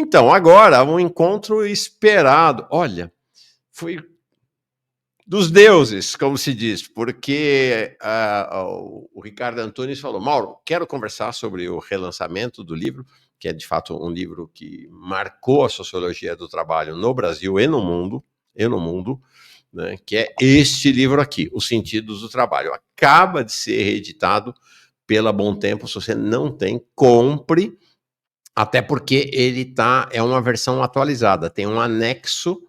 Então, agora, um encontro esperado. Olha, foi dos deuses, como se diz, porque o Ricardo Antunes falou: Mauro, quero conversar sobre o relançamento do livro, que é de fato um livro que marcou a sociologia do trabalho no Brasil e no mundo, né, que é este livro aqui, Os Sentidos do Trabalho. Acaba de ser reeditado pela Bom Tempo. Se você não tem, compre, até porque é uma versão atualizada, tem um anexo,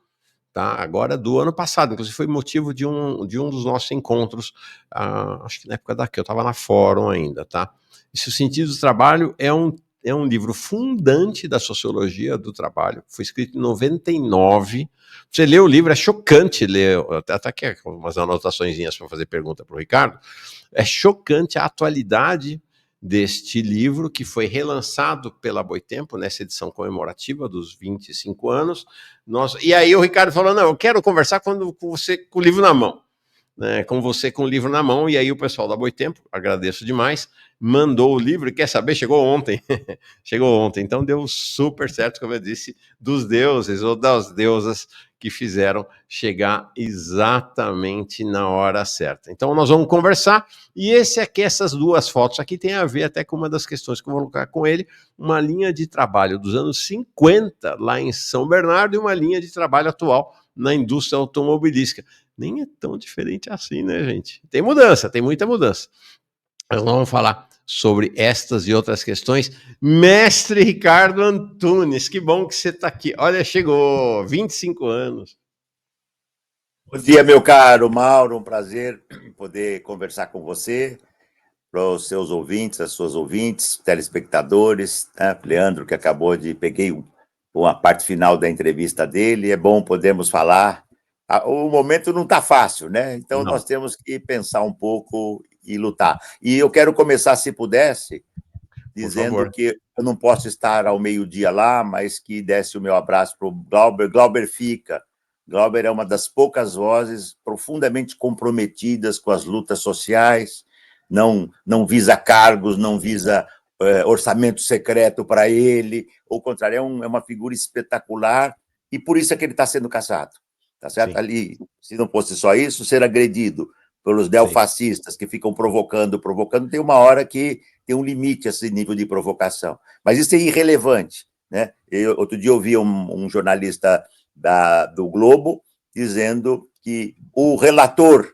tá? Agora do ano passado, inclusive foi motivo de um dos nossos encontros, acho que na época daqui, eu estava na Fórum ainda, tá? Esse O Sentido do Trabalho é um livro fundante da sociologia do trabalho, foi escrito em 99. Você lê o livro, é chocante ler, até aqui umas anotaçõezinhas para fazer pergunta para o Ricardo, é chocante a atualidade deste livro, que foi relançado pela Boitempo, nessa edição comemorativa dos 25 anos. E aí o Ricardo falou, não, eu quero conversar com você com o livro na mão. Né, com você com o livro na mão, e aí o pessoal da Boitempo, agradeço demais, mandou o livro, e quer saber, chegou ontem, chegou ontem, então deu super certo, como eu disse, dos deuses ou das deusas que fizeram chegar exatamente na hora certa. Então nós vamos conversar, e essas duas fotos aqui tem a ver até com uma das questões que eu vou colocar com ele, uma linha de trabalho dos anos 50, lá em São Bernardo, e uma linha de trabalho atual na indústria automobilística. Nem é tão diferente assim, né, gente? Tem mudança, tem muita mudança. Nós vamos falar sobre estas e outras questões. Mestre Ricardo Antunes, que bom que você está aqui. Olha, chegou, 25 anos. Bom dia, meu caro Mauro, um prazer poder conversar com você, para os seus ouvintes, as suas ouvintes, telespectadores, né? Leandro, que peguei uma parte final da entrevista dele, é bom podermos falar. O momento não está fácil, né? Então nós temos que pensar um pouco e lutar. E eu quero começar, se pudesse, dizendo que eu não posso estar ao meio-dia lá, mas que desse o meu abraço para o Glauber. Glauber fica. Glauber é uma das poucas vozes profundamente comprometidas com as lutas sociais, não visa cargos, não visa orçamento secreto para ele, ao contrário, é uma figura espetacular, e por isso é que ele está sendo caçado. Tá certo? Ali, se não fosse só isso, ser agredido pelos neofascistas que ficam provocando, tem uma hora que tem um limite a esse nível de provocação. Mas isso é irrelevante, né? Outro dia eu ouvi um jornalista do Globo dizendo que o relator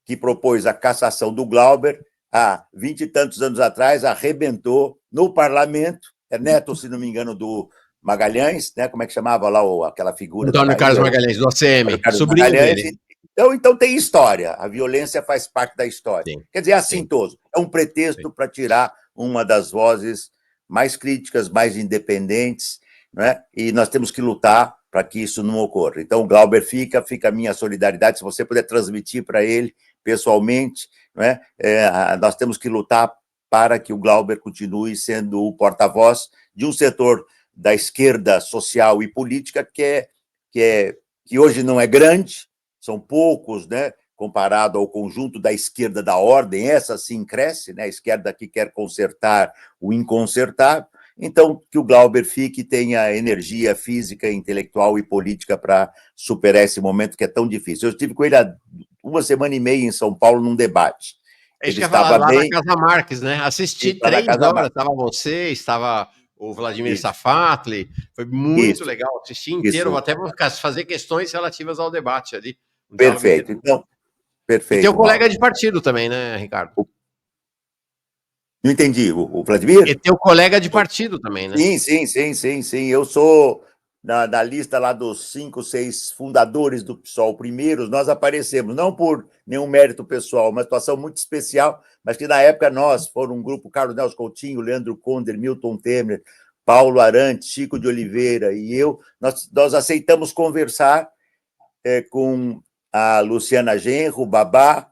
que propôs a cassação do Glauber, há 20 e tantos anos atrás, arrebentou no parlamento, é neto, se não me engano, do Magalhães, né? Como é que chamava lá aquela figura? Antônio Carlos Magalhães, do ACM, sobrinho dele. Então tem história, a violência faz parte da história. Sim, quer dizer, é assintoso, é um pretexto para tirar uma das vozes mais críticas, mais independentes, né? E nós temos que lutar para que isso não ocorra. Então, o Glauber fica a minha solidariedade, se você puder transmitir para ele pessoalmente, né? Nós temos que lutar para que o Glauber continue sendo o porta-voz de um setor da esquerda social e política que hoje não é grande, são poucos, né, comparado ao conjunto da esquerda da ordem, essa sim cresce, né, a esquerda que quer consertar o inconsertável. Então, que o Glauber fique e tenha energia física, intelectual e política para superar esse momento que é tão difícil. Eu estive com ele há 1 semana e meia em São Paulo num debate. Ele estava lá bem na Casa Marques, né? Assisti 3 horas, estava você, estava o Vladimir Safatli, foi muito legal, assisti inteiro, vou até fazer questões relativas ao debate ali. Perfeito, então, perfeito. E teu colega de partido também, né, Ricardo? Não entendi, o Vladimir? E teu colega de partido também, né? Sim. Eu sou da lista lá dos 5, 6 fundadores do PSOL, primeiros, nós aparecemos, não por nenhum mérito pessoal, uma situação muito especial, mas que na época foram um grupo, Carlos Nelson Coutinho, Leandro Conder, Milton Temer, Paulo Arantes, Chico de Oliveira e eu, nós aceitamos conversar com a Luciana Genro, o Babá,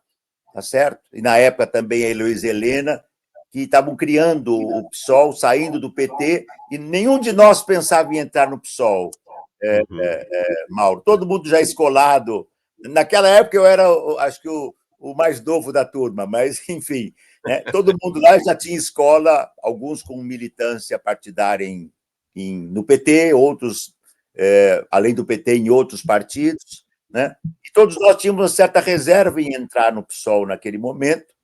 tá certo? E na época também a Heloísa Helena, que estavam criando o PSOL, saindo do PT, e nenhum de nós pensava em entrar no PSOL, Mauro. Todo mundo já escolado. Naquela época eu era, acho que, o mais novo da turma, mas, enfim, né? Todo mundo lá já tinha escola, alguns com militância partidária no PT, outros, além do PT, em outros partidos, né? E todos nós tínhamos uma certa reserva em entrar no PSOL naquele momento,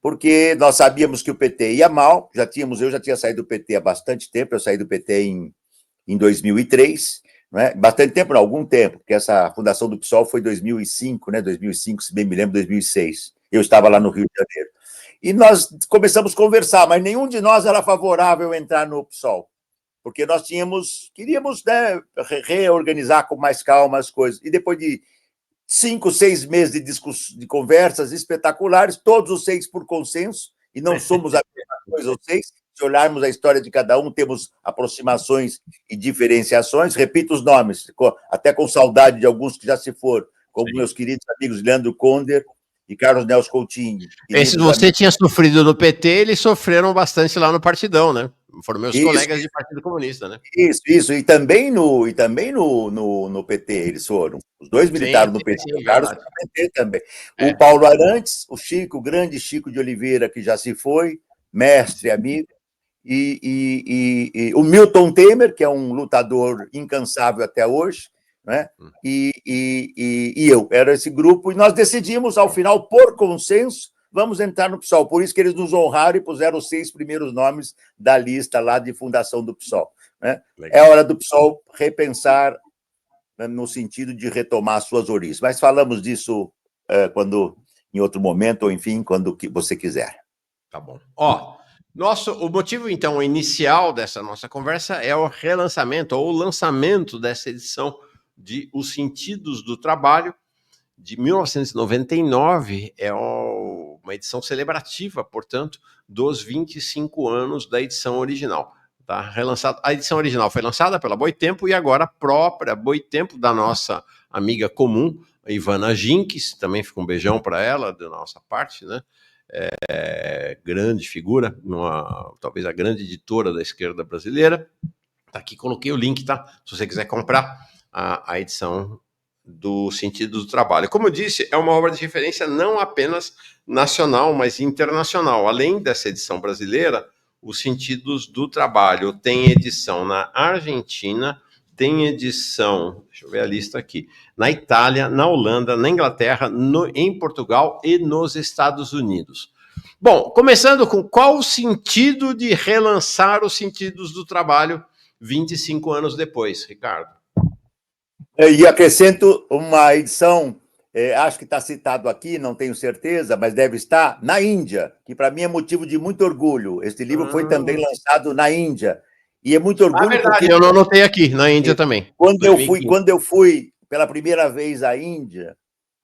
porque nós sabíamos que o PT ia mal, eu já tinha saído do PT há bastante tempo, eu saí do PT em 2003, né? Bastante tempo, não, algum tempo, porque essa fundação do PSOL foi em 2005, né? 2005, se bem me lembro, 2006. Eu estava lá no Rio de Janeiro. E nós começamos a conversar, mas nenhum de nós era favorável a entrar no PSOL, porque nós queríamos, né, reorganizar com mais calma as coisas. E depois de 5, 6 meses de conversas espetaculares, todos os 6 por consenso, e não somos a mesma coisa, os 6. Se olharmos a história de cada um, temos aproximações e diferenciações. Repito os nomes, até com saudade de alguns que já se foram, como meus queridos amigos Leandro Conder e Carlos Nelson Coutinho. Esses você tinha sofrido no PT, eles sofreram bastante lá no Partidão, né? Foram meus colegas de Partido Comunista, né? Isso. E também no PT eles foram. Os dois militares no PT, o Carlos no PT também. O Paulo Arantes, o Chico, o grande Chico de Oliveira, que já se foi, mestre, amigo, e o Milton Temer, que é um lutador incansável até hoje, né? E eu. Era esse grupo, e nós decidimos, ao final, por consenso, vamos entrar no PSOL. Por isso que eles nos honraram e puseram os 6 primeiros nomes da lista lá de fundação do PSOL. Né? É hora do PSOL repensar, né, no sentido de retomar suas origens. Mas falamos disso em outro momento, ou enfim, quando você quiser. Tá bom. O motivo, então, inicial dessa nossa conversa é o relançamento, ou o lançamento dessa edição de Os Sentidos do Trabalho, de 1999, é uma edição celebrativa, portanto, dos 25 anos da edição original. Tá relançado. A edição original foi lançada pela Boitempo e agora a própria Boitempo, da nossa amiga comum, a Ivana Ginques, também fica um beijão para ela, da nossa parte, né? Grande figura, talvez a grande editora da esquerda brasileira. Tá aqui, coloquei o link, tá? Se você quiser comprar a edição do Sentido do Trabalho. Como eu disse, é uma obra de referência não apenas nacional, mas internacional. Além dessa edição brasileira, Os Sentidos do Trabalho tem edição na Argentina, tem edição, deixa eu ver a lista aqui, na Itália, na Holanda, na Inglaterra, em Portugal e nos Estados Unidos. Bom, começando com qual o sentido de relançar Os Sentidos do Trabalho 25 anos depois, Ricardo? E acrescento uma edição, acho que está citado aqui, não tenho certeza, mas deve estar, na Índia, que para mim é motivo de muito orgulho. Este livro foi também lançado na Índia. E é muito orgulho verdade, porque... eu não anotei aqui, na Índia também. Quando eu fui pela primeira vez à Índia,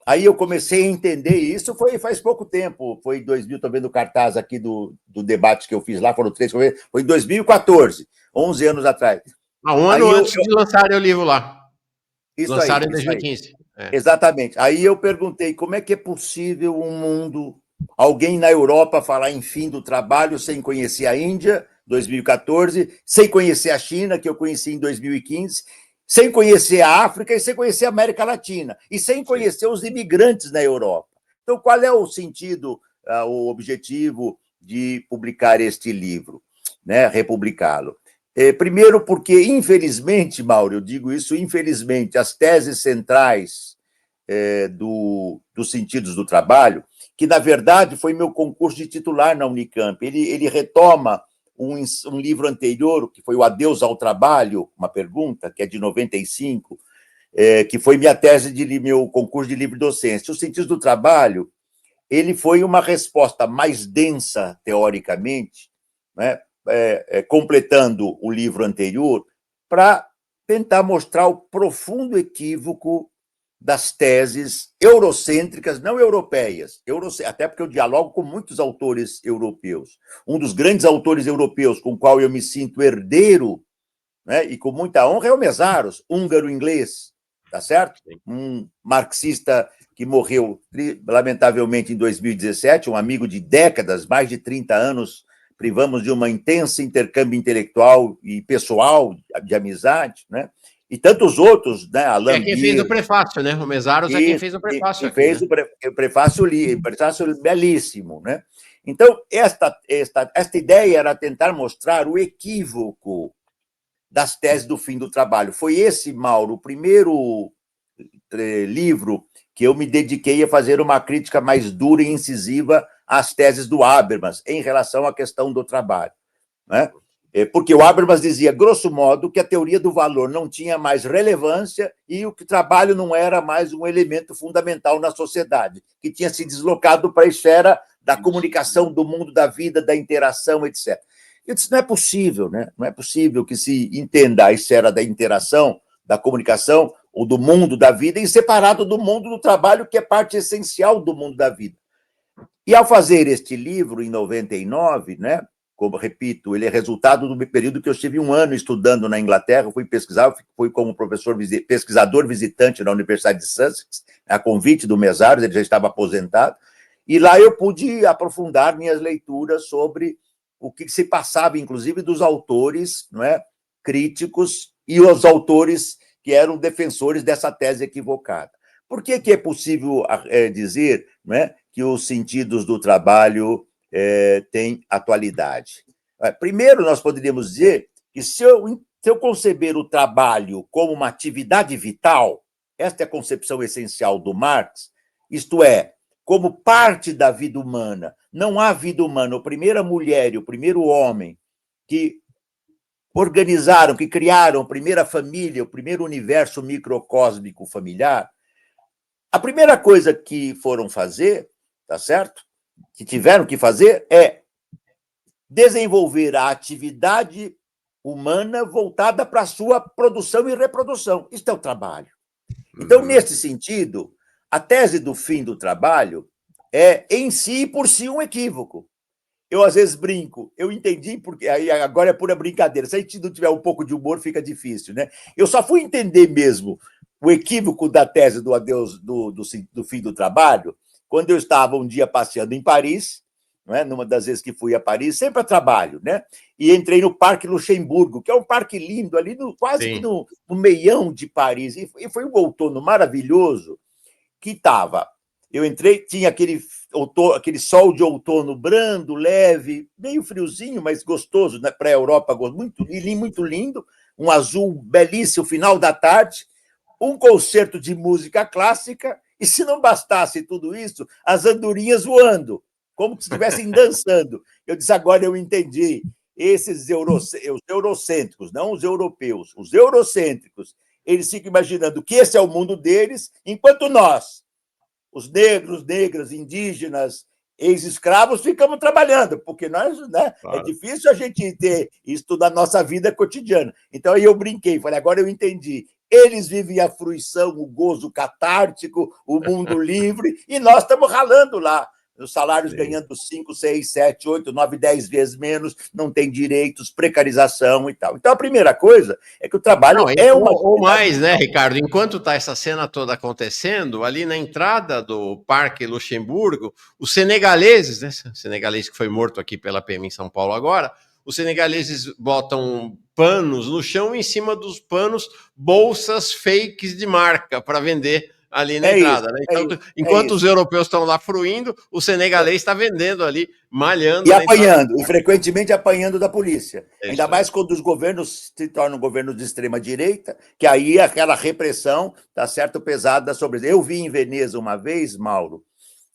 aí eu comecei a entender isso, faz pouco tempo, foi em 2000, estou vendo o cartaz aqui do debate que eu fiz lá, foram 3, foi em 2014, 11 anos atrás. Um ano antes de lançarem o livro lá. Isso lançaram aí, em 2015. Exatamente. Aí eu perguntei como é que é possível um mundo, alguém na Europa falar em fim do trabalho sem conhecer a Índia, 2014, sem conhecer a China, que eu conheci em 2015, sem conhecer a África e sem conhecer a América Latina, e sem conhecer os imigrantes na Europa. Então, qual é o sentido, o objetivo de publicar este livro, né, republicá-lo? Primeiro porque, infelizmente, Mauro, eu digo isso, infelizmente, as teses centrais dos Sentidos do Trabalho, que, na verdade, foi meu concurso de titular na Unicamp, ele retoma um livro anterior, que foi o Adeus ao Trabalho, uma pergunta, que é de 95, que foi minha tese de meu concurso de livre-docência. Os Sentidos do Trabalho, ele foi uma resposta mais densa, teoricamente, né, completando o livro anterior, para tentar mostrar o profundo equívoco das teses eurocêntricas, não europeias, até porque eu dialogo com muitos autores europeus. Um dos grandes autores europeus com o qual eu me sinto herdeiro, né, e com muita honra, é o Mesaros, húngaro-inglês, tá certo? Um marxista que morreu, lamentavelmente, em 2017, um amigo de décadas, mais de 30 anos, privamos de uma intensa intercâmbio intelectual e pessoal, de amizade, né? E tantos outros, né? Alain quem fez o prefácio, né? O Mesaros é quem fez o prefácio. Fez o prefácio belíssimo, né? Então, esta ideia era tentar mostrar o equívoco das teses do fim do trabalho. Foi esse, Mauro, o primeiro livro que eu me dediquei a fazer uma crítica mais dura e incisiva às teses do Habermas em relação à questão do trabalho, né? Porque o Habermas dizia, grosso modo, que a teoria do valor não tinha mais relevância e o trabalho não era mais um elemento fundamental na sociedade, que tinha se deslocado para a esfera da comunicação, do mundo da vida, da interação, etc. Eu disse, não é possível, né? Não é possível que se entenda a esfera da interação, da comunicação, ou do mundo da vida, em separado do mundo do trabalho, que é parte essencial do mundo da vida. E ao fazer este livro, em 99, né, como repito, ele é resultado do período que eu estive 1 ano estudando na Inglaterra, fui pesquisar, fui como pesquisador visitante na Universidade de Sussex, a convite do Mesaros, ele já estava aposentado, e lá eu pude aprofundar minhas leituras sobre o que se passava, inclusive, dos autores, não é, críticos e os autores que eram defensores dessa tese equivocada. Por que é possível dizer, não é, que os sentidos do trabalho têm atualidade? Primeiro, nós poderíamos dizer que se eu conceber o trabalho como uma atividade vital, esta é a concepção essencial do Marx, isto é, como parte da vida humana, não há vida humana, a primeira mulher e o primeiro homem que organizaram, que criaram a primeira família, o primeiro universo microcósmico familiar, a primeira coisa que foram fazer, tá certo? Que tiveram que fazer é desenvolver a atividade humana voltada para a sua produção e reprodução. Isto é o trabalho. Então, nesse sentido, a tese do fim do trabalho é, em si e por si, um equívoco. Eu, às vezes, brinco, eu entendi, porque aí agora é pura brincadeira. Se a gente não tiver um pouco de humor, fica difícil, né? Eu só fui entender mesmo o equívoco da tese do adeus do fim do trabalho quando eu estava um dia passeando em Paris, não é? Numa das vezes que fui a Paris, sempre a trabalho, né? E entrei no Parque Luxemburgo, que é um parque lindo, ali quase que no meião de Paris. E foi um outono maravilhoso que estava. Eu entrei, tinha aquele sol de outono brando, leve, meio friozinho, mas gostoso, né? Para a Europa, muito lindo, um azul belíssimo, final da tarde, um concerto de música clássica, e se não bastasse tudo isso, as andorinhas voando, como se estivessem dançando. Eu disse, agora eu entendi. Esses eurocêntricos, não os europeus, os eurocêntricos, eles ficam imaginando que esse é o mundo deles, enquanto nós, os negros, negras, indígenas, ex-escravos, ficamos trabalhando, porque nós, né, claro, é difícil a gente ter isso na nossa vida cotidiana. Então, aí eu brinquei, falei, agora eu entendi. Eles vivem a fruição, o gozo catártico, o mundo livre, e nós estamos ralando lá. Os salários ganhando 5, 6, 7, 8, 9, 10 vezes menos, não tem direitos, precarização e tal. Então, a primeira coisa é que o trabalho é uma... Ou mais, né, Ricardo? Enquanto está essa cena toda acontecendo, ali na entrada do Parque Luxemburgo, os senegaleses, né, senegalês que foi morto aqui pela PM em São Paulo agora, os senegaleses botam panos no chão e em cima dos panos bolsas fakes de marca para vender ali na entrada. Né? Então, enquanto os europeus estão lá fruindo, o senegalês está vendendo ali, malhando. E apanhando, e frequentemente apanhando da polícia. Ainda mais quando os governos se tornam governos de extrema-direita, que aí aquela repressão está certo pesada sobre eles. Eu vi em Veneza uma vez, Mauro.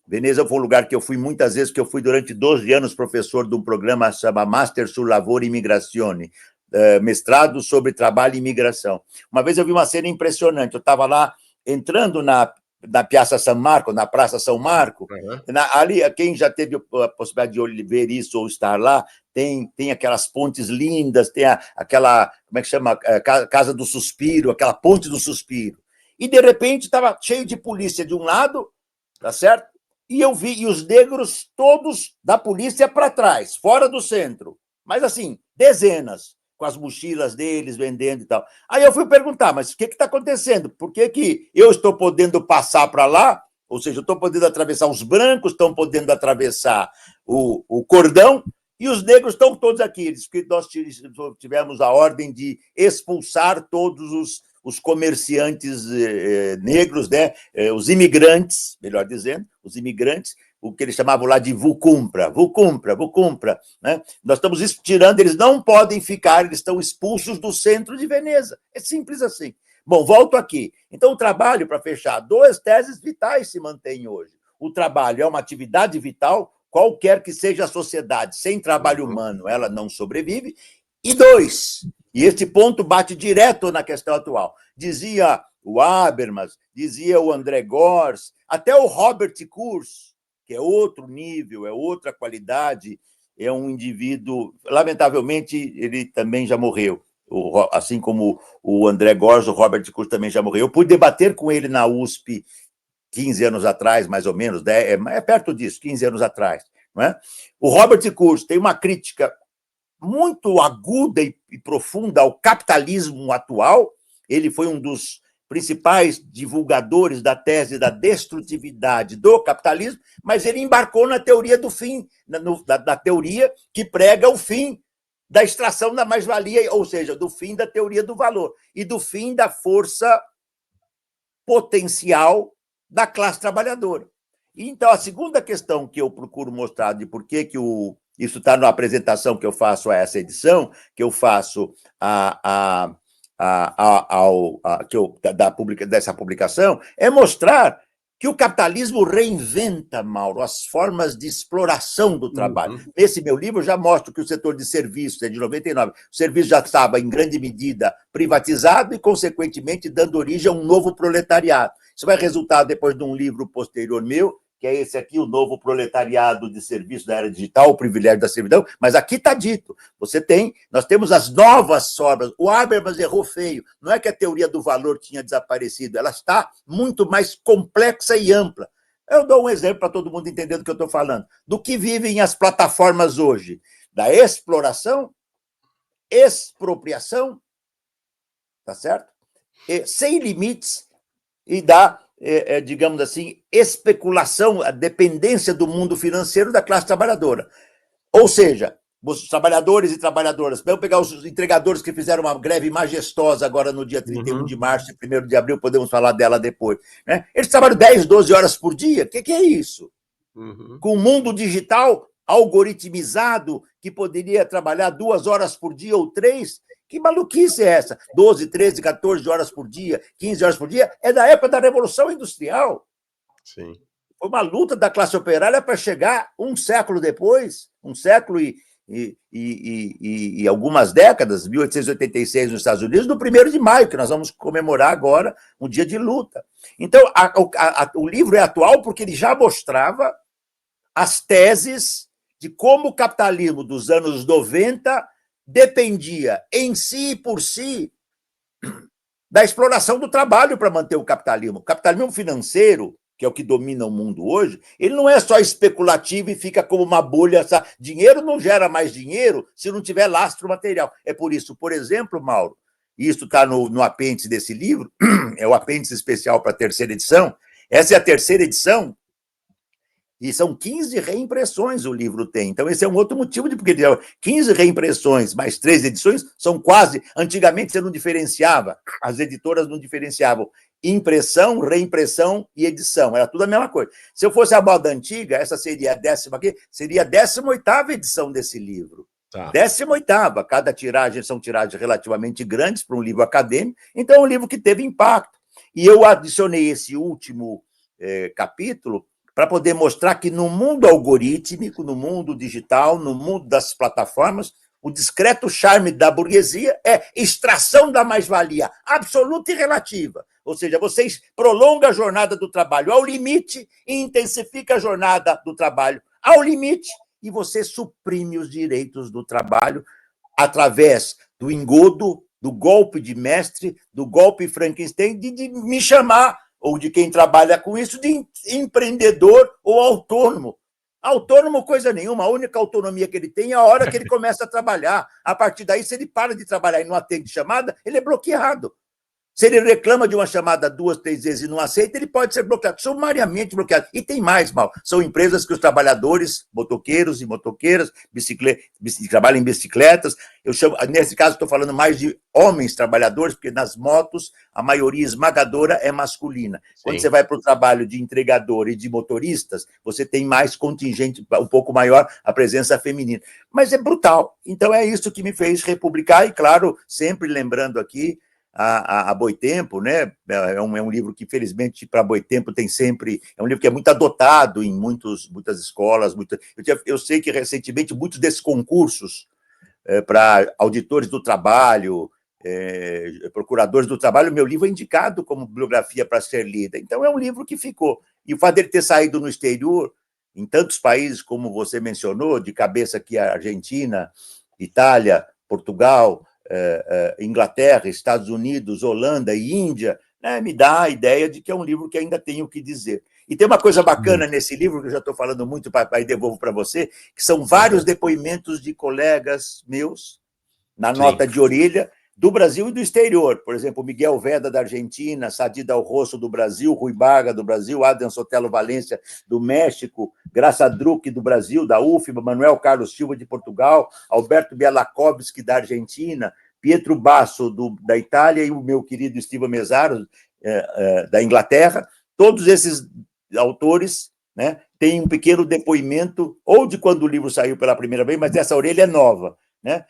Veneza foi um lugar que eu fui muitas vezes, que eu fui durante 12 anos professor de um programa chamado Master sul Lavoro e Immigrazione, mestrado sobre trabalho e imigração. Uma vez eu vi uma cena impressionante. Eu estava lá entrando na Piazza San Marco, na Praça São Marco, ali, quem já teve a possibilidade de ver isso ou estar lá, tem aquelas pontes lindas, tem aquela, como é que chama, Casa do Suspiro, aquela Ponte do Suspiro. E, de repente, estava cheio de polícia de um lado, tá certo? E eu vi, e os negros todos da polícia para trás, fora do centro. Mas, assim, dezenas, com as mochilas deles, vendendo e tal. Aí eu fui perguntar, mas o que está acontecendo? Por que eu estou podendo passar para lá? Ou seja, eu estou podendo atravessar, os brancos estão podendo atravessar o cordão, e os negros estão todos aqui. Eles, que nós tivemos a ordem de expulsar todos os comerciantes negros, né? Os imigrantes, melhor dizendo, os imigrantes, o que eles chamavam lá de vucumpra, vucumpra, vucumpra. Né? Nós estamos tirando, eles não podem ficar, eles estão expulsos do centro de Veneza. É simples assim. Bom, volto aqui. Então, o trabalho, para fechar, 2 teses vitais se mantêm hoje. O trabalho é uma atividade vital, qualquer que seja a sociedade, sem trabalho humano, ela não sobrevive. E 2, e este ponto bate direto na questão atual, dizia o Habermas, dizia o André Gors, até o Robert Kurz, que é outro nível, é outra qualidade, é um indivíduo, lamentavelmente, ele também já morreu, assim como o André Gors, o Robert Kurz também já morreu. Eu pude debater com ele na USP 15 anos atrás, mais ou menos, é perto disso, 15 anos atrás. Não é? O Robert Kurz tem uma crítica muito aguda e profunda ao capitalismo atual. Ele foi um dos principais divulgadores da tese da destrutividade do capitalismo, mas ele embarcou na teoria do fim, da teoria que prega o fim da extração da mais-valia, ou seja, do fim da teoria do valor e do fim da força potencial da classe trabalhadora. Então, a segunda questão que eu procuro mostrar de por que isso está na apresentação que eu faço a essa edição, que eu faço dessa publicação, é mostrar que o capitalismo reinventa, Mauro, as formas de exploração do trabalho. Nesse meu livro, eu já mostro que o setor de serviços é de 99. O serviço já estava, em grande medida, privatizado e, consequentemente, dando origem a um novo proletariado. Isso vai resultar depois de um livro posterior meu, que é esse aqui, O Novo Proletariado de Serviço da Era Digital, o Privilégio da Servidão, mas aqui está dito, nós temos as novas formas, o Habermas errou feio, não é que a teoria do valor tinha desaparecido, ela está muito mais complexa e ampla. Eu dou um exemplo para todo mundo entender do que eu estou falando, do que vivem as plataformas hoje, da exploração, expropriação, tá certo? Sem limites, e da digamos assim, especulação, a dependência do mundo financeiro da classe trabalhadora. Ou seja, os trabalhadores e trabalhadoras, vamos pegar os entregadores que fizeram uma greve majestosa agora no dia 31 de março e 1º de abril, podemos falar dela depois. Né? Eles trabalham 10, 12 horas por dia. O que é isso? Com o mundo digital algoritmizado, que poderia trabalhar 2 horas por dia ou 3, que maluquice é essa? 12, 13, 14 horas por dia, 15 horas por dia, é da época da Revolução Industrial. Sim. Foi uma luta da classe operária para chegar um século depois, um século e algumas décadas, 1886 nos Estados Unidos, no 1º de maio, que nós vamos comemorar agora, um dia de luta. Então, o livro é atual porque ele já mostrava as teses de como o capitalismo dos anos 90 dependia em si e por si da exploração do trabalho para manter o capitalismo. O capitalismo financeiro, que é o que domina o mundo hoje, ele não é só especulativo e fica como uma bolha. Dinheiro não gera mais dinheiro se não tiver lastro material. É por isso, por exemplo, Mauro, isso está no apêndice desse livro, é o apêndice especial para a 3ª edição, essa é a 3ª edição, e são 15 reimpressões o livro tem. Então, esse é um outro motivo de porque 15 reimpressões mais 3 edições são quase... Antigamente, você não diferenciava, as editoras não diferenciavam impressão, reimpressão e edição. Era tudo a mesma coisa. Se eu fosse a moda antiga, essa seria a 18ª edição desse livro. Tá. 18ª. Cada tiragem são tiragens relativamente grandes para um livro acadêmico. Então, é um livro que teve impacto. E eu adicionei esse último capítulo para poder mostrar que no mundo algorítmico, no mundo digital, no mundo das plataformas, o discreto charme da burguesia é extração da mais-valia absoluta e relativa. Ou seja, você prolonga a jornada do trabalho ao limite e intensifica a jornada do trabalho ao limite e você suprime os direitos do trabalho através do engodo, do golpe de mestre, do golpe Frankenstein, de me chamar, ou de quem trabalha com isso, de empreendedor ou autônomo. Autônomo, coisa nenhuma, a única autonomia que ele tem é a hora que ele começa a trabalhar. A partir daí, se ele para de trabalhar e não atende chamada, ele é bloqueado. Se ele reclama de uma chamada 2, 3 vezes e não aceita, ele pode ser bloqueado, sumariamente bloqueado. E tem mais, mal. São empresas que os trabalhadores, motoqueiros e motoqueiras, trabalham em bicicletas. Nesse caso, estou falando mais de homens trabalhadores, porque nas motos a maioria esmagadora é masculina. Sim. Quando você vai para o trabalho de entregador e de motoristas, você tem mais contingente, um pouco maior a presença feminina. Mas é brutal. Então é isso que me fez republicar, e claro, sempre lembrando aqui a Boitempo, né? É um livro que, felizmente, para Boitempo tem sempre... É um livro que é muito adotado em muitas escolas. Eu sei que, recentemente, muitos desses concursos para auditores do trabalho, procuradores do trabalho, meu livro é indicado como bibliografia para ser lida. Então, é um livro que ficou. E o fato dele ter saído no exterior, em tantos países, como você mencionou, de cabeça aqui, a Argentina, Itália, Portugal, Inglaterra, Estados Unidos, Holanda e Índia, né, me dá a ideia de que é um livro que ainda tem o que dizer. E tem uma coisa bacana nesse livro, que eu já estou falando muito, aí devolvo para você, que são vários depoimentos de colegas meus, na nota de orelha, do Brasil e do exterior. Por exemplo, Miguel Veda, da Argentina, Sadi Del Rosso, do Brasil, Rui Baga, do Brasil, Adrian Sotelo Valência, do México, Graça Druck, do Brasil, da UFBA, Manuel Carlos Silva, de Portugal, Alberto Bialakowski, da Argentina, Pietro Basso, da Itália, e o meu querido Estevam Mezzaro, da Inglaterra. Todos esses autores, né, têm um pequeno depoimento, ou de quando o livro saiu pela primeira vez, mas essa orelha é nova, né?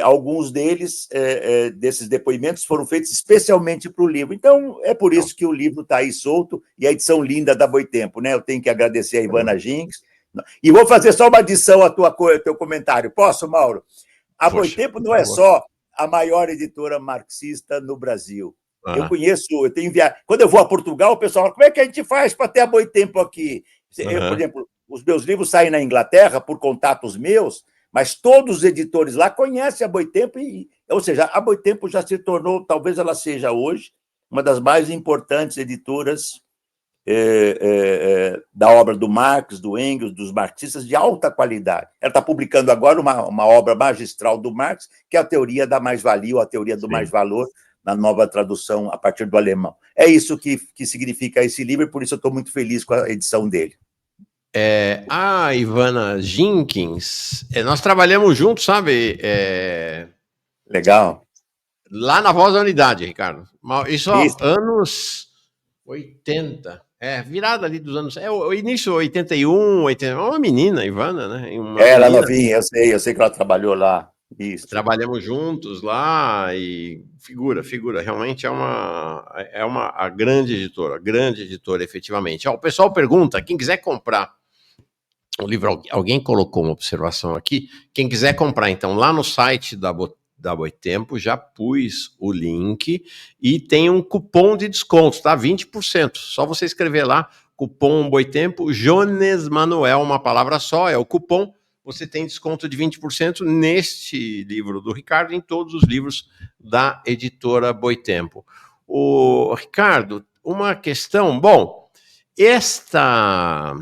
Alguns desses depoimentos foram feitos especialmente para o livro. Então, é por isso que o livro está aí solto, e a edição linda da Boitempo, né? Eu tenho que agradecer a Ivana Ginks. E vou fazer só uma adição ao teu comentário. Posso, Mauro? A Boitempo não é só a maior editora marxista no Brasil. Eu tenho enviado. Quando eu vou a Portugal, o pessoal fala: como é que a gente faz para ter a Boitempo aqui? Por exemplo, os meus livros saem na Inglaterra por contatos meus, mas todos os editores lá conhecem a Boitempo, ou seja, a Boitempo já se tornou, talvez ela seja hoje, uma das mais importantes editoras da obra do Marx, do Engels, dos marxistas, de alta qualidade. Ela está publicando agora uma obra magistral do Marx, que é a teoria da mais-valia, ou a teoria do mais-valor, na nova tradução a partir do alemão. É isso que significa esse livro, e por isso eu estou muito feliz com a edição dele. A Ivana Ginks, nós trabalhamos juntos, sabe? Legal. Lá na Voz da Unidade, Ricardo. Isso, anos 80. Virada ali dos anos... o início, 81, 80... Uma menina, Ivana, né? Ela novinha, eu sei que ela trabalhou lá. Isso. Trabalhamos juntos lá e figura. Realmente é uma grande editora, efetivamente. O pessoal pergunta, quem quiser comprar o livro, alguém colocou uma observação aqui, quem quiser comprar, então, lá no site da Boitempo, já pus o link e tem um cupom de desconto, tá? 20%. Só você escrever lá, cupom Boitempo, Jones Manuel, uma palavra só, é o cupom. Você tem desconto de 20% neste livro do Ricardo e em todos os livros da editora Boitempo. O Ricardo, uma questão, bom, esta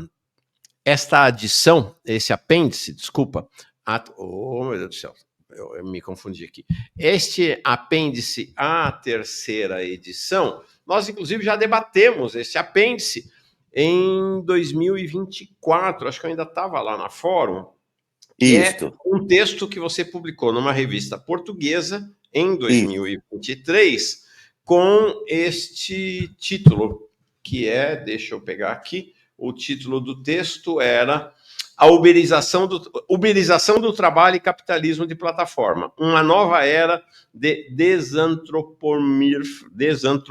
adição, esse apêndice, desculpa, oh meu Deus do céu, eu me confundi aqui. Este apêndice à terceira edição, nós inclusive já debatemos esse apêndice em 2024, acho que eu ainda estava lá na Fórum. Isso. É um texto que você publicou numa revista portuguesa em 2023, isso, com este título, que deixa eu pegar aqui, o título do texto era A Uberização do Trabalho e Capitalismo de Plataforma, uma nova era de desantropomorfização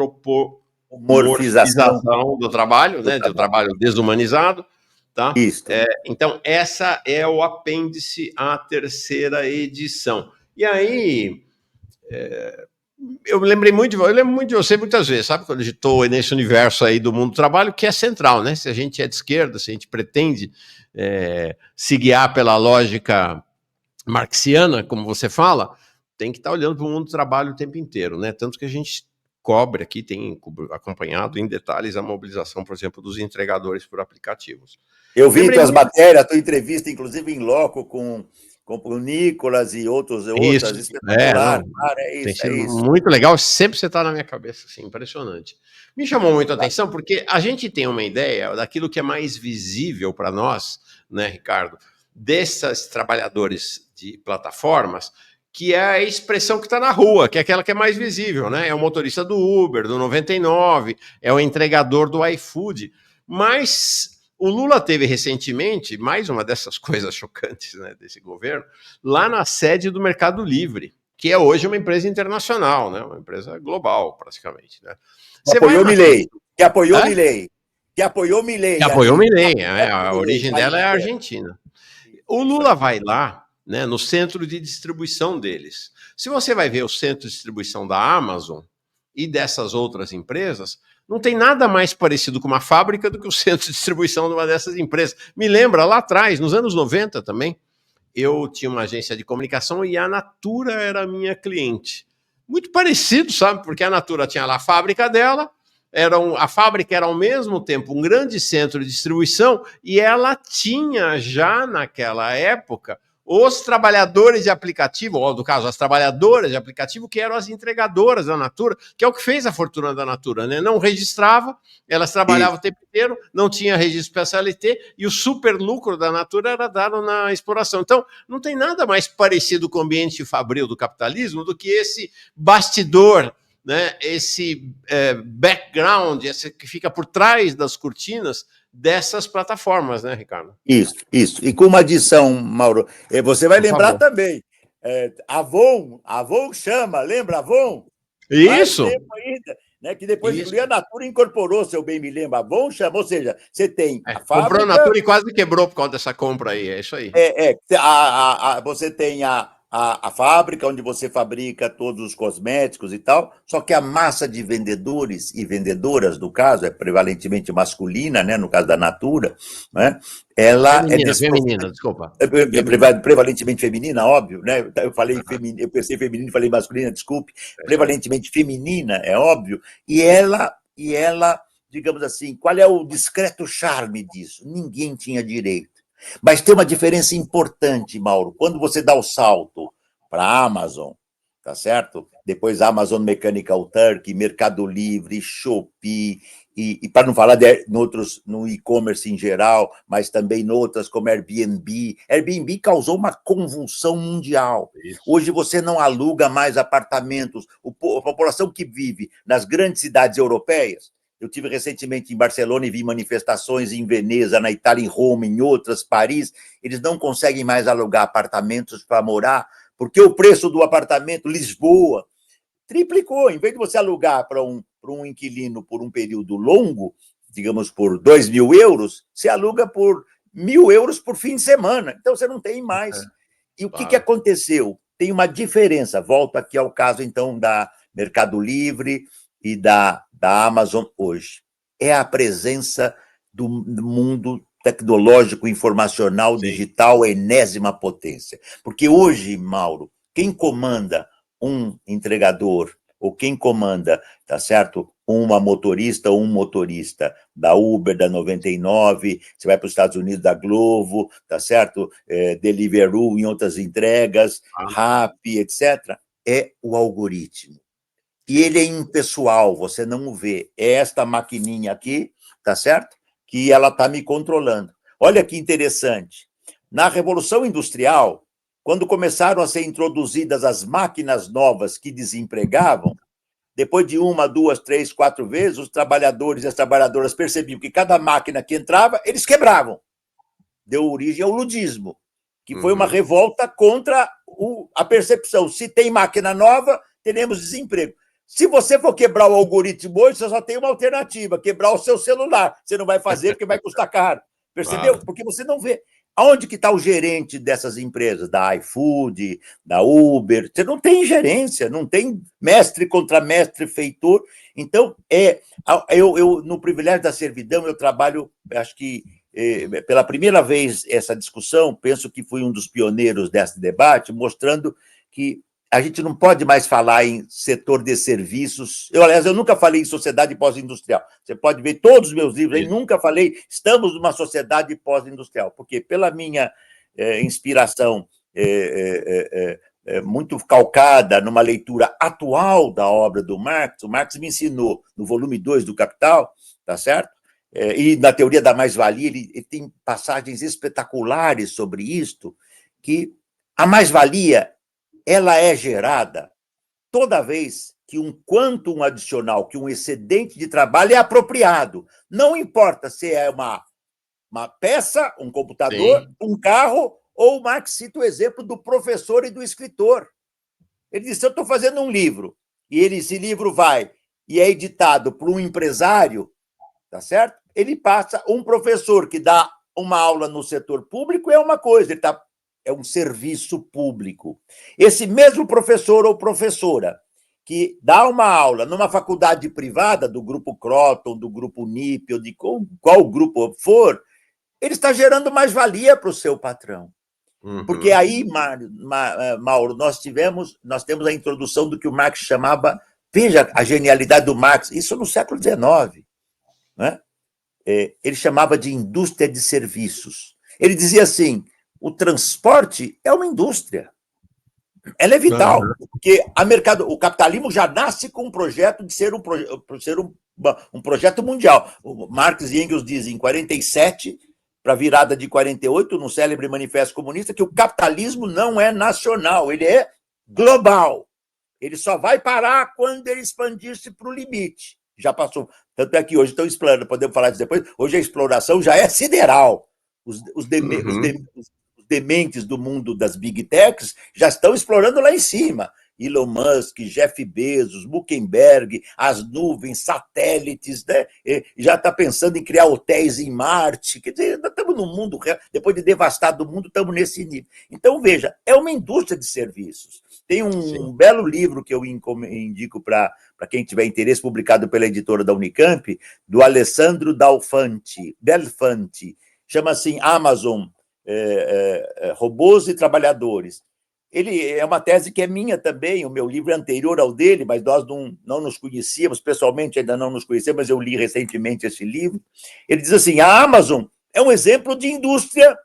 do trabalho, né, do trabalho desumanizado. Tá? Então, essa é o apêndice à terceira edição. E aí, eu lembro muito de você muitas vezes, sabe? Quando eu estou nesse universo aí do mundo do trabalho, que é central, né? Se a gente é de esquerda, se a gente pretende se guiar pela lógica marxiana, como você fala, tem que estar olhando para o mundo do trabalho o tempo inteiro, né? Tanto que a gente cobre aqui, tem acompanhado em detalhes a mobilização, por exemplo, dos entregadores por aplicativos. Eu vi tuas matérias, tua entrevista, inclusive em loco, com o Nicolas e outras Isso, espetacular. não, Cara, é tem isso, é sido isso. muito legal, sempre você está na minha cabeça, assim, impressionante. Me chamou muito a atenção porque a gente tem uma ideia daquilo que é mais visível para nós, né, Ricardo, desses trabalhadores de plataformas, que é a expressão que está na rua, que é aquela que é mais visível, né? É o motorista do Uber, do 99, é o entregador do iFood, mas o Lula teve recentemente, mais uma dessas coisas chocantes, né, desse governo, lá na sede do Mercado Livre, que é hoje uma empresa internacional, né, uma empresa global, praticamente. Né? Que apoiou Milei, que apoiou é? Milei, que apoiou Milei. Que apoiou Ali, Milei, a origem dela é a dela. Argentina. O Lula vai lá, né, no centro de distribuição deles. Se você vai ver o centro de distribuição da Amazon e dessas outras empresas, não tem nada mais parecido com uma fábrica do que o centro de distribuição de uma dessas empresas. Me lembra lá atrás, nos anos 90 também, eu tinha uma agência de comunicação e a Natura era a minha cliente. Muito parecido, sabe? Porque a Natura tinha lá a fábrica dela, a fábrica era ao mesmo tempo um grande centro de distribuição e ela tinha já naquela época os trabalhadores de aplicativo, ou no caso, as trabalhadoras de aplicativo, que eram as entregadoras da Natura, que é o que fez a fortuna da Natura, né? Não registrava, elas trabalhavam o tempo inteiro, não tinha registro para CLT, e o super lucro da Natura era dado na exploração. Então, não tem nada mais parecido com o ambiente fabril do capitalismo do que esse bastidor, né? Esse background, esse que fica por trás das cortinas dessas plataformas, né, Ricardo? Isso. E com uma adição, Mauro, você vai Por lembrar favor. também. Avon chama, lembra Avon? Mais Isso. tempo ainda, né? Que depois, Isso. inclusive, a Natura incorporou, se eu bem me lembro. Avon chama, ou seja, você tem a Comprou a fábrica. Natura e quase quebrou por causa dessa compra aí, é isso aí. Você tem a fábrica onde você fabrica todos os cosméticos e tal, só que a massa de vendedores e vendedoras, no caso, é prevalentemente masculina, né, no caso da Natura, né, ela Feminina, desculpa. prevalentemente feminina, óbvio, né? Eu pensei feminino e falei masculina, desculpe, prevalentemente feminina, é óbvio, e ela, digamos assim, qual é o discreto charme disso? Ninguém tinha direito. Mas tem uma diferença importante, Mauro. Quando você dá o salto para a Amazon, tá certo? Depois Amazon Mechanical Turk, Mercado Livre, Shopee, e para não falar no e-commerce em geral, mas também noutras como Airbnb. Airbnb causou uma convulsão mundial. Hoje você não aluga mais apartamentos. A população que vive nas grandes cidades europeias, eu tive recentemente em Barcelona e vi manifestações em Veneza, na Itália, em Roma, em outras, Paris. Eles não conseguem mais alugar apartamentos para morar, porque o preço do apartamento, Lisboa, triplicou. Em vez de você alugar para um inquilino por um período longo, digamos por 2.000 euros, você aluga por 1.000 euros por fim de semana. Então você não tem mais. E o que aconteceu? Tem uma diferença. Volto aqui ao caso, então, da Mercado Livre e da Amazon hoje. É a presença do mundo tecnológico, informacional, digital, enésima potência. Porque hoje, Mauro, quem comanda um entregador, ou quem comanda, tá certo? Uma motorista ou um motorista da Uber, da 99, você vai para os Estados Unidos, da Glovo, tá certo? Deliveroo em outras entregas, Rappi, etc. É o algoritmo. E ele é impessoal, você não o vê. É esta maquininha aqui, tá certo? Que ela está me controlando. Olha que interessante. Na Revolução Industrial, quando começaram a ser introduzidas as máquinas novas que desempregavam, depois de 1, 2, 3, 4 vezes, os trabalhadores e as trabalhadoras percebiam que cada máquina que entrava, eles quebravam. Deu origem ao ludismo, que foi uma revolta contra a percepção. Se tem máquina nova, teremos desemprego. Se você for quebrar o algoritmo hoje, você só tem uma alternativa, quebrar o seu celular. Você não vai fazer porque vai custar caro. Percebeu? Porque você não vê. Aonde que está o gerente dessas empresas? Da iFood, da Uber? Você não tem gerência, não tem mestre contra mestre feitor. Então, no privilégio da servidão, eu trabalho, acho que pela primeira vez essa discussão, penso que fui um dos pioneiros desse debate, mostrando que a gente não pode mais falar em setor de serviços. Aliás, eu nunca falei em sociedade pós-industrial. Você pode ver todos os meus livros, eu nunca falei estamos numa sociedade pós-industrial, porque pela minha inspiração muito calcada numa leitura atual da obra do Marx. O Marx me ensinou, no volume 2 do Capital, tá certo? E na teoria da mais-valia, ele tem passagens espetaculares sobre isto, que a mais-valia ela é gerada toda vez que um quantum adicional, que um excedente de trabalho é apropriado. Não importa se é uma peça, um computador, sim, um carro, ou o Marx cita o exemplo do professor e do escritor. Ele diz, se eu estou fazendo um livro, e esse livro vai e é editado por um empresário, tá certo? Ele passa, um professor que dá uma aula no setor público é uma coisa, é um serviço público. Esse mesmo professor ou professora que dá uma aula numa faculdade privada, do grupo Croton, do grupo NIP, ou de qual grupo for, ele está gerando mais-valia para o seu patrão. Porque aí, Mauro, nós temos a introdução do que o Marx chamava, veja a genialidade do Marx, isso no século XIX, né? Ele chamava de indústria de serviços. Ele dizia assim, o transporte é uma indústria, ela é vital, porque o capitalismo já nasce com um projeto de ser um projeto mundial. O Marx e Engels dizem, em 47, para a virada de 48, no célebre Manifesto Comunista, que o capitalismo não é nacional, ele é global. Ele só vai parar quando ele expandir-se para o limite. Já passou. Tanto é que hoje estão explorando, podemos falar disso depois, hoje a exploração já é sideral. Os dementes do mundo das big techs já estão explorando lá em cima. Elon Musk, Jeff Bezos, Zuckerberg, as nuvens, satélites, né? Já está pensando em criar hotéis em Marte. Quer dizer, nós estamos no mundo real, depois de devastado o mundo, estamos nesse nível. Então, veja, é uma indústria de serviços. Tem um belo livro que eu indico para quem tiver interesse, publicado pela editora da Unicamp, do Alessandro Delfanti, chama assim Amazon, Robôs e Trabalhadores. Ele é uma tese que é minha também, o meu livro é anterior ao dele, mas nós não nos conhecíamos, pessoalmente ainda não nos conhecemos, mas eu li recentemente esse livro. Ele diz assim, a Amazon é um exemplo de indústria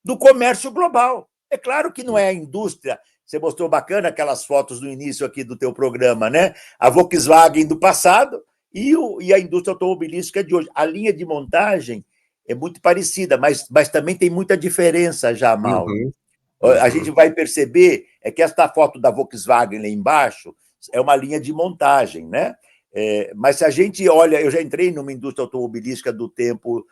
do comércio global. É claro que não é a indústria, você mostrou bacana aquelas fotos no início aqui do teu programa, né? A Volkswagen do passado e a indústria automobilística de hoje. A linha de montagem é muito parecida, mas também tem muita diferença já, Mauro. A gente vai perceber que esta foto da Volkswagen lá embaixo é uma linha de montagem, né? Mas se a gente olha, eu já entrei numa indústria automobilística do tempo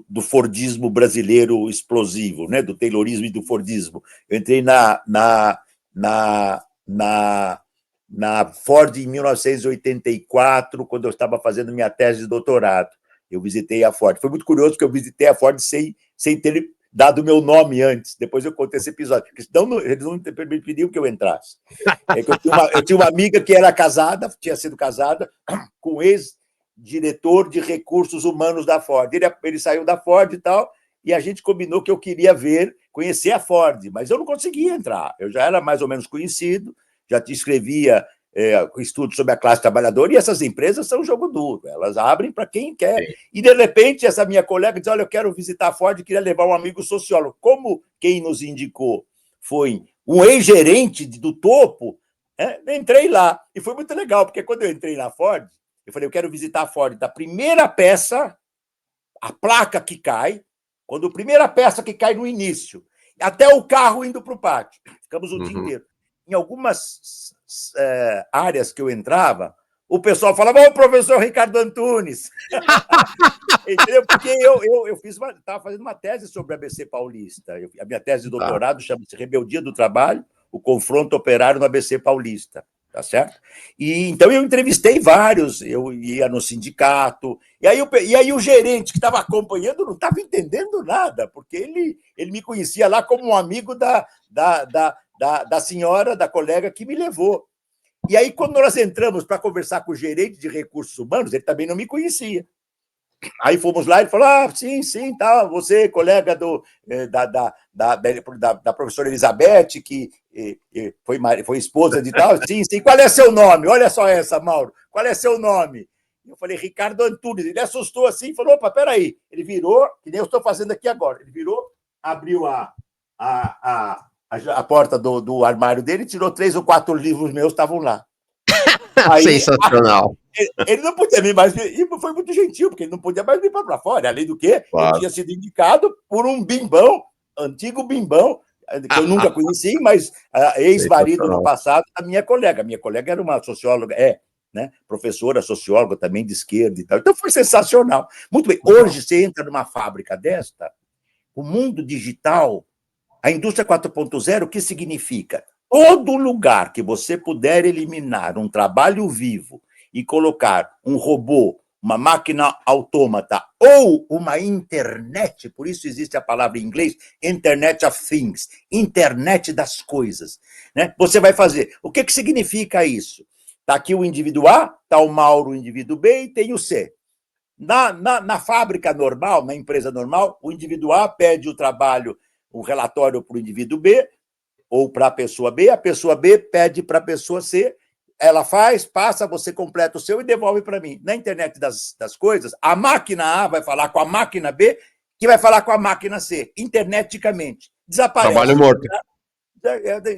do Fordismo brasileiro explosivo, né? Do Taylorismo e do Fordismo. Eu entrei na Ford em 1984, quando eu estava fazendo minha tese de doutorado. Eu visitei a Ford. Foi muito curioso, porque eu visitei a Ford sem ter dado o meu nome antes. Depois eu contei esse episódio, porque senão eles não permitiam que eu entrasse. Eu tinha uma amiga que era casada, tinha sido casada com o ex-diretor de recursos humanos da Ford. Ele saiu da Ford e tal, e a gente combinou que eu queria conhecer a Ford, mas eu não conseguia entrar. Eu já era mais ou menos conhecido, já te escrevia estudos sobre a classe trabalhadora, e essas empresas são um jogo duro, elas abrem para quem quer. Sim. E, de repente, essa minha colega diz, olha, eu quero visitar a Ford, queria levar um amigo sociólogo. Como quem nos indicou foi um ex-gerente do topo, entrei lá. E foi muito legal, porque quando eu entrei na Ford, eu falei, eu quero visitar a Ford da primeira peça, a placa que cai, quando a primeira peça que cai no início, até o carro indo para o pátio. Ficamos o dia inteiro. Em algumas áreas que eu entrava, o pessoal falava, ô, professor Ricardo Antunes. Entendeu? Porque eu estava fazendo uma tese sobre a ABC Paulista. A minha tese de doutorado chama-se Rebeldia do Trabalho, o confronto operário no ABC Paulista. Tá certo? E então eu entrevistei vários, eu ia no sindicato, e aí o gerente que estava acompanhando não estava entendendo nada, porque ele me conhecia lá como um amigo da senhora, da colega que me levou. E aí, quando nós entramos para conversar com o gerente de recursos humanos, ele também não me conhecia. Aí fomos lá e ele falou, sim, tá, você, colega da professora Elizabeth, que foi esposa de tal, sim, qual é seu nome? Olha só essa, Mauro, qual é seu nome? Eu falei, Ricardo Antunes. Ele assustou assim e falou, opa, peraí. Ele virou, que nem eu estou fazendo aqui agora, ele virou, abriu a a porta do armário dele, tirou 3 ou 4 livros meus, estavam lá. Aí, sensacional. Ele não podia mais, e foi muito gentil, porque ele não podia mais vir para fora. Além do que, Claro. eu tinha sido indicado por um bimbão, antigo bimbão, que eu nunca conheci, mas ex-marido no passado da minha colega. Minha colega era uma socióloga, né, professora, socióloga também de esquerda e tal. Então foi sensacional. Muito bem. Hoje, você entra numa fábrica desta, o mundo digital, a indústria 4.0, o que significa? Todo lugar que você puder eliminar um trabalho vivo e colocar um robô, uma máquina autômata ou uma internet, por isso existe a palavra em inglês, Internet of Things, internet das coisas, né? Você vai fazer. O que significa isso? Está aqui o indivíduo A, está o Mauro, o indivíduo B, e tem o C. Na fábrica normal, na empresa normal, o indivíduo A pede o trabalho, o relatório para o indivíduo B, ou para a pessoa B pede para a pessoa C, ela faz, passa, você completa o seu e devolve para mim. Na internet das coisas, a máquina A vai falar com a máquina B, que vai falar com a máquina C, interneticamente. Desaparece. Trabalho morto.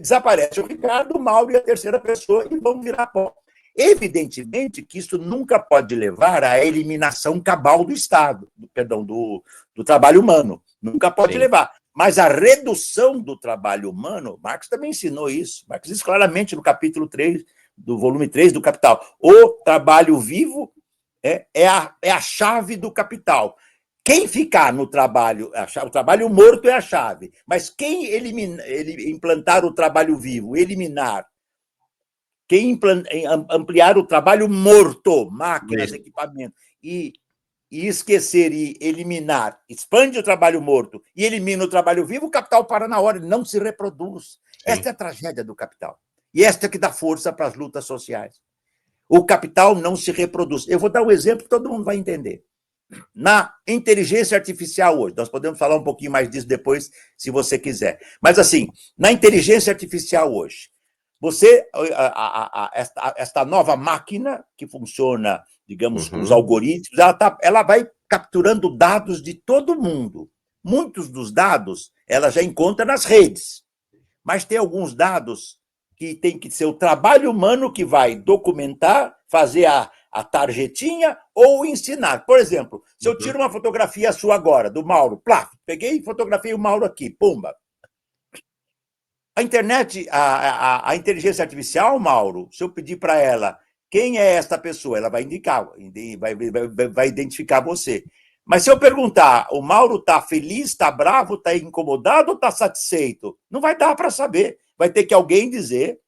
Desaparece o Ricardo, o Mauro e a terceira pessoa e vão virar pó. Evidentemente que isso nunca pode levar à eliminação cabal do Estado, do trabalho humano. Nunca pode levar. Mas a redução do trabalho humano, Marx também ensinou isso. Marx diz claramente no capítulo 3, do volume 3 do Capital. O trabalho vivo é a chave do capital. Quem ficar no trabalho, o trabalho morto é a chave, mas quem implantar o trabalho vivo, eliminar, quem ampliar o trabalho morto, máquinas, equipamentos, e esquecer e eliminar, expande o trabalho morto e elimina o trabalho vivo, o capital para na hora, ele não se reproduz. Esta é a tragédia do capital. E esta é que dá força para as lutas sociais. O capital não se reproduz. Eu vou dar um exemplo que todo mundo vai entender. Na inteligência artificial hoje, nós podemos falar um pouquinho mais disso depois, se você quiser. Mas, assim, na inteligência artificial hoje, esta nova máquina que funciona, digamos, com os algoritmos, ela vai capturando dados de todo mundo. Muitos dos dados ela já encontra nas redes, mas tem alguns dados que tem que ser o trabalho humano que vai documentar, fazer a tarjetinha ou ensinar. Por exemplo, se eu tiro uma fotografia sua agora, do Mauro, plá, peguei e fotografei o Mauro aqui, pumba. A internet, a inteligência artificial, Mauro, se eu pedir para ela quem é esta pessoa, ela vai indicar, vai identificar você. Mas se eu perguntar, o Mauro está feliz, está bravo, está incomodado ou está satisfeito? Não vai dar para saber. Vai ter que alguém dizer,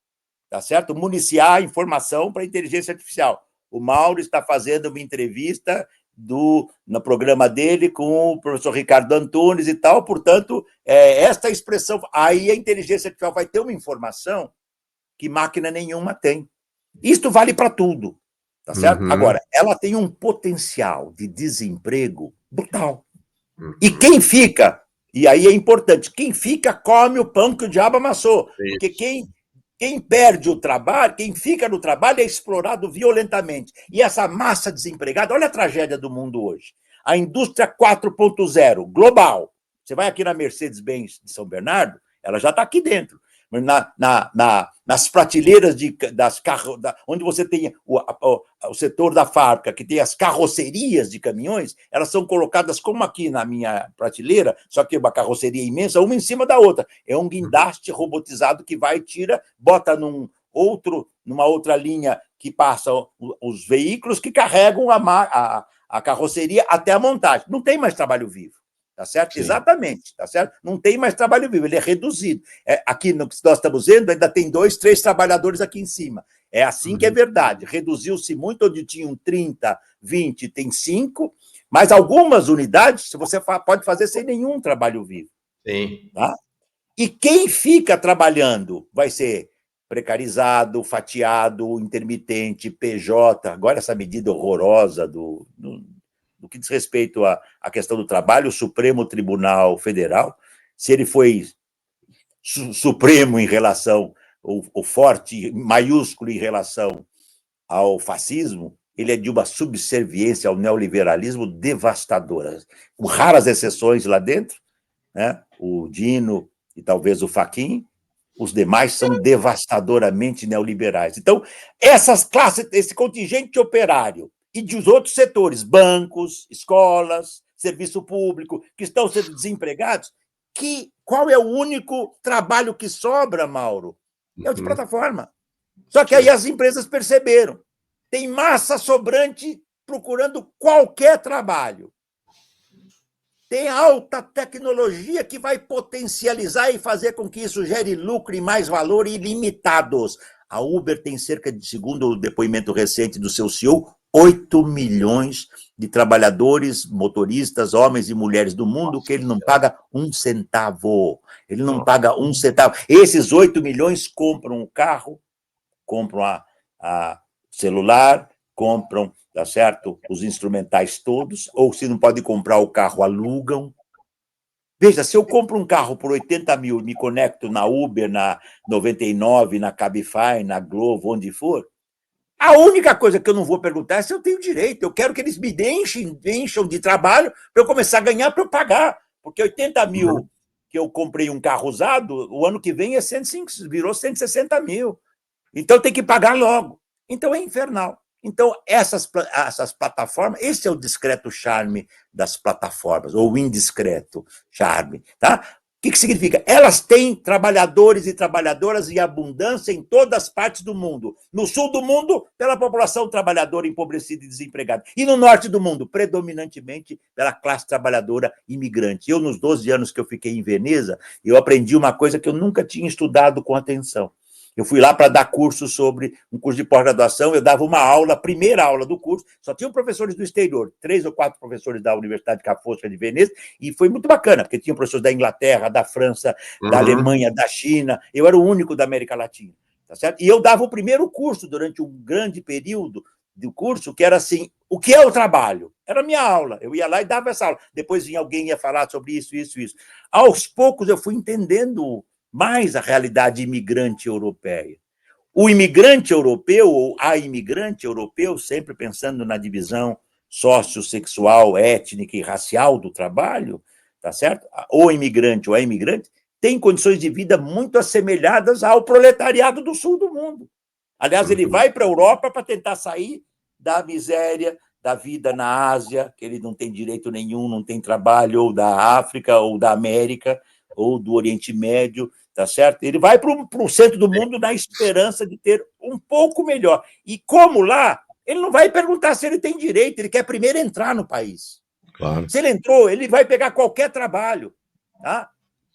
tá certo? Municiar a informação para a inteligência artificial. O Mauro está fazendo uma entrevista no programa dele com o professor Ricardo Antunes e tal, portanto, esta expressão, aí a inteligência artificial vai ter uma informação que máquina nenhuma tem. Isto vale para tudo, tá certo? Agora, ela tem um potencial de desemprego brutal. E quem fica, e aí é importante, quem fica come o pão que o diabo amassou, porque quem perde o trabalho, quem fica no trabalho é explorado violentamente. E essa massa desempregada, olha a tragédia do mundo hoje. A indústria 4.0, global. Você vai aqui na Mercedes-Benz de São Bernardo, ela já está aqui dentro. Nas prateleiras das carros, onde você tem o setor da fábrica, que tem as carrocerias de caminhões, elas são colocadas como aqui na minha prateleira, só que uma carroceria imensa, uma em cima da outra. É um guindaste robotizado que vai e tira, bota numa outra linha que passa os veículos que carregam a carroceria até a montagem. Não tem mais trabalho vivo. Tá certo? Sim. Exatamente, tá certo? Não tem mais trabalho vivo, ele é reduzido. Aqui no que nós estamos vendo, ainda tem 2, 3 trabalhadores aqui em cima. É assim que é verdade. Reduziu-se muito, onde tinham 30, 20, tem 5, mas algumas unidades você pode fazer sem nenhum trabalho vivo. Sim. Tá? E quem fica trabalhando vai ser precarizado, fatiado, intermitente, PJ. Agora essa medida horrorosa do que diz respeito à questão do trabalho, o Supremo Tribunal Federal, se ele foi supremo em relação, o forte, maiúsculo em relação ao fascismo, ele é de uma subserviência ao neoliberalismo devastadora. Com raras exceções lá dentro, né? O Dino e talvez o Fachin, os demais são devastadoramente neoliberais. Então, essas classes, esse contingente operário e dos outros setores, bancos, escolas, serviço público, que estão sendo desempregados, qual é o único trabalho que sobra, Mauro? É o de plataforma. Só que aí as empresas perceberam. Tem massa sobrante procurando qualquer trabalho. Tem alta tecnologia que vai potencializar e fazer com que isso gere lucro e mais valor ilimitados. A Uber tem cerca de, segundo o depoimento recente do seu CEO, 8 milhões de trabalhadores, motoristas, homens e mulheres do mundo, que ele não paga um centavo. Ele não paga um centavo. Esses 8 milhões compram o carro, compram a celular, compram, tá certo? Os instrumentais todos, ou se não pode comprar o carro, alugam. Veja, se eu compro um carro por 80 mil, me conecto na Uber, na 99, na Cabify, na Glovo, onde for, a única coisa que eu não vou perguntar é se eu tenho direito. Eu quero que eles me encham de trabalho para eu começar a ganhar, para eu pagar. Porque 80 mil que eu comprei um carro usado, o ano que vem é 105, virou 160 mil. Então tem que pagar logo. Então é infernal. Então essas plataformas, esse é o discreto charme das plataformas, ou o indiscreto charme. Tá? O que significa? Elas têm trabalhadores e trabalhadoras em abundância em todas as partes do mundo. No sul do mundo, pela população trabalhadora empobrecida e desempregada. E no norte do mundo, predominantemente pela classe trabalhadora imigrante. Eu, nos 12 anos que eu fiquei em Veneza, eu aprendi uma coisa que eu nunca tinha estudado com atenção. Eu fui lá para dar curso sobre um curso de pós-graduação, eu dava uma aula, a primeira aula do curso, só tinham professores do exterior, 3 ou 4 professores da Universidade Ca' Fosca de Veneza, e foi muito bacana, porque tinha professores da Inglaterra, da França, da Alemanha, da China, eu era o único da América Latina, tá certo? E eu dava o primeiro curso durante um grande período do curso, que era assim, o que é o trabalho? Era a minha aula, eu ia lá e dava essa aula, depois vinha alguém ia falar sobre isso. Aos poucos eu fui entendendo mais a realidade imigrante europeia. O imigrante europeu, ou a imigrante europeu, sempre pensando na divisão sociossexual, étnica e racial do trabalho, tá certo? O imigrante ou a imigrante tem condições de vida muito assemelhadas ao proletariado do sul do mundo. Aliás, ele vai para a Europa para tentar sair da miséria, da vida na Ásia, que ele não tem direito nenhum, não tem trabalho, ou da África, ou da América, ou do Oriente Médio, tá certo? Ele vai para o centro do mundo na esperança de ter um pouco melhor. E como lá, ele não vai perguntar se ele tem direito, ele quer primeiro entrar no país. Claro. Se ele entrou, ele vai pegar qualquer trabalho, tá?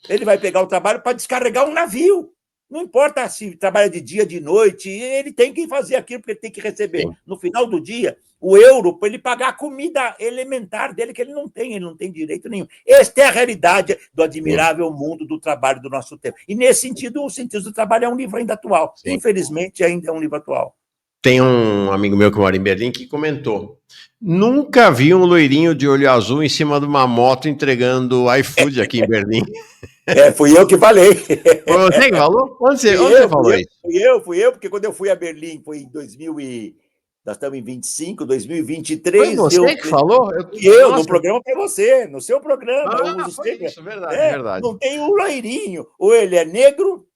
Ele vai pegar o trabalho para descarregar um navio. Não importa se trabalha de dia, de noite, ele tem que fazer aquilo porque ele tem que receber. Sim. No final do dia, o euro, para ele pagar a comida elementar dele, que ele não tem direito nenhum. Esta é a realidade do admirável mundo do trabalho do nosso tempo. E, nesse sentido, o Sentidos do Trabalho é um livro ainda atual. Sim. Infelizmente, ainda é um livro atual. Tem um amigo meu que mora em Berlim que comentou: nunca vi um loirinho de olho azul em cima de uma moto entregando iFood aqui em Berlim. Fui eu que falei. Foi você que falou? Onde você falou isso? Fui eu, porque quando eu fui a Berlim, foi em 2000 e... Nós estamos em 25, 2023. Foi você que falou? No programa para você, no seu programa. Foi isso, verdade. Não tem um loirinho. Ou ele é negro,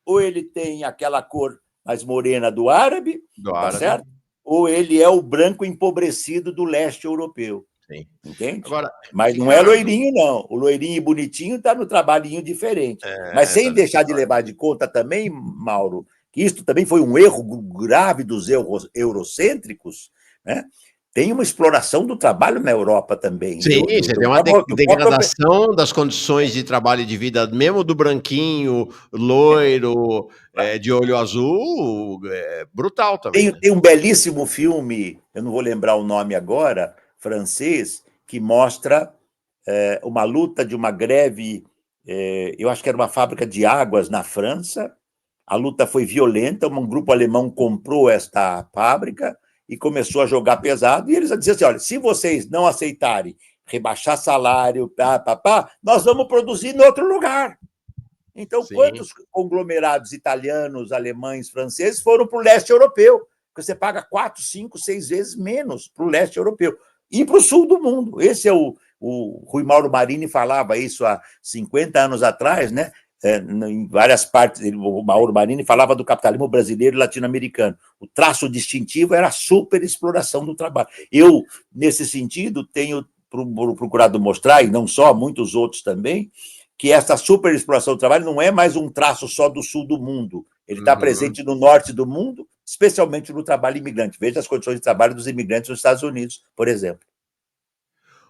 ou ele tem aquela cor mais morena do árabe, tá certo? Ou ele é o branco empobrecido do leste europeu. Sim. Entende? Agora, mas não é loirinho, não. O loirinho bonitinho está no trabalhinho diferente. Mas sem deixar de levar de conta também, Mauro, que isso também foi um erro grave dos eurocêntricos, né? Tem uma exploração do trabalho na Europa também. Sim, você tem uma degradação das condições de trabalho e de vida, mesmo do branquinho, loiro, de olho azul, brutal também. Tem um belíssimo filme, eu não vou lembrar o nome agora, francês, que mostra uma luta de uma greve, eu acho que era uma fábrica de águas na França. A luta foi violenta, um grupo alemão comprou esta fábrica e começou a jogar pesado, e eles diziam assim, olha, se vocês não aceitarem rebaixar salário, nós vamos produzir em outro lugar. Então, sim, quantos conglomerados italianos, alemães, franceses foram para o leste europeu? Porque você paga 4, 5, 6 vezes menos para o leste europeu. E para o sul do mundo. Esse é o Rui Mauro Marini falava isso há 50 anos atrás, né? em várias partes, o Mauro Marini falava do capitalismo brasileiro e latino-americano. O traço distintivo era a superexploração do trabalho. Eu, nesse sentido, tenho procurado mostrar, e não só, muitos outros também, que essa superexploração do trabalho não é mais um traço só do sul do mundo. Ele está presente no norte do mundo, especialmente no trabalho imigrante. Veja as condições de trabalho dos imigrantes nos Estados Unidos, por exemplo.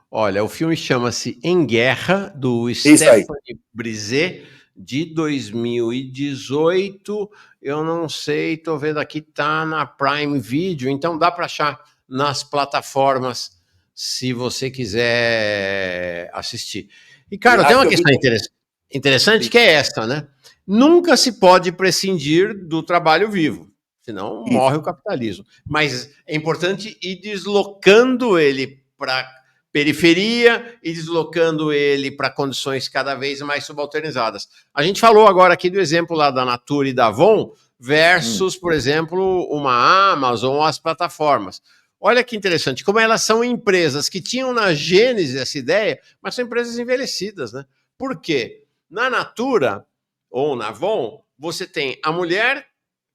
Olha, o filme chama-se Em Guerra, do Isso aí. Stephanie Brisé, de 2018. Eu não sei, estou vendo aqui, tá na Prime Video, então dá para achar nas plataformas, se você quiser assistir. E, cara, tem uma questão interessante que é essa, né? Nunca se pode prescindir do trabalho vivo, senão morre o capitalismo. Mas é importante ir deslocando ele para periferia e deslocando ele para condições cada vez mais subalternizadas. A gente falou agora aqui do exemplo lá da Natura e da Avon versus, por exemplo, uma Amazon ou as plataformas. Olha que interessante, como elas são empresas que tinham na gênese essa ideia, mas são empresas envelhecidas, né? Por quê? Na Natura ou na Avon, você tem a mulher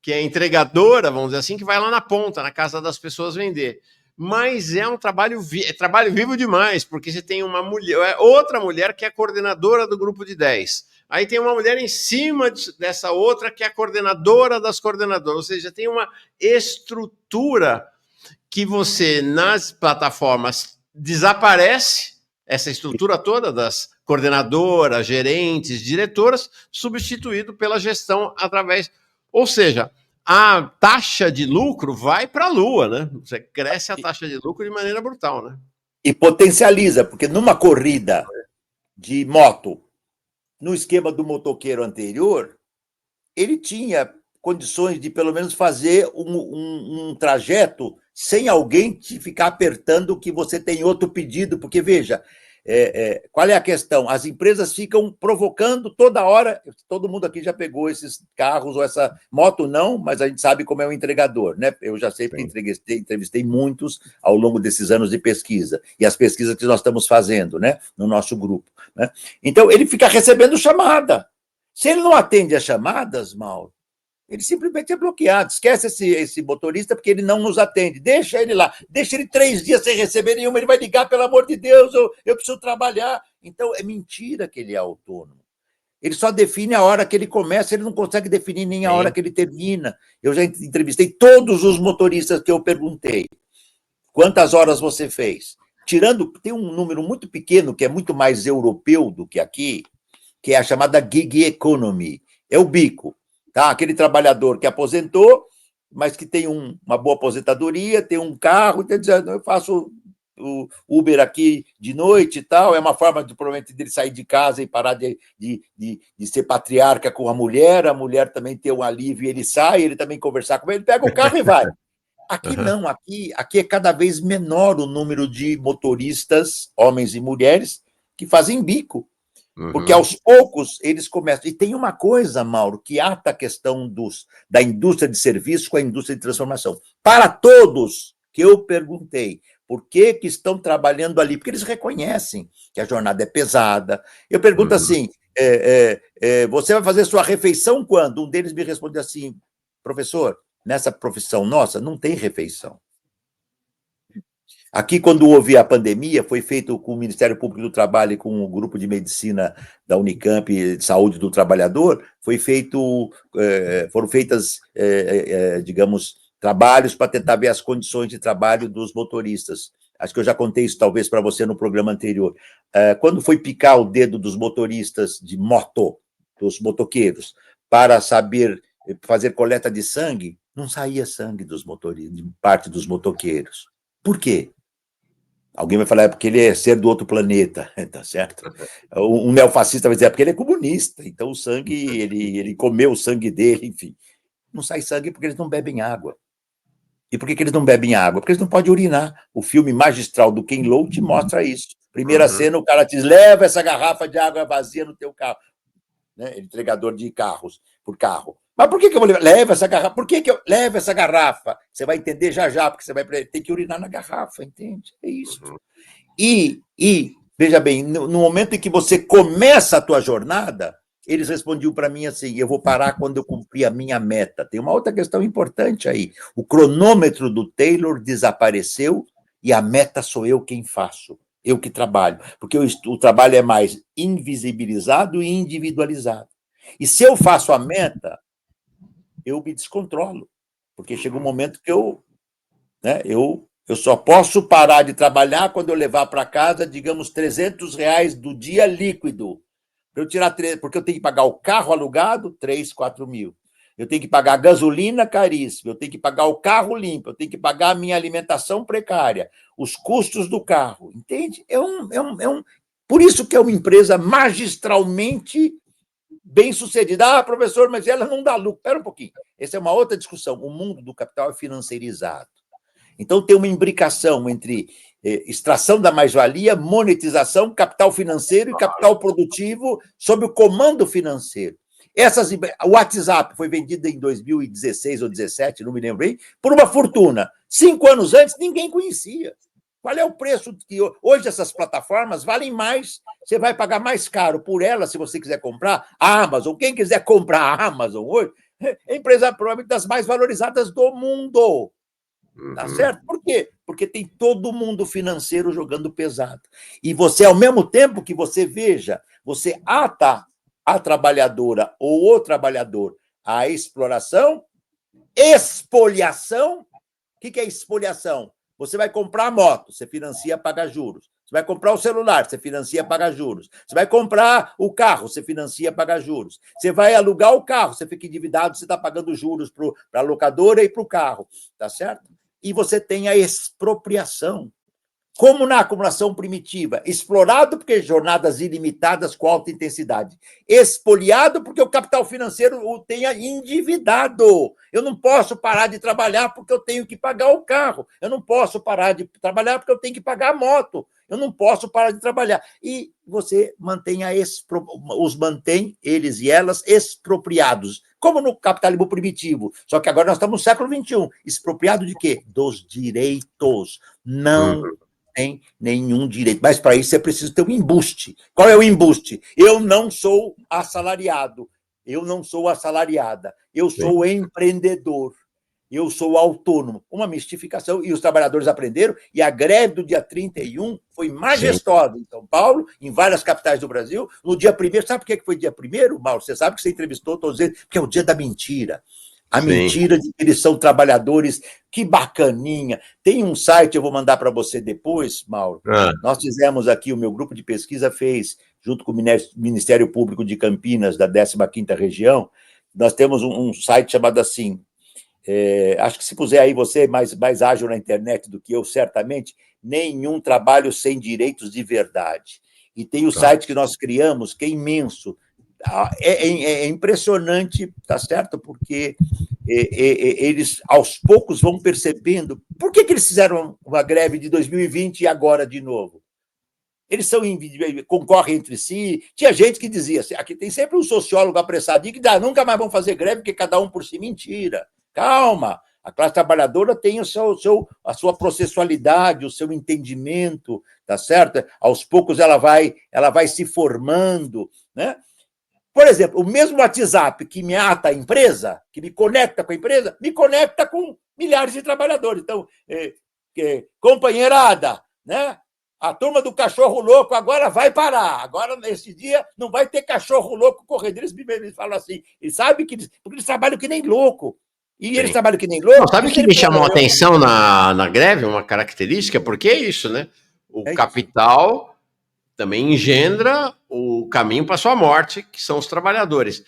que é entregadora, vamos dizer assim, que vai lá na ponta, na casa das pessoas vender. Mas é um trabalho vivo demais, porque você tem uma mulher, outra mulher que é coordenadora do grupo de 10. Aí tem uma mulher em cima dessa outra que é a coordenadora das coordenadoras, ou seja, tem uma estrutura que você, nas plataformas, desaparece, essa estrutura toda das coordenadoras, gerentes, diretoras, substituído pela gestão através... Ou seja, a taxa de lucro vai para a lua, né? Você cresce a taxa de lucro de maneira brutal, né? E potencializa, porque numa corrida de moto, no esquema do motoqueiro anterior, ele tinha condições de pelo menos fazer um trajeto sem alguém te ficar apertando que você tem outro pedido, porque veja, qual é a questão? As empresas ficam provocando toda hora, todo mundo aqui já pegou esses carros ou essa moto não, mas a gente sabe como é o entregador, né? Eu já sei porque entrevistei muitos ao longo desses anos de pesquisa, e as pesquisas que nós estamos fazendo, né, no nosso grupo, né? Então, ele fica recebendo chamada. Se ele não atende as chamadas, Mauro, ele simplesmente é bloqueado. Esquece esse motorista porque ele não nos atende. Deixa ele lá. Deixa ele 3 dias sem receber nenhuma. Ele vai ligar, pelo amor de Deus, eu preciso trabalhar. Então, é mentira que ele é autônomo. Ele só define a hora que ele começa, ele não consegue definir nem a hora que ele termina. Eu já entrevistei todos os motoristas que eu perguntei. Quantas horas você fez? Tirando, tem um número muito pequeno, que é muito mais europeu do que aqui, que é a chamada gig economy. É o bico. Tá? Aquele trabalhador que aposentou, mas que tem uma boa aposentadoria, tem um carro, está dizendo, eu faço o Uber aqui de noite e tal, é uma forma, provavelmente, dele sair de casa e parar de ser patriarca com a mulher também ter um alívio, ele sai, ele também conversar com ele pega o carro e vai. Aqui não, aqui é cada vez menor o número de motoristas, homens e mulheres, que fazem bico. Porque aos poucos eles começam. E tem uma coisa, Mauro, que ata a questão da indústria de serviços com a indústria de transformação. Para todos que eu perguntei por que estão trabalhando ali, porque eles reconhecem que a jornada é pesada. Eu pergunto assim: você vai fazer sua refeição quando? Um deles me responde assim: professor, nessa profissão nossa não tem refeição. Aqui, quando houve a pandemia, foi feito com o Ministério Público do Trabalho e com o Grupo de Medicina da Unicamp, de Saúde do Trabalhador, foram feitas, digamos, trabalhos para tentar ver as condições de trabalho dos motoristas. Acho que eu já contei isso, talvez, para você no programa anterior. Quando foi picar o dedo dos motoristas de moto, dos motoqueiros, para saber fazer coleta de sangue, não saía sangue dos motoristas, de parte dos motoqueiros. Por quê? Alguém vai falar, é porque ele é ser do outro planeta, tá certo? Um neofascista vai dizer, é porque ele é comunista, então o sangue, ele comeu o sangue dele, enfim. Não sai sangue porque eles não bebem água. E por que eles não bebem água? Porque eles não podem urinar. O filme magistral do Ken Loach mostra isso. Primeira cena, o cara diz, leva essa garrafa de água vazia no teu carro. Né? Entregador de carros, por carro. Mas por que eu vou levar? Leva essa garrafa. Por que eu levo essa garrafa? Você vai entender já, porque você vai ter que urinar na garrafa, entende? É isso. E veja bem, no momento em que você começa a tua jornada, Eles respondiam para mim assim: eu vou parar quando eu cumprir a minha meta. Tem uma outra questão importante aí. O cronômetro do Taylor desapareceu e a meta sou eu quem faço, eu que trabalho, porque o trabalho é mais invisibilizado e individualizado. E se eu faço a meta, eu me descontrolo, porque chega um momento que eu só posso parar de trabalhar quando eu levar para casa, digamos, R$ 300 do dia líquido. Eu tirar porque eu tenho que pagar o carro alugado, 3, 4 mil. Eu tenho que pagar a gasolina caríssima, eu tenho que pagar o carro limpo, eu tenho que pagar a minha alimentação precária, os custos do carro, entende? Por isso que é uma empresa magistralmente bem-sucedida. Ah, professor, mas ela não dá lucro. Espera um pouquinho. Essa é uma outra discussão. O mundo do capital é financeirizado. Então, tem uma imbricação entre extração da mais-valia, monetização, capital financeiro e capital produtivo sob o comando financeiro. O WhatsApp foi vendido em 2016 ou 2017, não me lembro bem, por uma fortuna. 5 anos antes, ninguém conhecia. Qual é o preço que hoje essas plataformas valem mais? Você vai pagar mais caro por elas se você quiser comprar a Amazon. Quem quiser comprar a Amazon hoje é a empresa provavelmente das mais valorizadas do mundo. Tá certo? Por quê? Porque tem todo mundo financeiro jogando pesado. E você, ao mesmo tempo que você veja, você ata a trabalhadora ou o trabalhador à exploração, expoliação. O que é expoliação? Você vai comprar a moto, você financia, paga juros. Você vai comprar o celular, você financia, paga juros. Você vai comprar o carro, você financia, paga juros. Você vai alugar o carro, você fica endividado, você está pagando juros para a locadora e para o carro, tá certo? E você tem a expropriação. Como na acumulação primitiva, explorado porque jornadas ilimitadas com alta intensidade, expoliado porque o capital financeiro o tenha endividado. Eu não posso parar de trabalhar porque eu tenho que pagar o carro. Eu não posso parar de trabalhar porque eu tenho que pagar a moto. Eu não posso parar de trabalhar. E você os mantém, eles e elas, expropriados. Como no capitalismo primitivo. Só que agora nós estamos no século XXI. Expropriado de quê? Dos direitos. Não tem nenhum direito. Mas para isso é preciso ter um embuste. Qual é o embuste? Eu não sou assalariado. Eu não sou assalariada. Eu sou empreendedor. Eu sou autônomo. Uma mistificação. E os trabalhadores aprenderam. E a greve do dia 31 foi majestosa em São Paulo, em várias capitais do Brasil. No dia 1º, sabe por que foi dia 1º, Mauro? Você sabe que você entrevistou, estou dizendo, porque é o dia da mentira. A mentira de que eles são trabalhadores. Que bacaninha. Tem um site, eu vou mandar para você depois, Mauro. Nós fizemos aqui, o meu grupo de pesquisa fez, junto com o Ministério Público de Campinas, da 15ª Região, nós temos um site chamado assim, acho que se puser aí você é mais ágil na internet do que eu, certamente, nenhum trabalho sem direitos de verdade. E tem o site que nós criamos, que é imenso, é impressionante, tá certo? Porque eles, aos poucos, vão percebendo por que eles fizeram uma greve de 2020 e agora de novo. Eles concorrem entre si. Tinha gente que dizia assim, aqui tem sempre um sociólogo apressadinho que nunca mais vão fazer greve porque cada um por si. Mentira. Calma. A classe trabalhadora tem a sua processualidade, o seu entendimento, tá certo? Aos poucos ela vai se formando, né? Por exemplo, o mesmo WhatsApp que me ata a empresa, que me conecta com a empresa, me conecta com milhares de trabalhadores. Então, companheirada, né? A turma do cachorro louco agora vai parar. Agora, nesse dia, não vai ter cachorro louco correndo. Eles falam assim, eles sabem porque eles trabalham que nem louco. E eles trabalham que nem louco. Não, sabe o que me chamou a atenção na greve? Uma característica, porque é isso, né? O capital também engendra o caminho para a sua morte, que são os trabalhadores.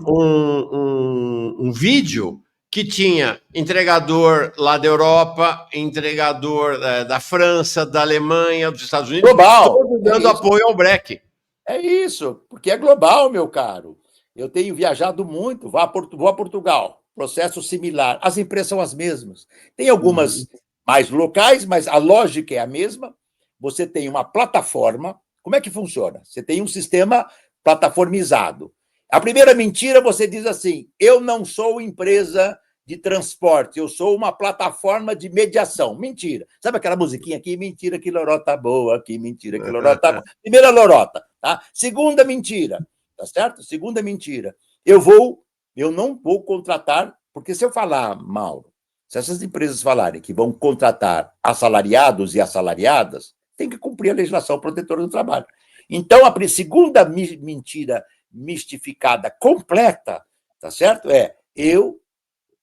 Um vídeo que tinha entregador lá da Europa, entregador da França, da Alemanha, dos Estados Unidos, global, dando apoio ao break. É isso, porque é global, meu caro. Eu tenho viajado muito, vou a Portugal, processo similar. As empresas são as mesmas. Tem algumas mais locais, mas a lógica é a mesma. Você tem uma plataforma. Como é que funciona? Você tem um sistema plataformizado. A primeira mentira, você diz assim, eu não sou empresa de transporte, eu sou uma plataforma de mediação. Mentira. Sabe aquela musiquinha aqui? Mentira, que lorota boa, que mentira, que lorota boa. Primeira lorota. Tá? Segunda mentira. tá certo? Segunda mentira. Eu não vou contratar, porque se eu falar, Mauro, se essas empresas falarem que vão contratar assalariados e assalariadas, tem que cumprir a legislação protetora do trabalho. Então, a segunda mentira mistificada completa, tá certo? Eu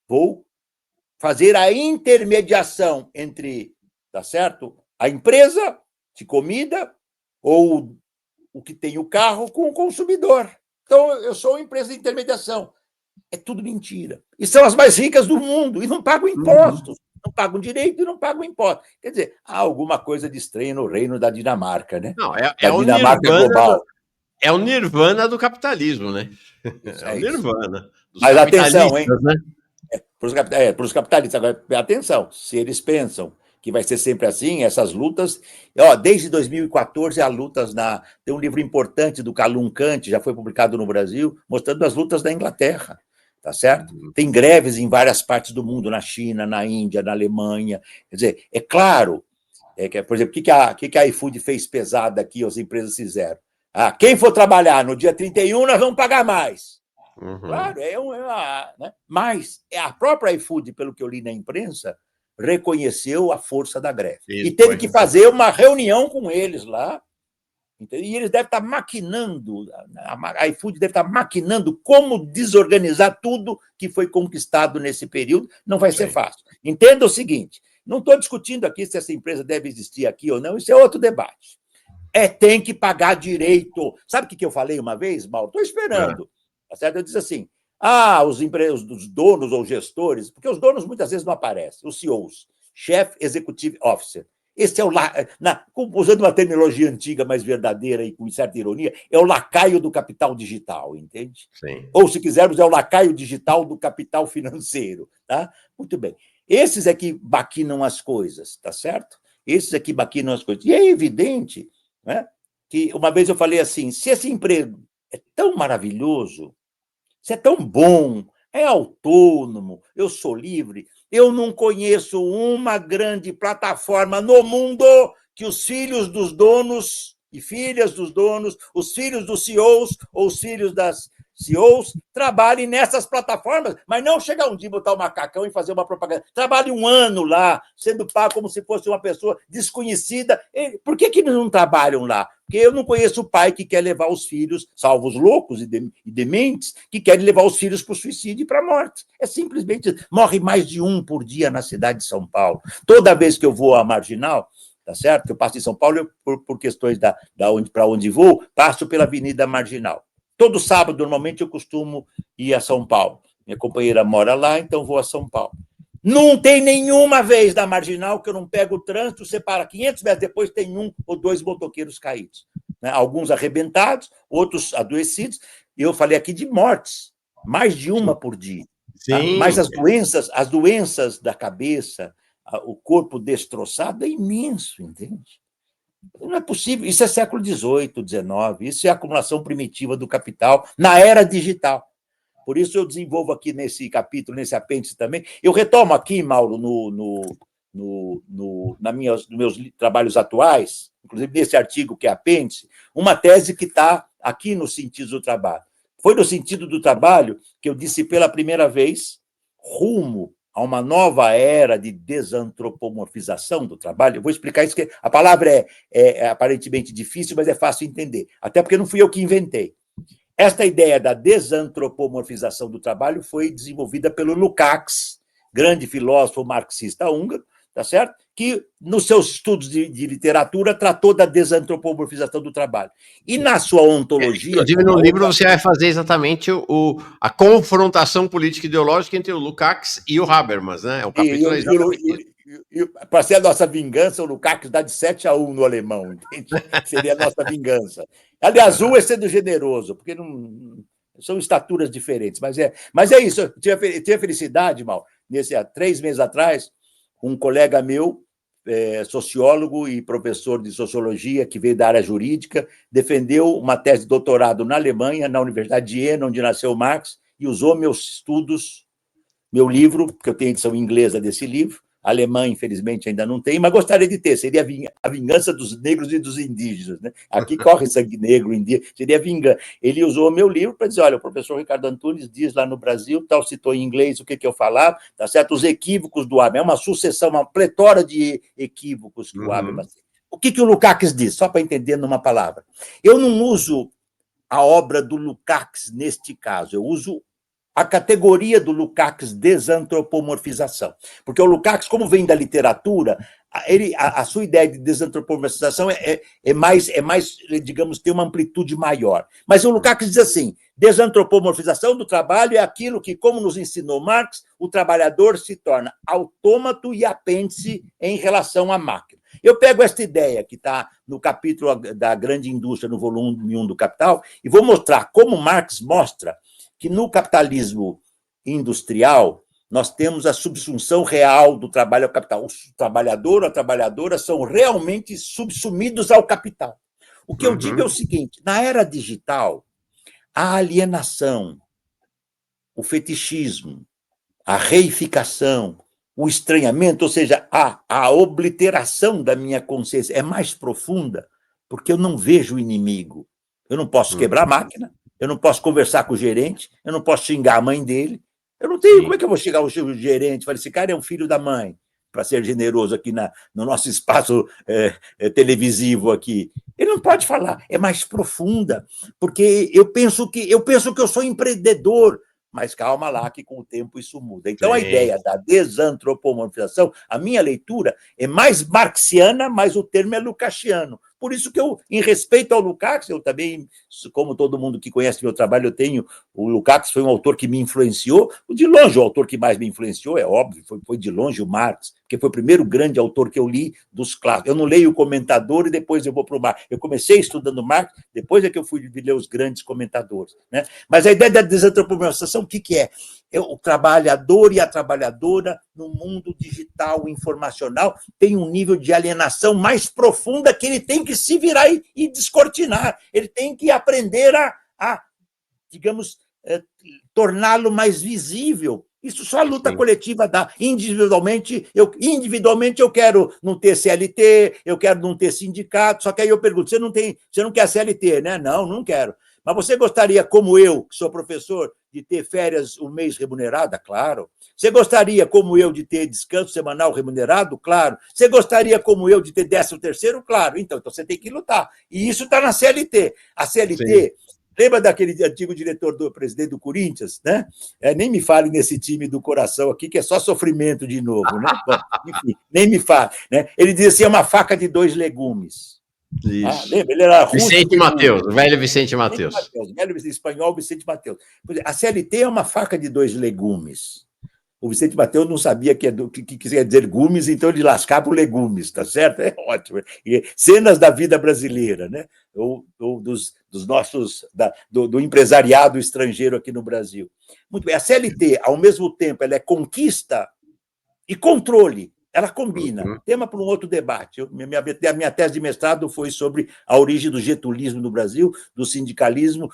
vou fazer a intermediação entre, tá certo? A empresa de comida ou o que tem o carro com o consumidor. Então, eu sou uma empresa de intermediação. É tudo mentira. E são as mais ricas do mundo, e não pagam impostos, não pagam direito e não pagam impostos. Quer dizer, há alguma coisa de estranho no reino da Dinamarca, né? Não, Da Dinamarca global. É o nirvana do capitalismo, né? Isso, É o isso. nirvana dos Mas atenção, hein? capitalistas, né? Para os capitalistas. Agora, atenção, se eles pensam que vai ser sempre assim, essas lutas. Desde 2014 há lutas na. Tem um livro importante do Kalum Kant, já foi publicado no Brasil, mostrando as lutas da Inglaterra, tá certo? Tem greves em várias partes do mundo, na China, na Índia, na Alemanha. Quer dizer, é claro, por exemplo, o que a iFood fez pesada aqui, as empresas fizeram? Quem for trabalhar no dia 31, nós vamos pagar mais. Claro, né? Mas a própria iFood, pelo que eu li na imprensa, reconheceu a força da greve. E teve que fazer uma reunião com eles lá. E eles devem estar maquinando, a iFood deve estar maquinando como desorganizar tudo que foi conquistado nesse período. Não vai ser fácil. Entenda o seguinte, não estou discutindo aqui se essa empresa deve existir aqui ou não, isso é outro debate. Tem que pagar direito. Sabe o que eu falei uma vez, Mauro? Estou esperando. Tá certo? Eu disse assim, os donos ou gestores, porque os donos muitas vezes não aparecem, os CEOs, Chief Executive Officer. Esse é usando uma terminologia antiga, mas verdadeira e com certa ironia, é o lacaio do capital digital, entende? Sim. Ou, se quisermos, é o lacaio digital do capital financeiro, tá? Muito bem. Esses é que maquinam as coisas, tá certo? Esses é que maquinam as coisas. E é evidente, né, que uma vez eu falei assim, se esse emprego é tão maravilhoso, se é tão bom, é autônomo, eu sou livre, eu não conheço uma grande plataforma no mundo que os filhos dos donos e filhas dos donos, os filhos dos CEOs ou os filhos das CEOs trabalhem nessas plataformas, mas não chega um dia botar o macacão e fazer uma propaganda. Trabalhe um ano lá, sendo pago como se fosse uma pessoa desconhecida. Por que eles não trabalham lá? Porque eu não conheço o pai que quer levar os filhos, salvo os loucos e dementes, que querem levar os filhos para o suicídio e para a morte. É simplesmente, morre mais de um por dia na cidade de São Paulo. Toda vez que eu vou à Marginal, tá certo? Que eu passo em São Paulo, por questões para onde vou, passo pela Avenida Marginal. Todo sábado, normalmente, eu costumo ir a São Paulo. Minha companheira mora lá, então vou a São Paulo. Não tem nenhuma vez da Marginal que eu não pego o trânsito, separa 500 metros depois, tem um ou dois motoqueiros caídos. Né? Alguns arrebentados, outros adoecidos. E eu falei aqui de mortes, mais de uma por dia. Tá? Mas as doenças da cabeça, o corpo destroçado é imenso, entende? Não é possível. Isso é século XVIII, XIX, isso é a acumulação primitiva do capital na era digital. Por isso eu desenvolvo aqui nesse capítulo, nesse apêndice também. Eu retomo aqui, Mauro, nos meus trabalhos atuais, inclusive nesse artigo que é apêndice, uma tese que está aqui no sentido do trabalho. Foi no sentido do trabalho que eu disse pela primeira vez, rumo a uma nova era de desantropomorfização do trabalho. Eu vou explicar isso, que a palavra é aparentemente difícil, mas é fácil entender. Até porque não fui eu que inventei. Esta ideia da desantropomorfização do trabalho foi desenvolvida pelo Lukács, grande filósofo marxista húngaro, tá certo? Que, nos seus estudos de literatura, tratou da desantropomorfização do trabalho. E na sua ontologia... Inclusive, no livro você vai fazer exatamente a confrontação política ideológica entre o Lukács e o Habermas, né? O capítulo é exatamente para ser a nossa vingança, o Lukács dá de 7-1 no alemão, entende? Seria a nossa vingança. Aliás, é sendo generoso, porque não são estaturas diferentes, mas é isso. Eu tive a felicidade, Mal, há 3 meses atrás, um colega meu, sociólogo e professor de sociologia, que veio da área jurídica, defendeu uma tese de doutorado na Alemanha, na Universidade de Jena, onde nasceu Marx, e usou meus estudos, meu livro, porque eu tenho edição inglesa desse livro, alemã, infelizmente, ainda não tem, mas gostaria de ter. Seria a vingança dos negros e dos indígenas. Né? Aqui corre sangue negro, indígena, seria vingança. Ele usou o meu livro para dizer, olha, o professor Ricardo Antunes diz lá no Brasil, tal, citou em inglês o que eu falava, tá certo? Os equívocos do Habermas, é uma sucessão, uma pletora de equívocos que o Habermas tem. O que o Lukács diz? Só para entender numa palavra. Eu não uso a obra do Lukács neste caso, eu uso a categoria do Lukács desantropomorfização. Porque o Lukács, como vem da literatura, a sua ideia de desantropomorfização é mais, digamos, tem uma amplitude maior. Mas o Lukács diz assim, desantropomorfização do trabalho é aquilo que, como nos ensinou Marx, o trabalhador se torna autômato e apêndice em relação à máquina. Eu pego esta ideia que está no capítulo da grande indústria, no volume 1 do Capital, e vou mostrar como Marx mostra que no capitalismo industrial nós temos a subsunção real do trabalho ao capital. O trabalhador ou a trabalhadora são realmente subsumidos ao capital. O que eu digo é o seguinte, na era digital, a alienação, o fetichismo, a reificação, o estranhamento, ou seja, a obliteração da minha consciência é mais profunda, porque eu não vejo o inimigo. Eu não posso quebrar a máquina, eu não posso conversar com o gerente, eu não posso xingar a mãe dele. Eu não tenho. Como é que eu vou xingar o gerente? Falei, esse cara é um filho da mãe, para ser generoso aqui no nosso espaço televisivo aqui. Ele não pode falar, é mais profunda, porque eu penso que eu sou empreendedor, mas calma lá que com o tempo isso muda. Então, a ideia da desantropomorfização, a minha leitura é mais marxiana, mas o termo é lukácsiano. Por isso que eu, em respeito ao Lukács, eu também, como todo mundo que conhece meu trabalho, eu tenho, o Lukács foi um autor que me influenciou, de longe o autor que mais me influenciou, é óbvio, foi de longe o Marx, porque foi o primeiro grande autor que eu li dos clássicos. Eu não leio o comentador e depois eu vou para o Marx. Eu comecei estudando Marx, depois é que eu fui ler os grandes comentadores. Né? Mas a ideia da desantropomorfização, o que é? É o trabalhador e a trabalhadora no mundo digital, informacional, tem um nível de alienação mais profunda que ele tem que se virar e descortinar. Ele tem que aprender a digamos, torná-lo mais visível. Isso só a luta coletiva dá. Individualmente eu quero não ter CLT, eu quero não ter sindicato, só que aí eu pergunto, você não quer CLT, né? Não, não quero. Mas você gostaria, como eu, que sou professor, de ter férias um mês remunerada? Claro. Você gostaria, como eu, de ter descanso semanal remunerado? Claro. Você gostaria, como eu, de ter 13º? Claro. Então você tem que lutar. E isso está na CLT. A CLT... Sim. Lembra daquele antigo diretor do presidente do Corinthians, né? Nem me fale nesse time do coração aqui, que é só sofrimento de novo, né? Bom, enfim, nem me fale. Né? Ele dizia assim, é uma faca de 2 legumes. Isso. Lembra? Ele era Vicente Mateus, o velho Vicente Mateus. Velho espanhol Vicente Mateus. A CLT é uma faca de 2 legumes. O Vicente Mateus não sabia que quer dizer gumes, então ele lascava o legumes, tá certo? É ótimo. E cenas da vida brasileira, né? Ou dos nossos, do empresariado estrangeiro aqui no Brasil. Muito bem, a CLT, ao mesmo tempo, ela é conquista e controle. Ela combina. Tema para um outro debate. Minha tese de mestrado foi sobre a origem do getulismo no Brasil, do sindicalismo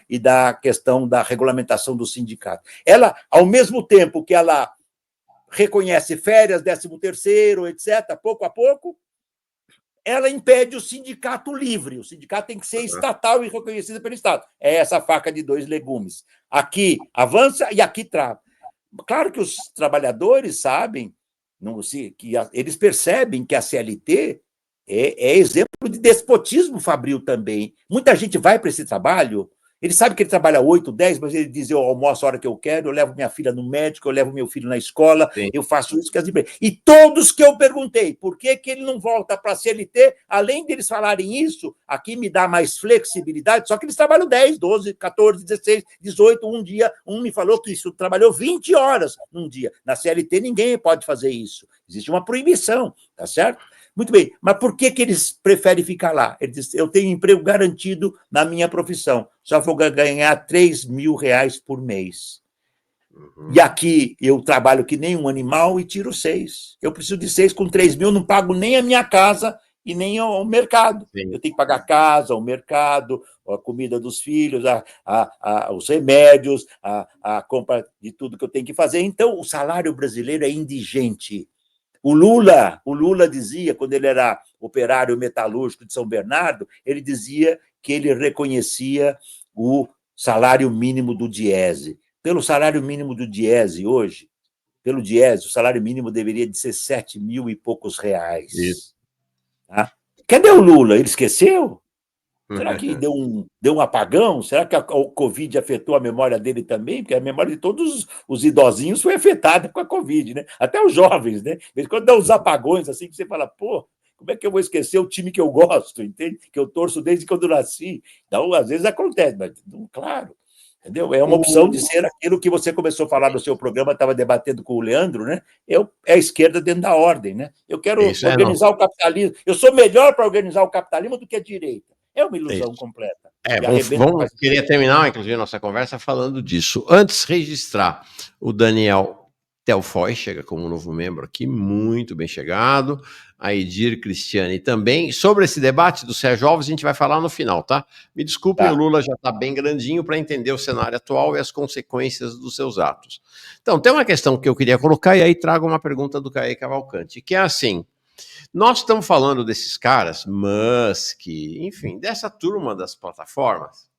e da questão da regulamentação do sindicato. Ela, ao mesmo tempo que ela reconhece férias, 13º, etc., pouco a pouco, ela impede o sindicato livre. O sindicato tem que ser estatal e reconhecido pelo Estado. É essa faca de 2 legumes. Aqui avança e aqui trava. Claro que os trabalhadores sabem, que eles percebem que a CLT é exemplo de despotismo fabril também. Muita gente vai para esse trabalho, ele sabe que ele trabalha 8, 10, mas ele diz, eu almoço a hora que eu quero, eu levo minha filha no médico, eu levo meu filho na escola, sim, eu faço isso que as empresas... E todos que eu perguntei, por que ele não volta para a CLT, além deles falarem isso, aqui me dá mais flexibilidade, só que eles trabalham 10, 12, 14, 16, 18, um dia, um me falou que isso trabalhou 20 horas num dia. Na CLT ninguém pode fazer isso, existe uma proibição, tá certo? Muito bem, mas por que eles preferem ficar lá? Ele diz, eu tenho emprego garantido na minha profissão, só vou ganhar 3 mil reais por mês. E aqui eu trabalho que nem um animal e tiro 6. Eu preciso de 6, com 3 mil não pago nem a minha casa e nem o mercado. Sim. Eu tenho que pagar a casa, o mercado, a comida dos filhos, os remédios, a compra de tudo que eu tenho que fazer. Então, o salário brasileiro é indigente. O Lula dizia, quando ele era operário metalúrgico de São Bernardo, ele dizia que ele reconhecia o salário mínimo do Diese. Pelo salário mínimo do Diese hoje, pelo Diese, o salário mínimo deveria de ser 7 mil e poucos reais. Tá? Cadê o Lula? Ele esqueceu? Será que deu um apagão? Será que a Covid afetou a memória dele também? Porque a memória de todos os idosinhos foi afetada com a Covid, né? Até os jovens, né? Quando dá uns apagões assim, que você fala, pô, como é que eu vou esquecer o time que eu gosto, entende? Que eu torço desde que eu nasci. Então, às vezes acontece, mas, claro, entendeu? É uma opção de ser aquilo que você começou a falar no seu programa, estava debatendo com o Leandro, né? É a esquerda dentro da ordem, né? Eu quero organizar o capitalismo. Eu sou melhor para organizar o capitalismo do que a direita. É uma ilusão completa. Vamos queria terminar, inclusive, a nossa conversa falando disso. Antes, registrar o Daniel Telfoy, chega como novo membro aqui, muito bem chegado. A Edir Cristiane também. Sobre esse debate do Sérgio Alves, a gente vai falar no final, tá? Me desculpem, o Lula já está bem grandinho para entender o cenário atual e as consequências dos seus atos. Então, tem uma questão que eu queria colocar, e aí trago uma pergunta do Caê Cavalcante, que é assim: nós estamos falando desses caras, Musk, enfim, dessa turma das plataformas.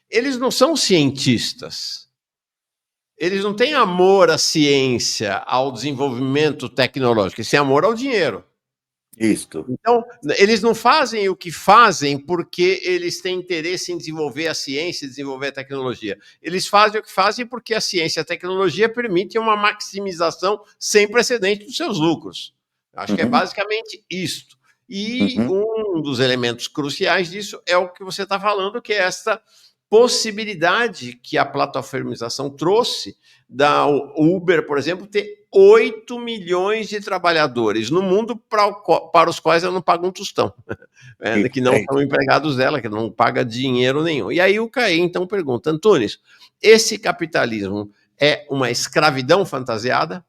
Eles não são cientistas. Eles não têm amor à ciência, ao desenvolvimento tecnológico. Eles têm amor ao dinheiro. Isto. Então, eles não fazem o que fazem porque eles têm interesse em desenvolver a ciência e desenvolver a tecnologia. Eles fazem o que fazem porque a ciência e a tecnologia permitem uma maximização sem precedente dos seus lucros. Acho que é basicamente isto. E um dos elementos cruciais disso é o que você está falando, que é essa possibilidade que a plataformização trouxe da Uber, por exemplo, ter 8 milhões de trabalhadores no mundo para os quais ela não paga um tostão, que não são empregados dela, que não paga dinheiro nenhum. E aí o Caê, então, pergunta, Antunes, esse capitalismo é uma escravidão fantasiada?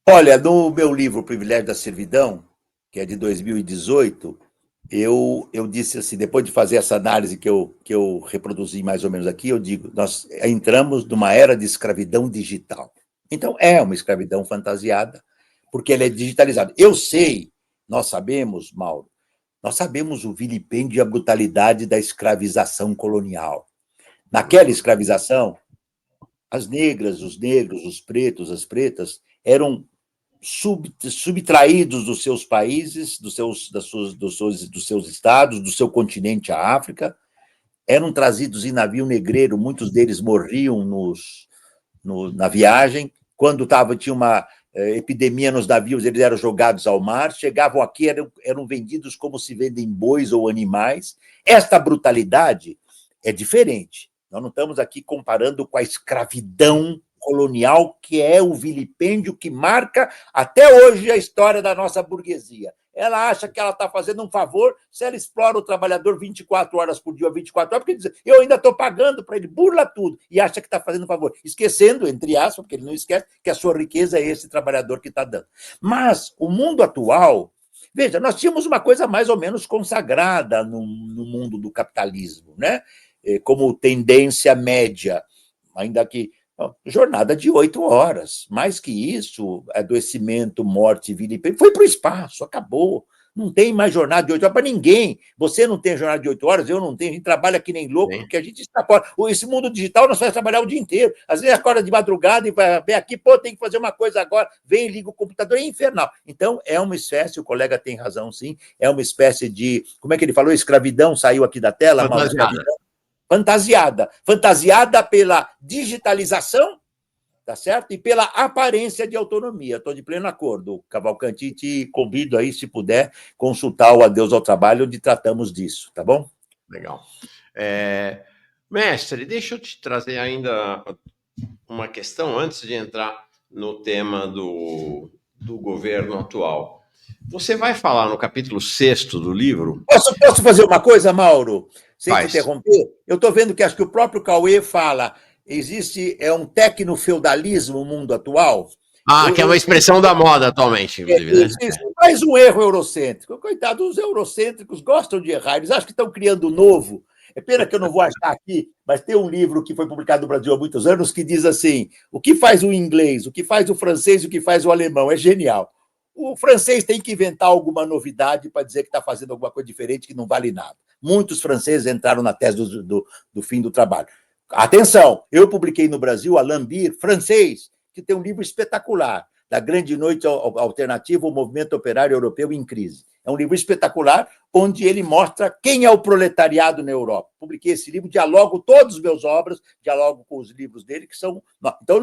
Olha, no meu livro O Privilégio da Servidão, que é de 2018, eu disse assim, depois de fazer essa análise que eu reproduzi mais ou menos aqui, eu digo, nós entramos numa era de escravidão digital. Então, é uma escravidão fantasiada, porque ela é digitalizada. Eu sei, nós sabemos, Mauro, nós sabemos o vilipêndio e a brutalidade da escravização colonial. Naquela escravização, as negras, os negros, os pretos, as pretas, eram subtraídos dos seus países, dos seus estados, do seu continente, a África, eram trazidos em navio negreiro, muitos deles morriam na viagem, quando tinha uma epidemia nos navios, eles eram jogados ao mar, chegavam aqui, eram vendidos como se vendem bois ou animais. Esta brutalidade é diferente. Nós não estamos aqui comparando com a escravidão colonial, que é o vilipêndio que marca até hoje a história da nossa burguesia. Ela acha que ela está fazendo um favor se ela explora o trabalhador 24 horas por dia, 24 horas, porque diz, eu ainda estou pagando para ele, burla tudo, e acha que está fazendo um favor, esquecendo, entre aspas, porque ele não esquece, que a sua riqueza é esse trabalhador que está dando. Mas o mundo atual, veja, nós tínhamos uma coisa mais ou menos consagrada no mundo do capitalismo, né? Como tendência média, ainda que jornada de 8 horas. Mais que isso, adoecimento, morte, vilipêndio, foi para o espaço, acabou. Não tem mais jornada de 8 horas para ninguém. Você não tem jornada de 8 horas, eu não tenho. A gente trabalha que nem louco, porque a gente está fora. Esse mundo digital nós vamos trabalhar o dia inteiro. Às vezes acorda de madrugada e vem aqui, pô, tem que fazer uma coisa agora. Vem, liga o computador, é infernal. Então, é uma espécie, o colega tem razão, sim, é uma espécie de, como é que ele falou? Escravidão saiu aqui da tela, mas escravidão fantasiada pela digitalização, tá certo? E pela aparência de autonomia. Estou de pleno acordo, Cavalcanti, te convido aí, se puder, consultar o Adeus ao Trabalho, onde tratamos disso, tá bom? Legal. Mestre, deixa eu te trazer ainda uma questão antes de entrar no tema do governo atual. Você vai falar no capítulo 6º do livro... Posso fazer uma coisa, Mauro? Sem te interromper? Eu estou vendo que acho que o próprio Cauê fala, existe um tecnofeudalismo no mundo atual. Que é uma expressão da moda atualmente, inclusive, né? Isso faz um erro eurocêntrico. Coitado, os eurocêntricos gostam de errar, eles acham que estão criando novo. É pena que eu não vou achar aqui, mas tem um livro que foi publicado no Brasil há muitos anos que diz assim, o que faz o inglês, o que faz o francês e o que faz o alemão, é genial. O francês tem que inventar alguma novidade para dizer que está fazendo alguma coisa diferente que não vale nada. Muitos franceses entraram na tese do fim do trabalho. Atenção, eu publiquei no Brasil Alain Bir, francês, que tem um livro espetacular, Da Grande Noite Alternativa, o Movimento Operário Europeu em Crise. É um livro espetacular, onde ele mostra quem é o proletariado na Europa. Publiquei esse livro, dialogo todas as minhas obras, dialogo com os livros dele, que são... Então,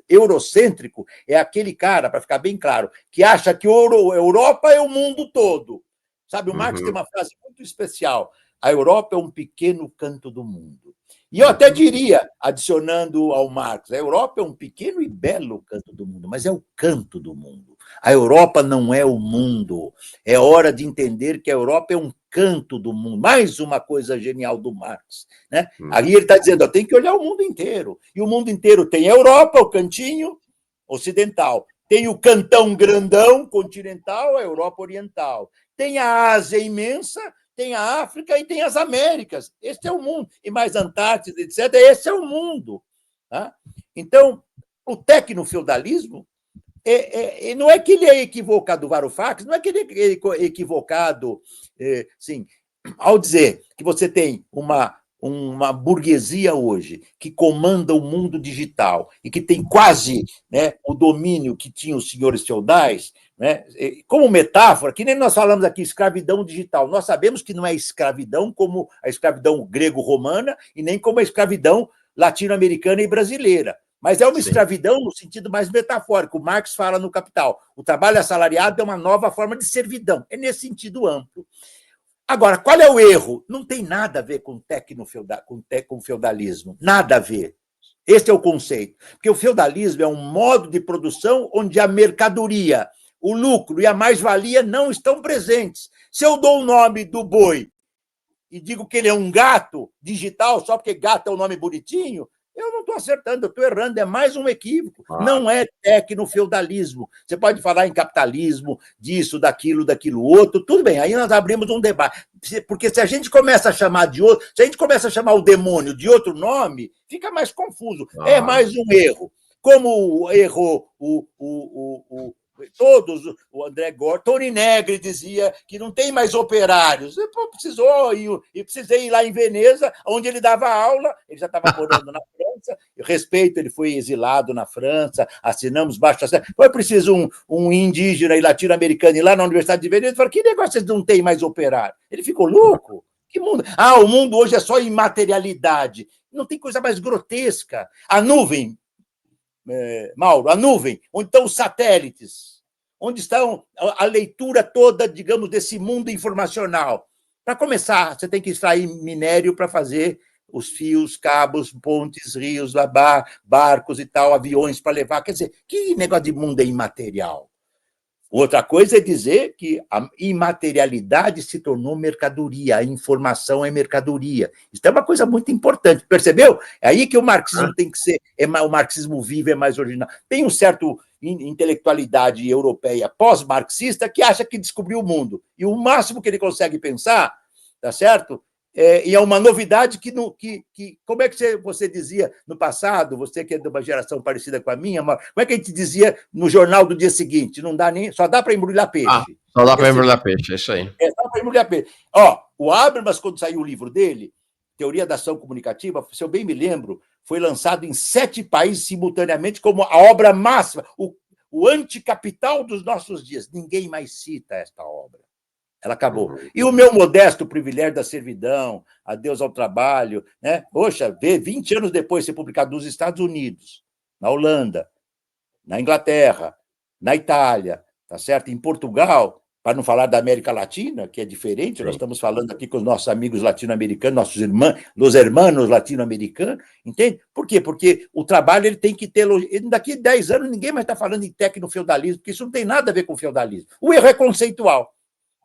eurocêntrico é aquele cara, para ficar bem claro, que acha que a Europa é o mundo todo. Sabe, o Marx tem uma frase muito especial: a Europa é um pequeno canto do mundo. E eu até diria, adicionando ao Marx, a Europa é um pequeno e belo canto do mundo, mas é o canto do mundo. A Europa não é o mundo. É hora de entender que a Europa é um canto do mundo. Mais uma coisa genial do Marx, né? Aí ele está dizendo, tem que olhar o mundo inteiro. E o mundo inteiro tem a Europa, o cantinho ocidental. Tem o cantão grandão continental, a Europa oriental. Tem a Ásia imensa, tem a África e tem as Américas. Esse é o mundo. E mais Antártida, etc. Esse é o mundo. Tá? Então, o tecnofeudalismo, não é que ele é equivocado, o Varoufakis, não é que ele é equivocado, sim, ao dizer que você tem uma burguesia hoje que comanda o mundo digital e que tem quase, né, o domínio que tinham os senhores feudais, né, como metáfora, que nem nós falamos aqui, escravidão digital. Nós sabemos que não é escravidão como a escravidão grego-romana e nem como a escravidão latino-americana e brasileira. Mas é uma escravidão no sentido mais metafórico. O Marx fala no Capital. O trabalho assalariado é uma nova forma de servidão. É nesse sentido amplo. Agora, qual é o erro? Não tem nada a ver com feudalismo. Nada a ver. Esse é o conceito. Porque o feudalismo é um modo de produção onde a mercadoria, o lucro e a mais-valia não estão presentes. Se eu dou o nome do boi e digo que ele é um gato digital só porque gato é um nome bonitinho, eu não estou acertando, eu estou errando, é mais um equívoco. Não é tecnofeudalismo. Você pode falar em capitalismo, disso, daquilo outro, tudo bem, aí nós abrimos um debate. Porque se a gente começa a chamar de outro, se a gente começa a chamar o demônio de outro nome, fica mais confuso. É mais um erro. Como errou todos, o André Gortz, Tony Negri dizia que não tem mais operários. Precisei ir lá em Veneza, onde ele dava aula, ele já estava morando na França, eu respeito, ele foi exilado na França, assinamos baixo assinado. Foi preciso um indígena e latino-americano ir lá na Universidade de Veneza e falar, que negócio vocês não tem mais operário? Ele ficou louco. Que mundo? O mundo hoje é só imaterialidade. Não tem coisa mais grotesca. A nuvem, Mauro, a nuvem, onde estão os satélites, onde está a leitura toda, digamos, desse mundo informacional. Para começar, você tem que extrair minério para fazer os fios, cabos, pontes, rios, barcos e tal, aviões para levar. Quer dizer, que negócio de mundo é imaterial? Outra coisa é dizer que a imaterialidade se tornou mercadoria, a informação é mercadoria. Isso é uma coisa muito importante, percebeu? É aí que o marxismo tem que ser, o marxismo vivo é mais original. Tem um certo intelectualidade europeia pós-marxista que acha que descobriu o mundo. E o máximo que ele consegue pensar, tá certo? E é uma novidade que como é que você dizia no passado, você que é de uma geração parecida com a minha, como é que a gente dizia no jornal do dia seguinte? Não dá nem, só dá para embrulhar peixe. Só dá para embrulhar peixe, é isso aí. Só para embrulhar peixe. O Habermas, quando saiu o livro dele, Teoria da Ação Comunicativa, se eu bem me lembro, foi lançado em 7 países simultaneamente como a obra máxima, o anticapital dos nossos dias. Ninguém mais cita esta obra. Ela acabou. E o meu modesto privilégio da servidão, adeus ao trabalho, né? Poxa, 20 anos depois de ser publicado nos Estados Unidos, na Holanda, na Inglaterra, na Itália, tá certo? Em Portugal, para não falar da América Latina, que é diferente, nós estamos falando aqui com os nossos amigos latino-americanos, nossos irmãos, os hermanos latino-americanos, entende? Por quê? Porque o trabalho ele tem que ter... Daqui a 10 anos ninguém mais está falando em tecnofeudalismo, porque isso não tem nada a ver com feudalismo. O erro é conceitual.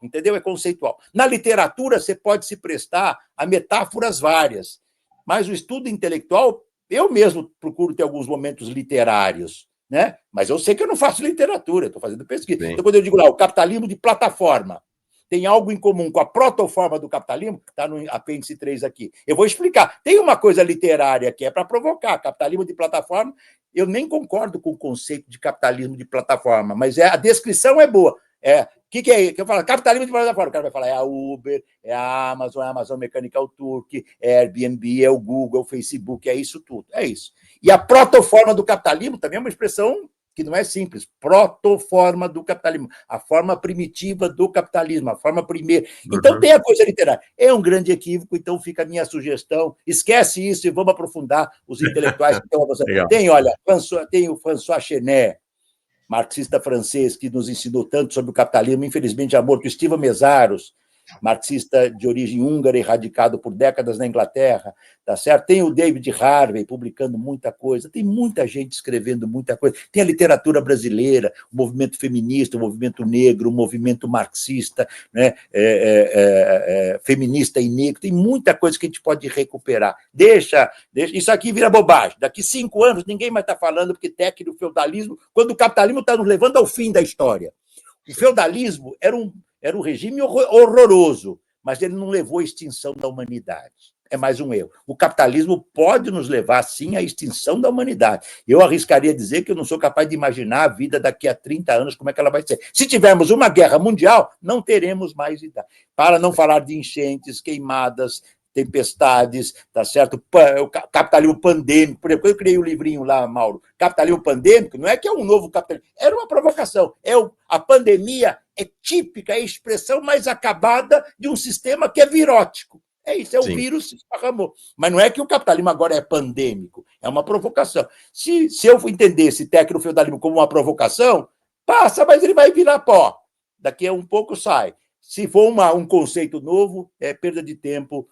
Entendeu? É conceitual. Na literatura, você pode se prestar a metáforas várias, mas o estudo intelectual, eu mesmo procuro ter alguns momentos literários, né? Mas eu sei que eu não faço literatura, estou fazendo pesquisa. Sim. Então, quando eu digo lá, o capitalismo de plataforma, tem algo em comum com a protoforma do capitalismo, que está no apêndice 3 aqui. Eu vou explicar. Tem uma coisa literária que é para provocar, capitalismo de plataforma. Eu nem concordo com o conceito de capitalismo de plataforma, mas a descrição é boa. O que é? Que eu falo, capitalismo de plataforma. O cara vai falar, é a Uber, é a Amazon Mechanical Turk, é a Airbnb, é o Google, é o Facebook, é isso tudo. É isso. E a protoforma do capitalismo também é uma expressão que não é simples, protoforma do capitalismo, a forma primitiva do capitalismo, a forma primeira. Então, tem a coisa literária. É um grande equívoco, então fica a minha sugestão. Esquece isso e vamos aprofundar os intelectuais que estão avançando. Tem o François Chenet, marxista francês, que nos ensinou tanto sobre o capitalismo, infelizmente já morto, Estiva Mesaros, marxista de origem húngara e radicado por décadas na Inglaterra, tá certo? Tem o David Harvey publicando muita coisa, tem muita gente escrevendo muita coisa, tem a literatura brasileira, o movimento feminista, o movimento negro, o movimento marxista, né? Feminista e negro, tem muita coisa que a gente pode recuperar. Deixa, isso aqui vira bobagem. Daqui 5 anos ninguém mais está falando porque técnico feudalismo, quando o capitalismo está nos levando ao fim da história. O feudalismo era um regime horroroso, mas ele não levou à extinção da humanidade. É mais um erro. O capitalismo pode nos levar, sim, à extinção da humanidade. Eu arriscaria dizer que eu não sou capaz de imaginar a vida daqui a 30 anos, como é que ela vai ser. Se tivermos uma guerra mundial, não teremos mais idade. Para não falar de enchentes, queimadas, tempestades, tá certo? O capitalismo pandêmico. Por exemplo, eu criei um livrinho lá, Mauro, Capitalismo Pandêmico, não é que é um novo capitalismo, era uma provocação. A pandemia é típica, é a expressão mais acabada de um sistema que é virótico. É isso, é o vírus se esparramou. Mas não é que o capitalismo agora é pandêmico, é uma provocação. Se eu entender esse tecnofeudalismo como uma provocação, passa, mas ele vai virar pó. Daqui a um pouco sai. Se for um conceito novo, é perda de tempo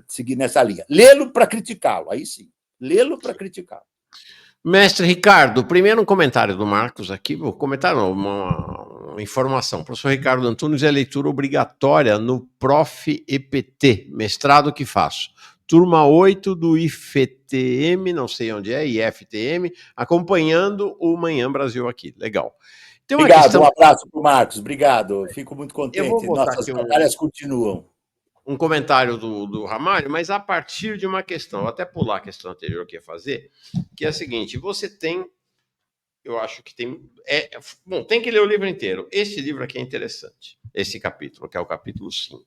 seguir nessa linha. Lê-lo para criticá-lo, aí sim. Lê-lo para criticá-lo. Mestre Ricardo, primeiro um comentário do Marcos aqui, uma informação. O professor Ricardo Antunes é leitura obrigatória no Prof. EPT, mestrado que faço. Turma 8 do IFTM, não sei onde é, IFTM, acompanhando o Manhã Brasil aqui. Legal. Obrigado, um abraço para o Marcos, obrigado. Fico muito contente. Nossas batalhas continuam. Um comentário do Ramalho, mas a partir de uma questão, vou até pular a questão anterior que ia fazer, que é a seguinte, você tem, eu acho que tem, bom, tem que ler o livro inteiro. Esse livro aqui é interessante, esse capítulo, que é o capítulo 5.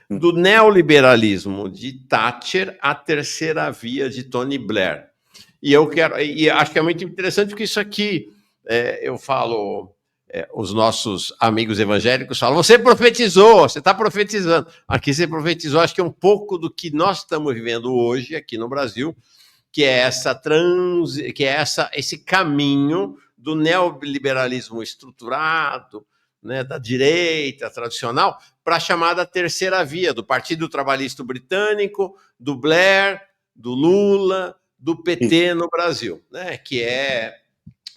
Do neoliberalismo de Thatcher à terceira via de Tony Blair. E acho que é muito interessante porque isso aqui, eu falo... os nossos amigos evangélicos falam, você profetizou, você está profetizando. Aqui você profetizou, acho que é um pouco do que nós estamos vivendo hoje aqui no Brasil, que é esse caminho do neoliberalismo estruturado, né, da direita tradicional, para a chamada terceira via, do Partido Trabalhista Britânico, do Blair, do Lula, do PT no Brasil, né, que é...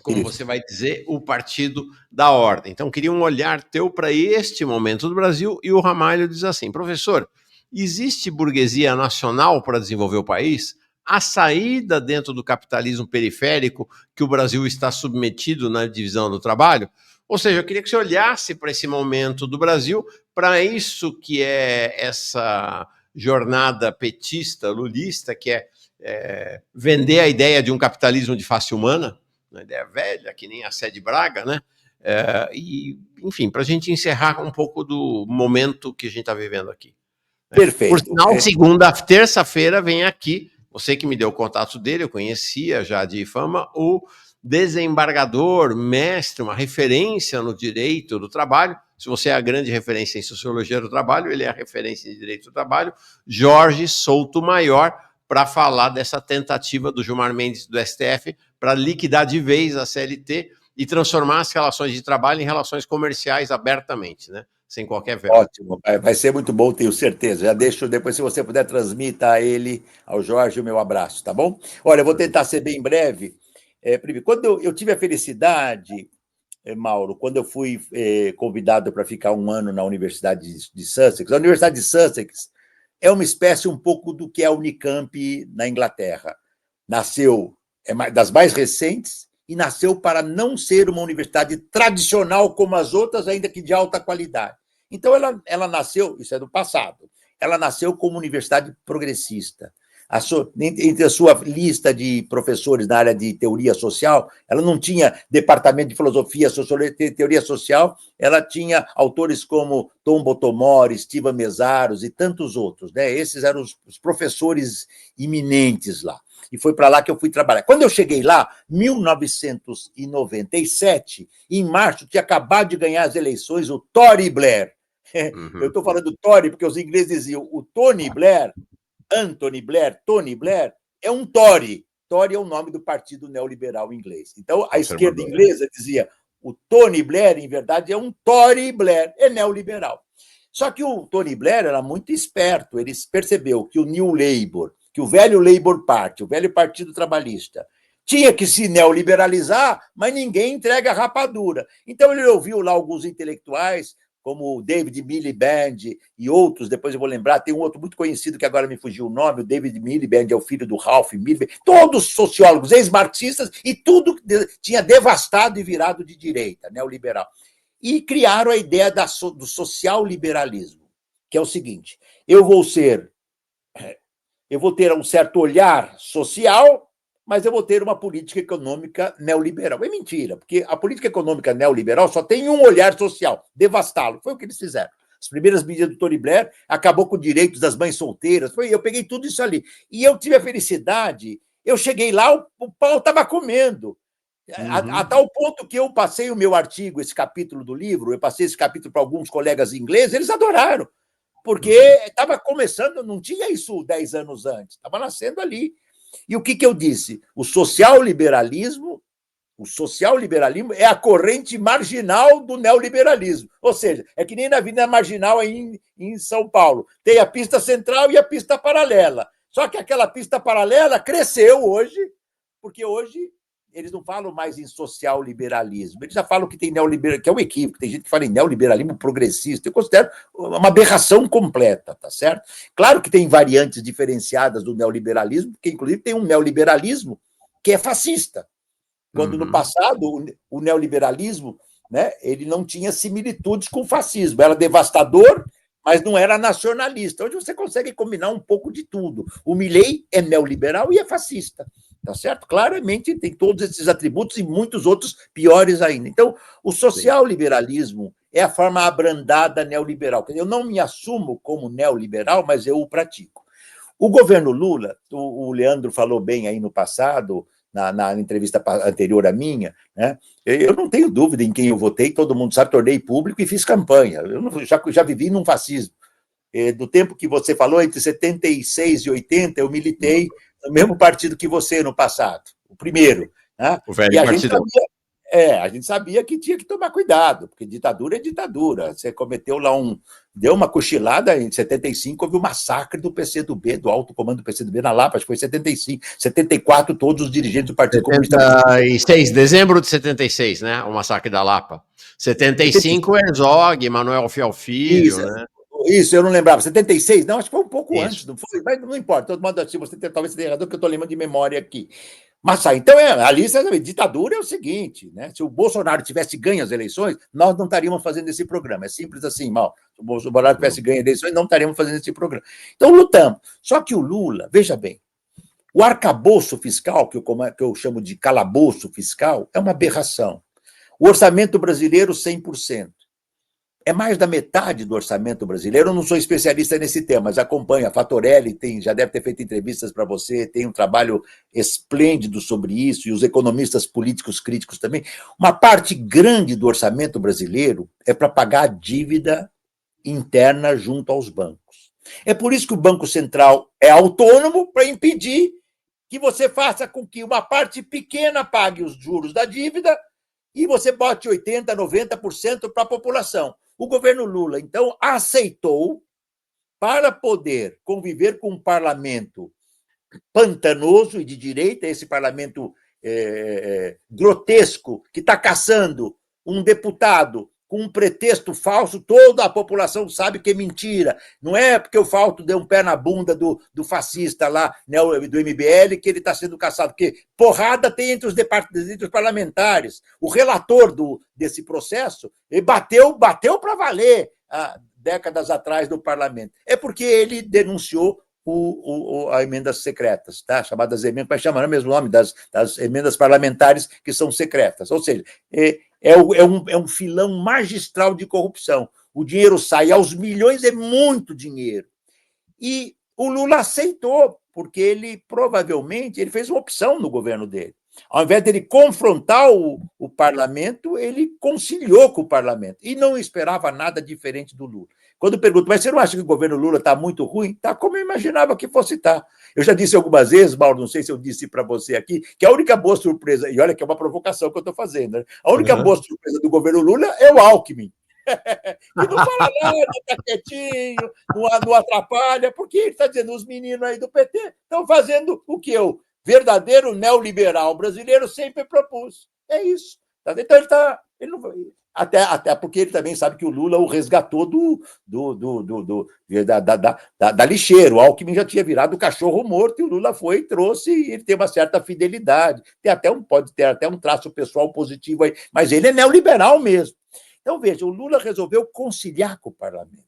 como você vai dizer, o partido da ordem. Então, queria um olhar teu para este momento do Brasil, e o Ramalho diz assim, professor, existe burguesia nacional para desenvolver o país? A saída dentro do capitalismo periférico que o Brasil está submetido na divisão do trabalho? Ou seja, eu queria que você olhasse para esse momento do Brasil, para isso que é essa jornada petista, lulista, que é vender a ideia de um capitalismo de face humana, uma ideia velha, que nem a Sede Braga, né? Enfim, para a gente encerrar um pouco do momento que a gente está vivendo aqui. Perfeito. Por sinal, terça-feira, vem aqui, você que me deu o contato dele, eu conhecia já de fama, o desembargador, mestre, uma referência no direito do trabalho. Se você é a grande referência em sociologia do trabalho, ele é a referência em direito do trabalho, Jorge Souto Maior, para falar dessa tentativa do Gilmar Mendes do STF para liquidar de vez a CLT e transformar as relações de trabalho em relações comerciais abertamente, né? Sem qualquer véu. Ótimo, vai ser muito bom, tenho certeza. Já deixo, depois, se você puder, transmita a ele, ao Jorge, o meu abraço, tá bom? Olha, eu vou tentar ser bem breve. Quando eu tive a felicidade, Mauro, quando eu fui convidado para ficar 1 ano na Universidade de Sussex, a Universidade de Sussex é uma espécie um pouco do que é a Unicamp na Inglaterra. Nasceu, das mais recentes, e nasceu para não ser uma universidade tradicional como as outras, ainda que de alta qualidade. Então, ela nasceu, isso é do passado, ela nasceu como universidade progressista. Entre a sua lista de professores na área de teoria social, ela não tinha departamento de filosofia, sociologia, teoria social, ela tinha autores como Tom Botomori, Stephen Meszaros e tantos outros, né? Esses eram os professores iminentes lá. E foi para lá que eu fui trabalhar. Quando eu cheguei lá, 1997, em março, tinha acabado de ganhar as eleições o Tony Blair. Eu estou falando Tory porque os ingleses diziam o Tony Blair, Anthony Blair, Tony Blair, é um Tory. Tory é o nome do partido neoliberal inglês. Então, a esquerda inglesa dizia o Tony Blair, em verdade, é um Tory Blair, é neoliberal. Só que o Tony Blair era muito esperto, ele percebeu que o New Labour, que o velho Labour Party, o velho Partido Trabalhista, tinha que se neoliberalizar, mas ninguém entrega a rapadura. Então, ele ouviu lá alguns intelectuais, como o David Miliband e outros, depois eu vou lembrar, tem um outro muito conhecido que agora me fugiu o nome, o David Miliband é o filho do Ralph Miliband, todos sociólogos, ex-marxistas, e tudo tinha devastado e virado de direita, neoliberal. E criaram a ideia do social-liberalismo, que é o seguinte, eu vou ter um certo olhar social, mas eu vou ter uma política econômica neoliberal. É mentira, porque a política econômica neoliberal só tem um olhar social, devastá-lo. Foi o que eles fizeram. As primeiras medidas do Tony Blair acabou com direitos das mães solteiras. Eu peguei tudo isso ali. E eu tive a felicidade, eu cheguei lá, o pau estava comendo. A tal ponto que eu passei o meu artigo, esse capítulo do livro, eu passei esse capítulo para alguns colegas ingleses, eles adoraram, porque estava começando, não tinha isso 10 anos antes, estava nascendo ali. E o que eu disse? O social-liberalismo é a corrente marginal do neoliberalismo. Ou seja, é que nem na Avenida Marginal aí em São Paulo. Tem a pista central e a pista paralela. Só que aquela pista paralela cresceu hoje, porque hoje eles não falam mais em social-liberalismo, eles já falam que tem neoliberalismo, que é um equívoco, tem gente que fala em neoliberalismo progressista, eu considero uma aberração completa, tá certo? Claro que tem variantes diferenciadas do neoliberalismo, porque inclusive tem um neoliberalismo que é fascista, quando no passado o neoliberalismo, né, ele não tinha similitudes com o fascismo, era devastador, mas não era nacionalista. Hoje você consegue combinar um pouco de tudo. O Milei é neoliberal e é fascista. Tá certo? Claramente tem todos esses atributos e muitos outros piores ainda. Então, o social-liberalismo é a forma abrandada neoliberal. Eu não me assumo como neoliberal, mas eu o pratico. O governo Lula, o Leandro falou bem aí no passado, na entrevista anterior à minha, né? Eu não tenho dúvida em quem eu votei, todo mundo sabe, tornei público e fiz campanha. Eu já vivi num fascismo. Do tempo que você falou, entre 76 e 80, eu militei no mesmo partido que você no passado, o primeiro. Né? O velho partido. A gente sabia que tinha que tomar cuidado, porque ditadura é ditadura. Você cometeu lá deu uma cochilada em 75, houve o massacre do PCdoB, do alto comando do PCdoB na Lapa, acho que foi 75, 74, todos os dirigentes do Partido Comunista. 76, dezembro de 76, né? O massacre da Lapa. 75, Herzog, Manuel Fiel Filho, isso, né? Isso, eu não lembrava. 76? Não, acho que foi um pouco antes, não foi? Mas não importa, todo mundo assim, talvez você tenha razão, que eu estou lembrando de memória aqui. Mas então, a lista da ditadura é o seguinte, né? Se o Bolsonaro tivesse ganho as eleições, nós não estaríamos fazendo esse programa. É simples assim, mal. Se o Bolsonaro tivesse ganho as eleições, não estaríamos fazendo esse programa. Então, lutamos. Só que o Lula, veja bem, o arcabouço fiscal, que eu chamo de calabouço fiscal, é uma aberração. O orçamento brasileiro, 100%. É mais da metade do orçamento brasileiro. Eu não sou especialista nesse tema, mas acompanho. A Fatorelli já deve ter feito entrevistas para você, tem um trabalho esplêndido sobre isso, e os economistas políticos críticos também. Uma parte grande do orçamento brasileiro é para pagar a dívida interna junto aos bancos. É por isso que o Banco Central é autônomo, para impedir que você faça com que uma parte pequena pague os juros da dívida e você bote 80%, 90% para a população. O governo Lula, então, aceitou, para poder conviver com um parlamento pantanoso e de direita, esse parlamento grotesco, que está caçando um deputado com um pretexto falso, toda a população sabe que é mentira. Não é porque o Falto deu um pé na bunda do fascista lá, né, do MBL, que ele está sendo caçado, porque porrada tem entre os parlamentares. O relator desse processo ele bateu para valer. há décadas atrás do parlamento? É porque ele denunciou as emendas secretas, tá? Chamadas emendas, vai chamar o mesmo nome das emendas parlamentares que são secretas. Ou seja, é um filão magistral de corrupção. O dinheiro sai aos milhões, é muito dinheiro. E o Lula aceitou, porque ele provavelmente ele fez uma opção no governo dele. Ao invés de ele confrontar o parlamento, ele conciliou com o parlamento e não esperava nada diferente do Lula. Quando pergunto, mas você não acha que o governo Lula está muito ruim? Está como eu imaginava que fosse estar. Eu já disse algumas vezes, Mauro, não sei se eu disse para você aqui, que a única boa surpresa, e olha que é uma provocação que eu estou fazendo, né? A única boa surpresa do governo Lula é o Alckmin. E não fala nada, está quietinho, não atrapalha, porque ele está dizendo, os meninos aí do PT estão fazendo o que o verdadeiro neoliberal brasileiro sempre propôs. É isso. Então ele está. Ele não, até porque ele também sabe que o Lula o resgatou da lixeira. O Alckmin já tinha virado o cachorro morto e o Lula foi e trouxe, e ele tem uma certa fidelidade. Pode ter até um traço pessoal positivo aí, mas ele é neoliberal mesmo. Então, veja, o Lula resolveu conciliar com o parlamento.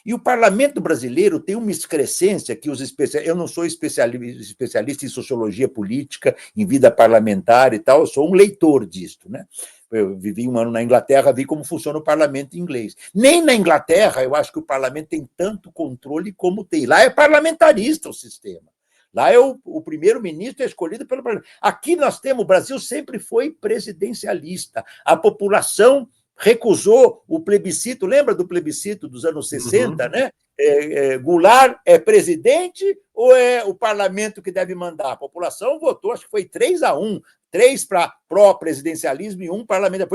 E o parlamento brasileiro tem uma excrescência que os especialistas... Eu não sou especialista em sociologia política, em vida parlamentar e tal, eu sou um leitor disto, né? Eu vivi um ano na Inglaterra, vi como funciona o parlamento inglês. Nem na Inglaterra eu acho que o parlamento tem tanto controle como tem. Lá é parlamentarista o sistema. Lá é o primeiro-ministro escolhido pelo parlamento. Aqui nós temos, o Brasil sempre foi presidencialista. A população recusou o plebiscito, lembra do plebiscito dos anos 60, né? Goulart é presidente ou é o parlamento que deve mandar? A população votou, acho que foi 3-1, 3 para pró-presidencialismo e 1 parlamento.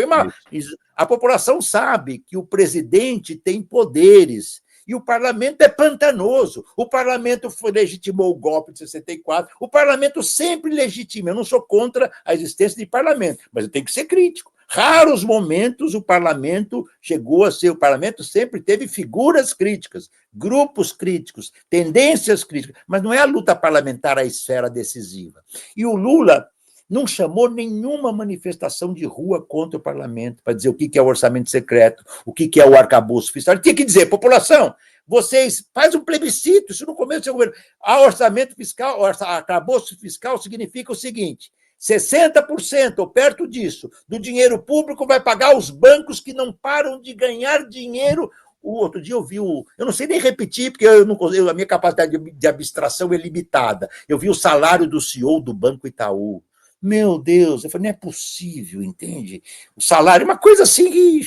A população sabe que o presidente tem poderes e o parlamento é pantanoso. O parlamento legitimou o golpe de 64, o parlamento sempre legitima. Eu não sou contra a existência de parlamento, mas eu tenho que ser crítico. Raros momentos o parlamento chegou a ser... O parlamento sempre teve figuras críticas, grupos críticos, tendências críticas, mas não é a luta parlamentar a esfera decisiva. E o Lula não chamou nenhuma manifestação de rua contra o parlamento para dizer o que é o orçamento secreto, o que é o arcabouço fiscal. Ele tinha que dizer, população, vocês fazem um plebiscito, isso no começo do seu governo. Orçamento fiscal, arcabouço fiscal significa o seguinte: 60% ou perto disso do dinheiro público vai pagar os bancos que não param de ganhar dinheiro. O outro dia eu vi eu não sei nem repetir, porque a minha capacidade de abstração é limitada. Eu vi o salário do CEO do Banco Itaú. Meu Deus, eu falei, não é possível, entende? O salário é uma coisa assim,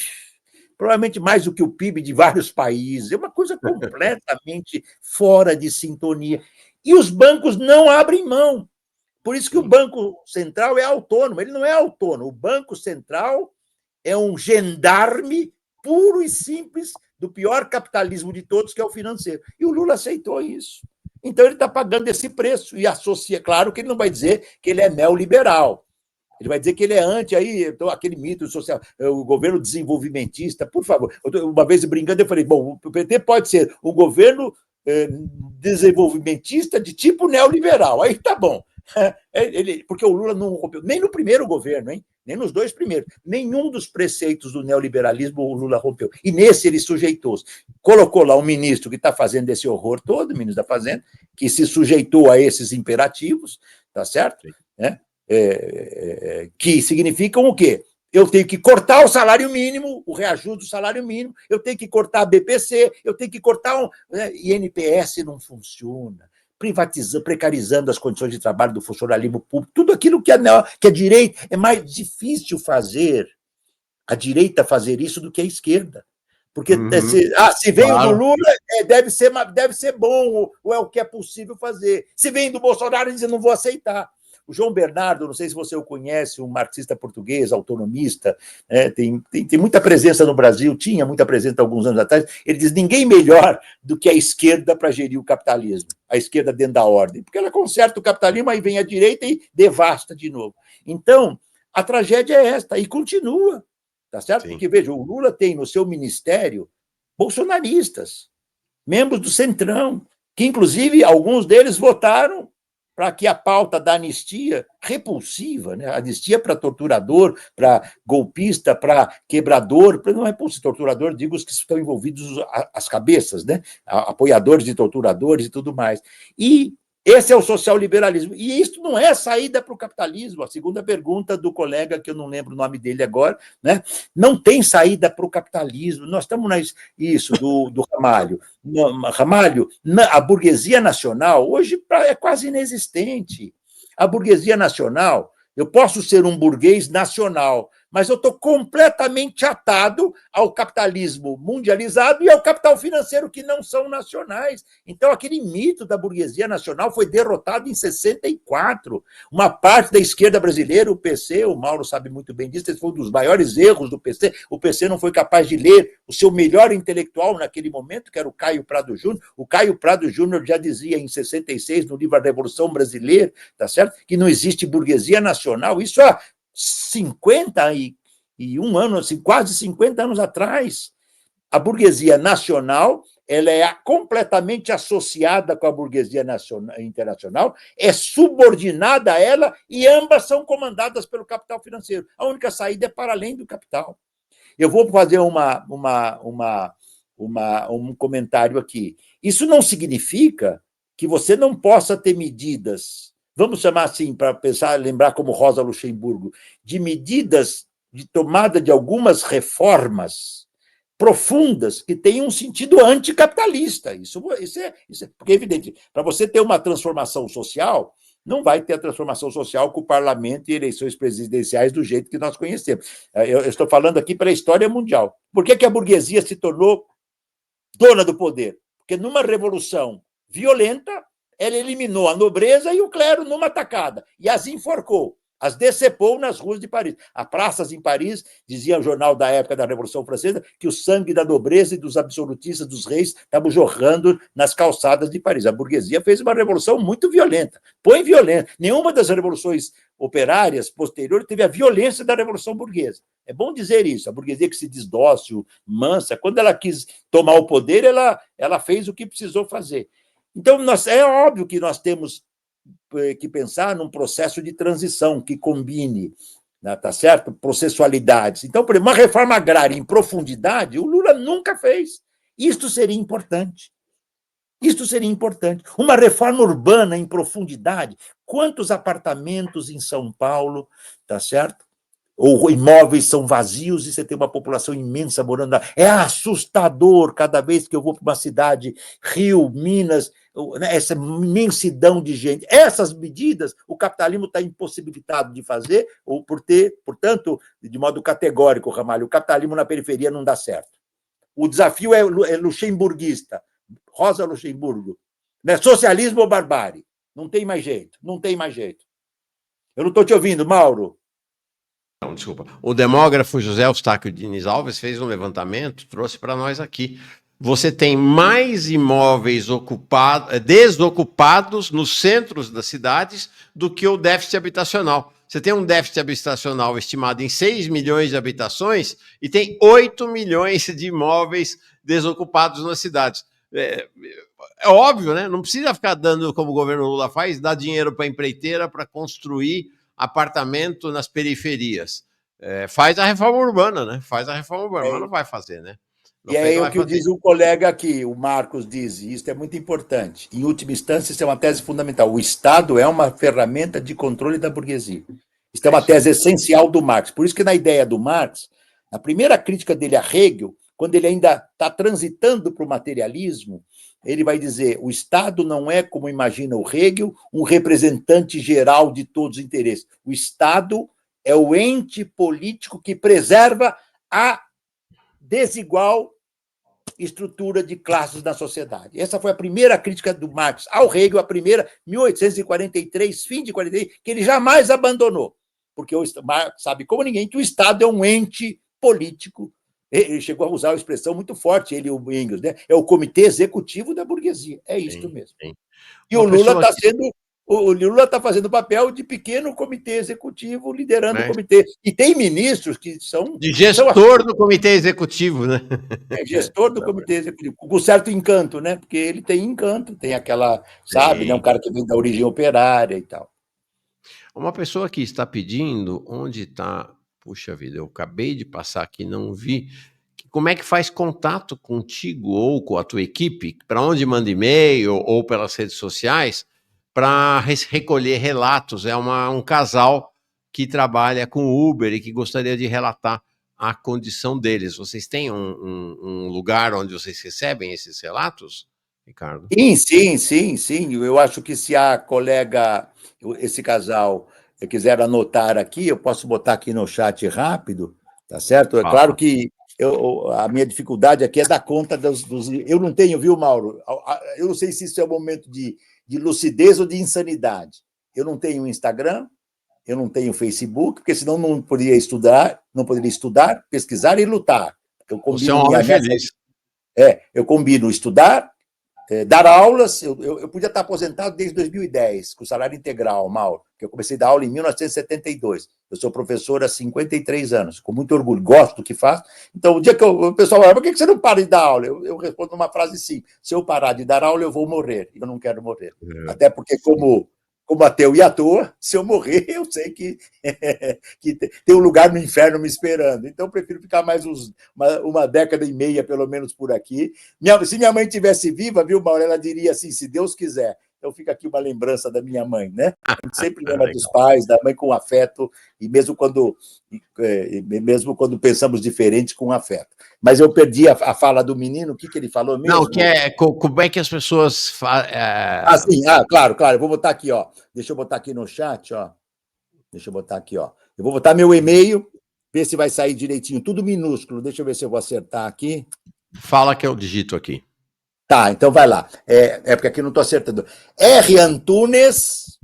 provavelmente mais do que o PIB de vários países, é uma coisa completamente fora de sintonia. E os bancos não abrem mão. Por isso que o Banco Central é autônomo. Ele não é autônomo. O Banco Central é um gendarme puro e simples do pior capitalismo de todos, que é o financeiro. E o Lula aceitou isso. Então, ele está pagando esse preço e associa. Claro que ele não vai dizer que ele é neoliberal. Ele vai dizer que ele é aquele mito social, o governo desenvolvimentista. Por favor, uma vez brincando, eu falei, bom, o PT pode ser um governo desenvolvimentista de tipo neoliberal. Aí tá bom. Porque o Lula não rompeu, nem no primeiro governo, hein? Nem nos 2 primeiros. Nenhum dos preceitos do neoliberalismo o Lula rompeu. E nesse ele sujeitou-se. Colocou lá um ministro que está fazendo esse horror todo, o ministro da Fazenda, que se sujeitou a esses imperativos, tá certo? Que significam o quê? Eu tenho que cortar o salário mínimo, o reajuste do salário mínimo, eu tenho que cortar a BPC, eu tenho que cortar INPS não funciona. Precarizando as condições de trabalho do funcionalismo público, tudo aquilo que a direita é mais difícil fazer, a direita fazer isso do que a esquerda. Porque se veio do Lula, deve ser bom, ou é o que é possível fazer. Se vem do Bolsonaro, diz, eu não vou aceitar. O João Bernardo, não sei se você o conhece, um marxista português, autonomista, tem muita presença no Brasil, tinha muita presença há alguns anos atrás. Ele diz, ninguém melhor do que a esquerda para gerir o capitalismo, a esquerda dentro da ordem, porque ela conserta o capitalismo, aí vem a direita e devasta de novo. Então, a tragédia é esta, e continua, tá certo? Sim. Porque, veja, o Lula tem no seu ministério bolsonaristas, membros do Centrão, que, inclusive, alguns deles votaram para que a pauta da anistia, repulsiva, né? Anistia para torturador, para golpista, para quebrador, não é repulsivo, torturador, digo os que estão envolvidos, as cabeças, né? Apoiadores de torturadores e tudo mais. E esse é o social-liberalismo. E isso não é saída para o capitalismo. A segunda pergunta do colega, que eu não lembro o nome dele agora, né? Não tem saída para o capitalismo. Nós estamos isso, do Ramalho. Ramalho, a burguesia nacional hoje é quase inexistente. A burguesia nacional, eu posso ser um burguês nacional, mas eu estou completamente atado ao capitalismo mundializado e ao capital financeiro, que não são nacionais. Então, aquele mito da burguesia nacional foi derrotado em 64. Uma parte da esquerda brasileira, o PC, o Mauro sabe muito bem disso, esse foi um dos maiores erros do PC. O PC não foi capaz de ler o seu melhor intelectual naquele momento, que era o Caio Prado Júnior. O Caio Prado Júnior já dizia em 66, no livro A Revolução Brasileira, tá certo? Que não existe burguesia nacional. Isso há 51 anos, assim, quase 50 anos atrás. A burguesia nacional, ela é completamente associada com a burguesia internacional, é subordinada a ela e ambas são comandadas pelo capital financeiro. A única saída é para além do capital. Eu vou fazer um comentário aqui. Isso não significa que você não possa ter medidas, vamos chamar assim, para pensar, lembrar como Rosa Luxemburgo, de medidas de tomada de algumas reformas profundas que têm um sentido anticapitalista. Isso é, porque é evidente, para você ter uma transformação social, não vai ter a transformação social com o parlamento e eleições presidenciais do jeito que nós conhecemos. Eu estou falando aqui pela história mundial. Por que a burguesia se tornou dona do poder? Porque numa revolução violenta, ela eliminou a nobreza e o clero numa tacada, e as enforcou, as decepou nas ruas de Paris. As praças em Paris, dizia o jornal da época da Revolução Francesa, que o sangue da nobreza e dos absolutistas, dos reis, estavam jorrando nas calçadas de Paris. A burguesia fez uma revolução muito violenta. Põe violenta. Nenhuma das revoluções operárias posteriores teve a violência da Revolução Burguesa. É bom dizer isso. A burguesia que se diz dócil, mansa, quando ela quis tomar o poder, ela fez o que precisou fazer. Então, é óbvio que nós temos que pensar num processo de transição que combine, né, tá certo? Processualidades. Então, por exemplo, uma reforma agrária em profundidade, o Lula nunca fez. Isto seria importante. Isto seria importante. Uma reforma urbana em profundidade. Quantos apartamentos em São Paulo, tá certo? Ou imóveis são vazios e você tem uma população imensa morando lá. É assustador cada vez que eu vou para uma cidade, Rio, Minas, essa imensidão de gente. Essas medidas o capitalismo está impossibilitado de fazer, ou portanto, de modo categórico, Ramalho, o capitalismo na periferia não dá certo. O desafio é luxemburguista, Rosa Luxemburgo. Né? Socialismo ou barbárie? Não tem mais jeito, não tem mais jeito. Eu não estou te ouvindo, Mauro. Não, desculpa. O demógrafo José Eustáquio Diniz Alves fez um levantamento, trouxe para nós aqui. Você tem mais imóveis desocupados nos centros das cidades do que o déficit habitacional. Você tem um déficit habitacional estimado em 6 milhões de habitações e tem 8 milhões de imóveis desocupados nas cidades. É óbvio, né? Não precisa ficar dando, como o governo Lula faz, dar dinheiro para a empreiteira para construir apartamento nas periferias. Faz a reforma urbana, né? Faz a reforma urbana, mas não vai fazer, né? E é o que diz um colega aqui, o Marcos diz, e isso é muito importante. Em última instância, isso é uma tese fundamental. O Estado é uma ferramenta de controle da burguesia. Isso é uma tese essencial do Marx. Por isso que na ideia do Marx, a primeira crítica dele a Hegel, quando ele ainda está transitando para o materialismo, ele vai dizer, o Estado não é, como imagina o Hegel, um representante geral de todos os interesses. O Estado é o ente político que preserva a desigual estrutura de classes na sociedade. Essa foi a primeira crítica do Marx ao Hegel, a primeira, 1843, fim de 43, que ele jamais abandonou, porque o Marx sabe como ninguém que o Estado é um ente político. Ele chegou a usar uma expressão muito forte, ele e o Engels, né? É o comitê executivo da burguesia. É isto mesmo. Sim. E o Lula está sendo O Lula está fazendo o papel de pequeno comitê executivo, liderando o Né? comitê. E tem ministros que são... De gestor do comitê executivo, né? gestor do comitê executivo, com certo encanto, né? Porque ele tem encanto, tem aquela, sabe, né? Um cara que vem da origem operária e tal. Uma pessoa que está pedindo onde está... Puxa vida, eu acabei de passar aqui, não vi. Como é que faz contato contigo ou com a tua equipe? Para onde manda e-mail ou pelas redes sociais para recolher relatos? É um casal que trabalha com Uber e que gostaria de relatar a condição deles. Vocês têm um lugar onde vocês recebem esses relatos, Ricardo? Sim. Eu acho que se a colega, esse casal, quiser anotar aqui, eu posso botar aqui no chat rápido, tá certo? É claro que a minha dificuldade aqui é dar conta dos... Eu não tenho, viu, Mauro? Eu não sei se isso é um momento de lucidez ou de insanidade. Eu não tenho Instagram, eu não tenho Facebook, porque senão não poderia estudar, pesquisar e lutar. Eu Você é combino um homem feliz. eu combino estudar, dar aulas. Eu podia estar aposentado desde 2010, com salário integral, Mauro, que eu comecei a dar aula em 1972. Eu sou professor há 53 anos, com muito orgulho, gosto do que faço. Então, o dia que o pessoal fala, por que você não para de dar aula? Eu respondo uma frase simples: se eu parar de dar aula, eu vou morrer. Eu não quero morrer. Até porque, como ateu e à toa, se eu morrer, eu sei que tem um lugar no inferno me esperando. Então, eu prefiro ficar mais uma década e meia, pelo menos, por aqui. Se minha mãe estivesse viva, viu, Mauro, ela diria assim, se Deus quiser. Então, fica aqui uma lembrança da minha mãe, né? A gente sempre lembra dos pais, da mãe com afeto, e mesmo quando pensamos diferente, com afeto. Mas eu perdi a fala do menino, o que ele falou mesmo? Não, como é que as pessoas... sim, claro. Eu vou botar aqui, ó. Deixa eu botar aqui no chat, ó. Deixa eu botar aqui, ó. Eu vou botar meu e-mail, ver se vai sair direitinho, tudo minúsculo. Deixa eu ver se eu vou acertar aqui. Fala que eu digito aqui. Tá, então vai lá. Porque aqui eu não estou acertando. Antunes,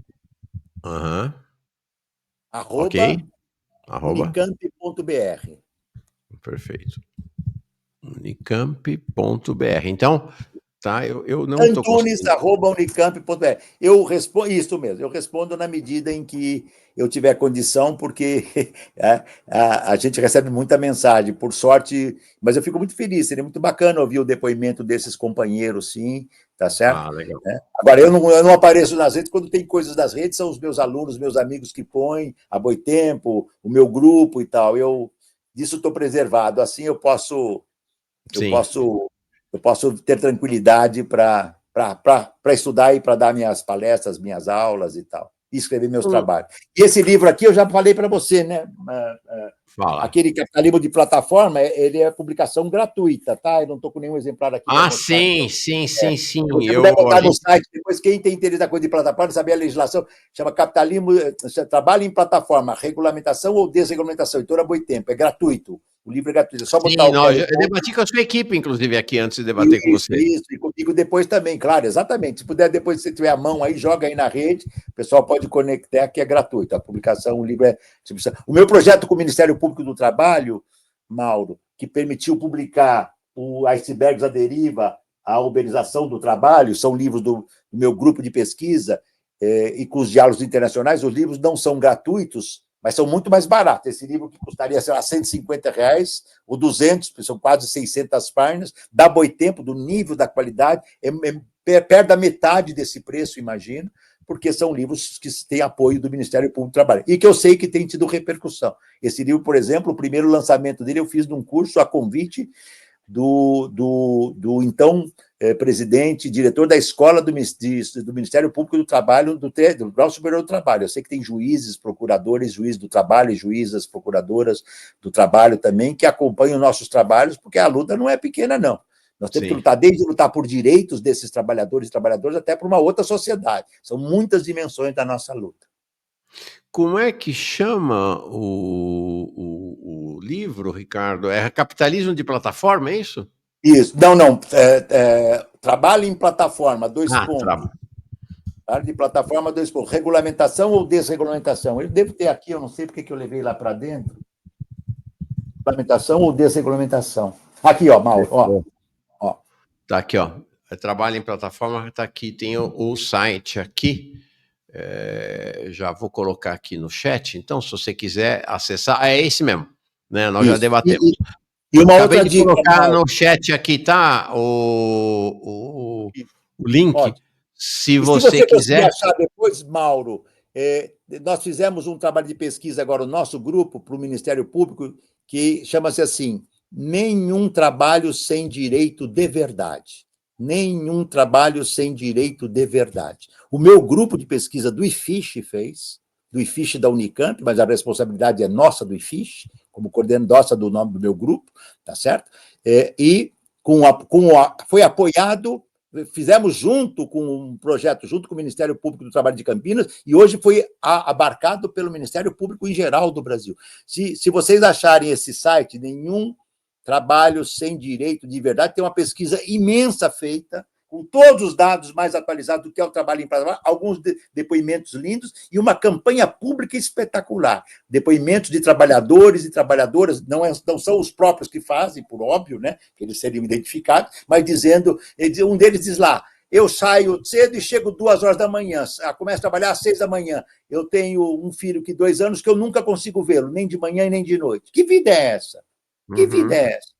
unicamp.br. Perfeito. Unicamp.br. Então, tá, eu não estou conseguindo... Antunes@unicamp.br. Eu respondo isso mesmo. Eu respondo na medida em que eu tiver condição, porque a gente recebe muita mensagem, por sorte, mas eu fico muito feliz. Seria muito bacana ouvir o depoimento desses companheiros, sim, tá certo? Legal. Agora, eu não apareço nas redes. Quando tem coisas das redes, são os meus alunos, meus amigos que põem, a Boitempo, o meu grupo e tal. Disso estou preservado. Assim eu posso ter tranquilidade para estudar e para dar minhas palestras, minhas aulas e tal, e escrever meus trabalhos. E esse livro aqui, eu já falei para você, né? Fala. Aquele Capitalismo de Plataforma, ele é publicação gratuita, tá? Eu não estou com nenhum exemplar aqui. Sim. Você puder botar no site, depois, quem tem interesse na coisa de plataforma, saber a legislação, chama Capitalismo, Trabalho em Plataforma, Regulamentação ou Desregulamentação, Editora Boitempo, é gratuito. O livro é gratuito, é só botar o QR. Eu debati com a sua equipe, inclusive, aqui, antes de debater com você. Isso, e comigo depois também, claro, exatamente. Se puder, depois, se tiver a mão aí, joga aí na rede, o pessoal pode conectar, que é gratuito. A publicação, o livro é... O meu projeto com o Ministério Público do Trabalho, Mauro, que permitiu publicar o Icebergs à Deriva, a Uberização do Trabalho, são livros do meu grupo de pesquisa, e com os diálogos internacionais. Os livros não são gratuitos, mas são muito mais baratos. Esse livro que custaria, sei lá, R$150, ou 200, são quase 600 páginas, da Boitempo, do nível da qualidade, perto da metade desse preço, imagino, porque são livros que têm apoio do Ministério Público do Trabalho, e que eu sei que tem tido repercussão. Esse livro, por exemplo, o primeiro lançamento dele eu fiz num curso a convite do então presidente, diretor da Escola do Ministério Público do Trabalho, do Tribunal Superior do Trabalho. Eu sei que tem juízes, procuradores, juízes do trabalho e juízas, procuradoras do trabalho também, que acompanham nossos trabalhos, porque a luta não é pequena, não. Nós temos que lutar, desde lutar por direitos desses trabalhadores e trabalhadoras, até por uma outra sociedade. São muitas dimensões da nossa luta. Como é que chama o livro, Ricardo? É Capitalismo de Plataforma, é isso? Isso. Não. Trabalho em plataforma, 2 pontos. Trabalho de plataforma, 2 pontos. Regulamentação ou desregulamentação? Eu devo ter aqui, eu não sei porque que eu levei lá para dentro. Regulamentação ou desregulamentação? Aqui, ó, Mauro. Ó. Tá aqui, ó. Trabalho em plataforma, tá aqui. Tem o site aqui. Já vou colocar aqui no chat, então, se você quiser acessar, é esse mesmo, né? Nós já debatemos. E uma Acabei outra de dica, colocar Mauro. no chat aqui, tá? O link. Ótimo. Se E você se você conseguir quiser. achar depois, Mauro, nós fizemos um trabalho de pesquisa agora, o nosso grupo, para o Ministério Público, que chama-se assim: nenhum trabalho sem direito de verdade. Nenhum trabalho sem direito de verdade. O meu grupo de pesquisa do IFISH fez, do IFISH da Unicamp, mas a responsabilidade é nossa do IFISH, como coordenadora do nome do meu grupo, tá certo? E foi apoiado, fizemos junto com um projeto, junto com o Ministério Público do Trabalho de Campinas, e hoje foi abarcado pelo Ministério Público em geral do Brasil. Se vocês acharem esse site, nenhum trabalho sem direito de verdade, tem uma pesquisa imensa feita, com todos os dados mais atualizados do que é o trabalho em prazo, alguns depoimentos lindos e uma campanha pública espetacular. Depoimentos de trabalhadores e trabalhadoras, não são os próprios que fazem, por óbvio, né, que eles seriam identificados, mas dizendo, um deles diz lá: eu saio cedo e chego 2h da manhã, começo a trabalhar às 6 da manhã. Eu tenho um filho que 2 anos que eu nunca consigo vê-lo, nem de manhã e nem de noite. Que vida é essa? Que vida é essa?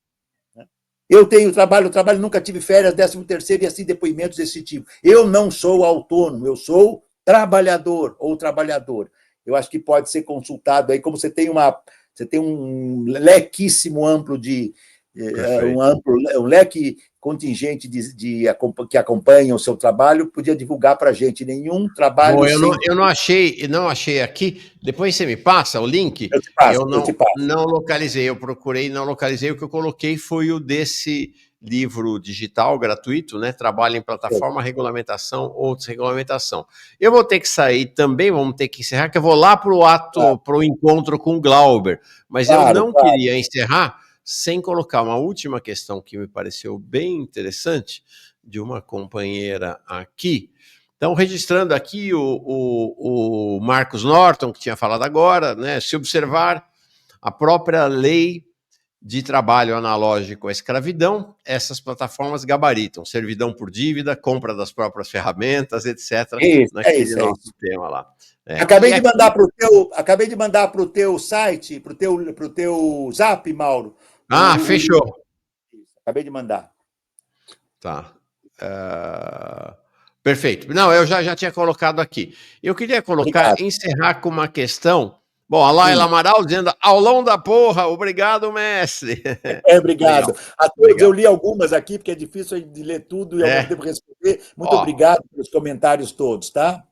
Eu trabalho, nunca tive férias, 13º e assim depoimentos desse tipo. Eu não sou autônomo, eu sou trabalhador ou trabalhadora. Eu acho que pode ser consultado aí, como você tem um lequíssimo amplo um leque contingente que acompanha o seu trabalho, podia divulgar para a gente. Nenhum trabalho. Bom, eu não achei aqui. Depois você me passa o link. Eu te passo. Não localizei, eu procurei, não localizei. O que eu coloquei foi o desse livro digital gratuito, né? Trabalho em plataforma, regulamentação ou desregulamentação. Eu vou ter que sair também, vamos ter que encerrar, que eu vou lá para o encontro com o Glauber. Mas eu não queria encerrar sem colocar uma última questão que me pareceu bem interessante, de uma companheira aqui. Então, registrando aqui o Marcos Norton, que tinha falado agora, né? Se observar a própria lei de trabalho analógico à escravidão, essas plataformas gabaritam servidão por dívida, compra das próprias ferramentas, etc. Naquele nosso tema lá. Acabei de mandar para o teu site, para o teu Zap, Mauro. Fechou. Acabei de mandar. Tá. Perfeito. Não, eu já tinha colocado aqui. Eu queria encerrar com uma questão. Bom, a Laila Amaral dizendo aulão da porra, obrigado, mestre. Obrigado. Legal. A todos, legal. Eu li algumas aqui, porque é difícil de ler tudo e ao mesmo tempo responder. Muito obrigado pelos comentários todos, tá?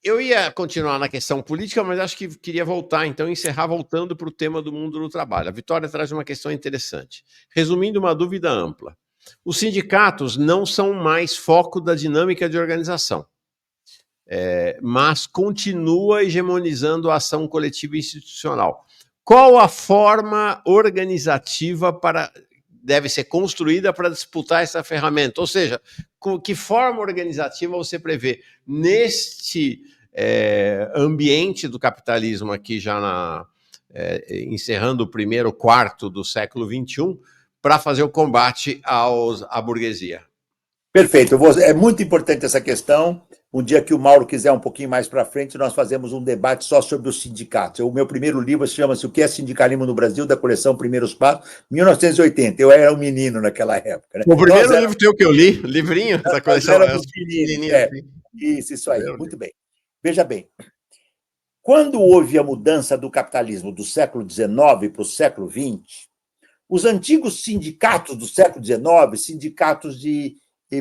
Eu ia continuar na questão política, mas acho que queria voltar, então, encerrar voltando para o tema do mundo do trabalho. A Vitória traz uma questão interessante. Resumindo, uma dúvida ampla. Os sindicatos não são mais foco da dinâmica de organização, mas continua hegemonizando a ação coletiva e institucional. Qual a forma organizativa deve ser construída para disputar essa ferramenta? Ou seja, que forma organizativa você prevê neste ambiente do capitalismo aqui já encerrando o primeiro quarto do século XXI, para fazer o combate à burguesia? Perfeito. É muito importante essa questão. Um dia que o Mauro quiser um pouquinho mais para frente, nós fazemos um debate só sobre os sindicatos. O meu primeiro livro chama-se O que é Sindicalismo no Brasil, da coleção Primeiros Passos, 1980. Eu era um menino naquela época. Né? O primeiro livro teu que eu li, livrinho da coleção. Isso aí, muito bem. Veja bem, quando houve a mudança do capitalismo do século XIX para o século XX, os antigos sindicatos do século XIX, sindicatos de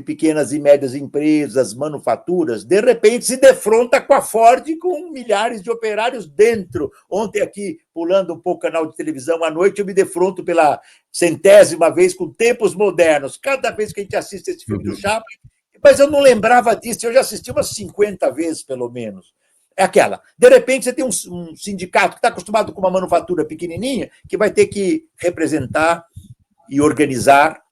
pequenas e médias empresas, manufaturas, de repente se defronta com a Ford, com milhares de operários dentro. Ontem aqui, pulando um pouco o canal de televisão à noite, eu me defronto pela 100ª vez com Tempos Modernos. Cada vez que a gente assiste esse filme do Chaplin, mas eu não lembrava disso, eu já assisti umas 50 vezes, pelo menos. É aquela. De repente, você tem um sindicato que está acostumado com uma manufatura pequenininha, que vai ter que representar e organizar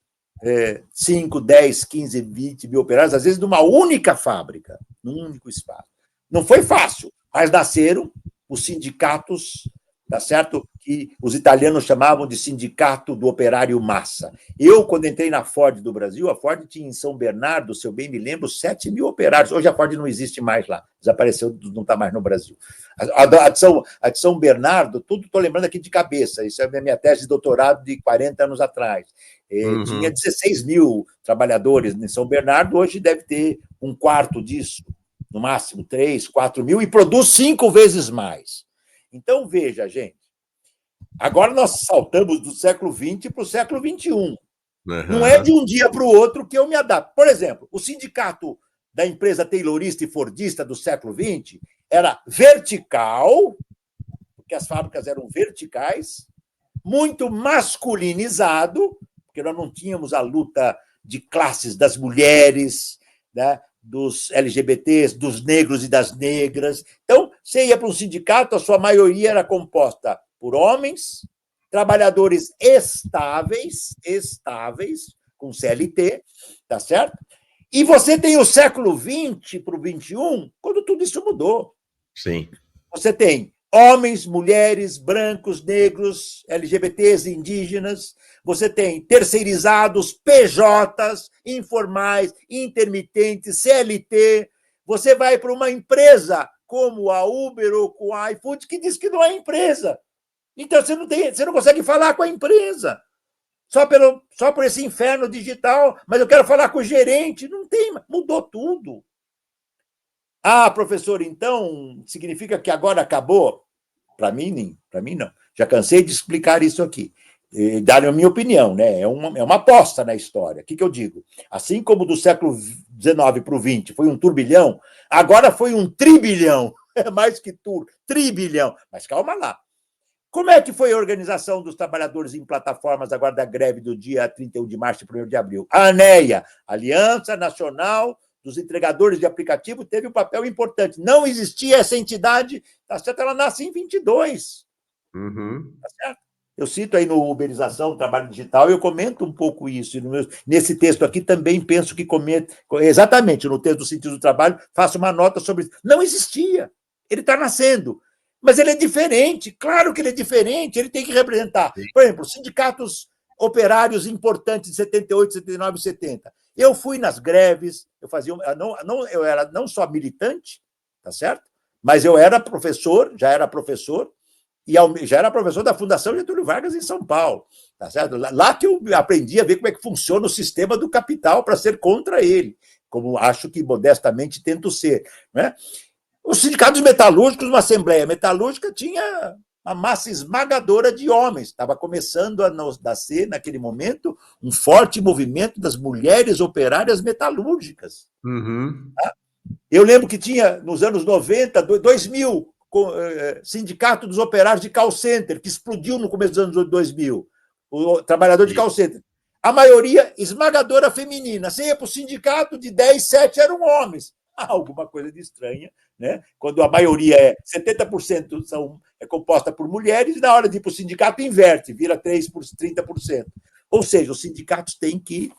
5, 10, 15, 20 mil operários, às vezes numa única fábrica, num único espaço. Não foi fácil, mas nasceram os sindicatos tá certo? Que os italianos chamavam de sindicato do operário massa. Eu, quando entrei na Ford do Brasil, a Ford tinha em São Bernardo, se eu bem me lembro, 7 mil operários. Hoje a Ford não existe mais lá, desapareceu, não está mais no Brasil. A de São Bernardo, tudo estou lembrando aqui de cabeça, isso é a minha tese de doutorado de 40 anos atrás. Tinha 16 mil trabalhadores em São Bernardo, hoje deve ter um quarto disso, no máximo 3, 4 mil, e produz 5 vezes mais. Então, veja, gente, agora nós saltamos do século XX para o século XXI. Não é de um dia para o outro que eu me adapto. Por exemplo, o sindicato da empresa taylorista e fordista do século XX era vertical, porque as fábricas eram verticais, muito masculinizado, porque nós não tínhamos a luta de classes das mulheres, né, dos LGBTs, dos negros e das negras. Então, você ia para um sindicato, a sua maioria era composta por homens, trabalhadores estáveis, com CLT, tá certo? E você tem o século XX para o XXI, quando tudo isso mudou. Sim. Você tem homens, mulheres, brancos, negros, LGBTs, indígenas. Você tem terceirizados, PJs, informais, intermitentes, CLT. Você vai para uma empresa como a Uber ou com a iFood que diz que não é empresa. Então, você não consegue falar com a empresa. Só por esse inferno digital, mas eu quero falar com o gerente. Não tem, mudou tudo. Ah, professor, então significa que agora acabou? Para mim, não. Já cansei de explicar isso aqui. Dar a minha opinião, né? É uma aposta na história. O que eu digo? Assim como do século XIX para o XX foi um turbilhão, agora foi um tribilhão. É mais que tribilhão. Mas calma lá. Como é que foi a organização dos trabalhadores em plataformas agora da greve do dia 31 de março e 1º de abril? A ANEA, Aliança Nacional dos Entregadores de Aplicativo, teve um papel importante. Não existia essa entidade, tá certo? Ela nasce em 22. Tá certo? Eu cito aí no Uberização, Trabalho Digital, eu comento um pouco isso. Nesse texto aqui também penso que comento, exatamente, no texto do Sentido do Trabalho, faço uma nota sobre isso. Não existia. Ele está nascendo. Mas ele é diferente, claro que ele é diferente, ele tem que representar. Por exemplo, sindicatos operários importantes de 78, 79 e 70. Eu fui nas greves, eu era não só militante, tá certo? Mas eu era professor, já era professor da Fundação Getúlio Vargas em São Paulo, tá certo? Lá que eu aprendi a ver como é que funciona o sistema do capital para ser contra ele, como acho que modestamente tento ser, né? Os sindicatos metalúrgicos, uma assembleia metalúrgica tinha uma massa esmagadora de homens. Estava começando a nascer, naquele momento, um forte movimento das mulheres operárias metalúrgicas. Tá? Eu lembro que tinha, nos anos 90, 2000, sindicato dos operários de call center, que explodiu no começo dos anos 2000, o trabalhador de call center. A maioria esmagadora feminina. Você ia para o sindicato, de 10, 7 eram homens. Alguma coisa de estranha, né? Quando a maioria 70% é composta por mulheres, na hora de ir para o sindicato, inverte, vira 30%. Ou seja, os sindicatos têm que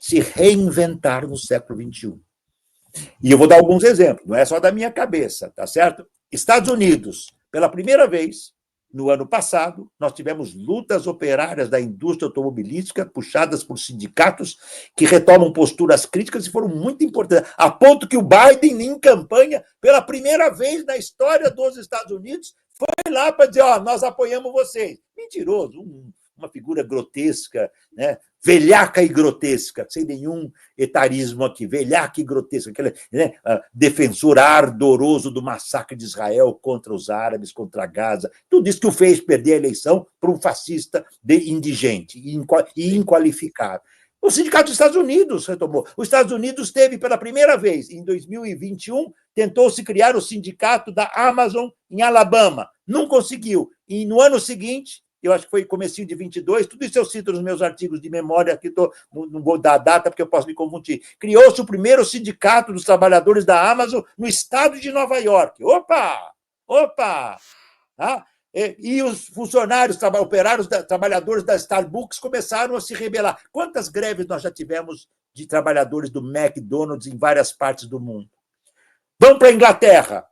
se reinventar no século XXI. E eu vou dar alguns exemplos, não é só da minha cabeça, tá certo? Estados Unidos, pela primeira vez, no ano passado, nós tivemos lutas operárias da indústria automobilística puxadas por sindicatos que retomam posturas críticas e foram muito importantes, a ponto que o Biden, em campanha, pela primeira vez na história dos Estados Unidos, foi lá para dizer, nós apoiamos vocês. Mentiroso, uma figura grotesca, né? Velhaca e grotesca, sem nenhum etarismo aqui, velhaca e grotesca, aquele, né, defensor ardoroso do massacre de Israel contra os árabes, contra Gaza, tudo isso que o fez perder a eleição para um fascista indigente e inqualificado. O Sindicato dos Estados Unidos retomou. Os Estados Unidos teve, pela primeira vez, em 2021, tentou-se criar o sindicato da Amazon em Alabama. Não conseguiu. E no ano seguinte, eu acho que foi comecinho de 22, tudo isso eu cito nos meus artigos de memória, aqui não vou dar a data porque eu posso me confundir. Criou-se o primeiro sindicato dos trabalhadores da Amazon no estado de Nova York. Opa! Tá? E os funcionários, operários, trabalhadores da Starbucks começaram a se rebelar. Quantas greves nós já tivemos de trabalhadores do McDonald's em várias partes do mundo? Vamos para a Inglaterra.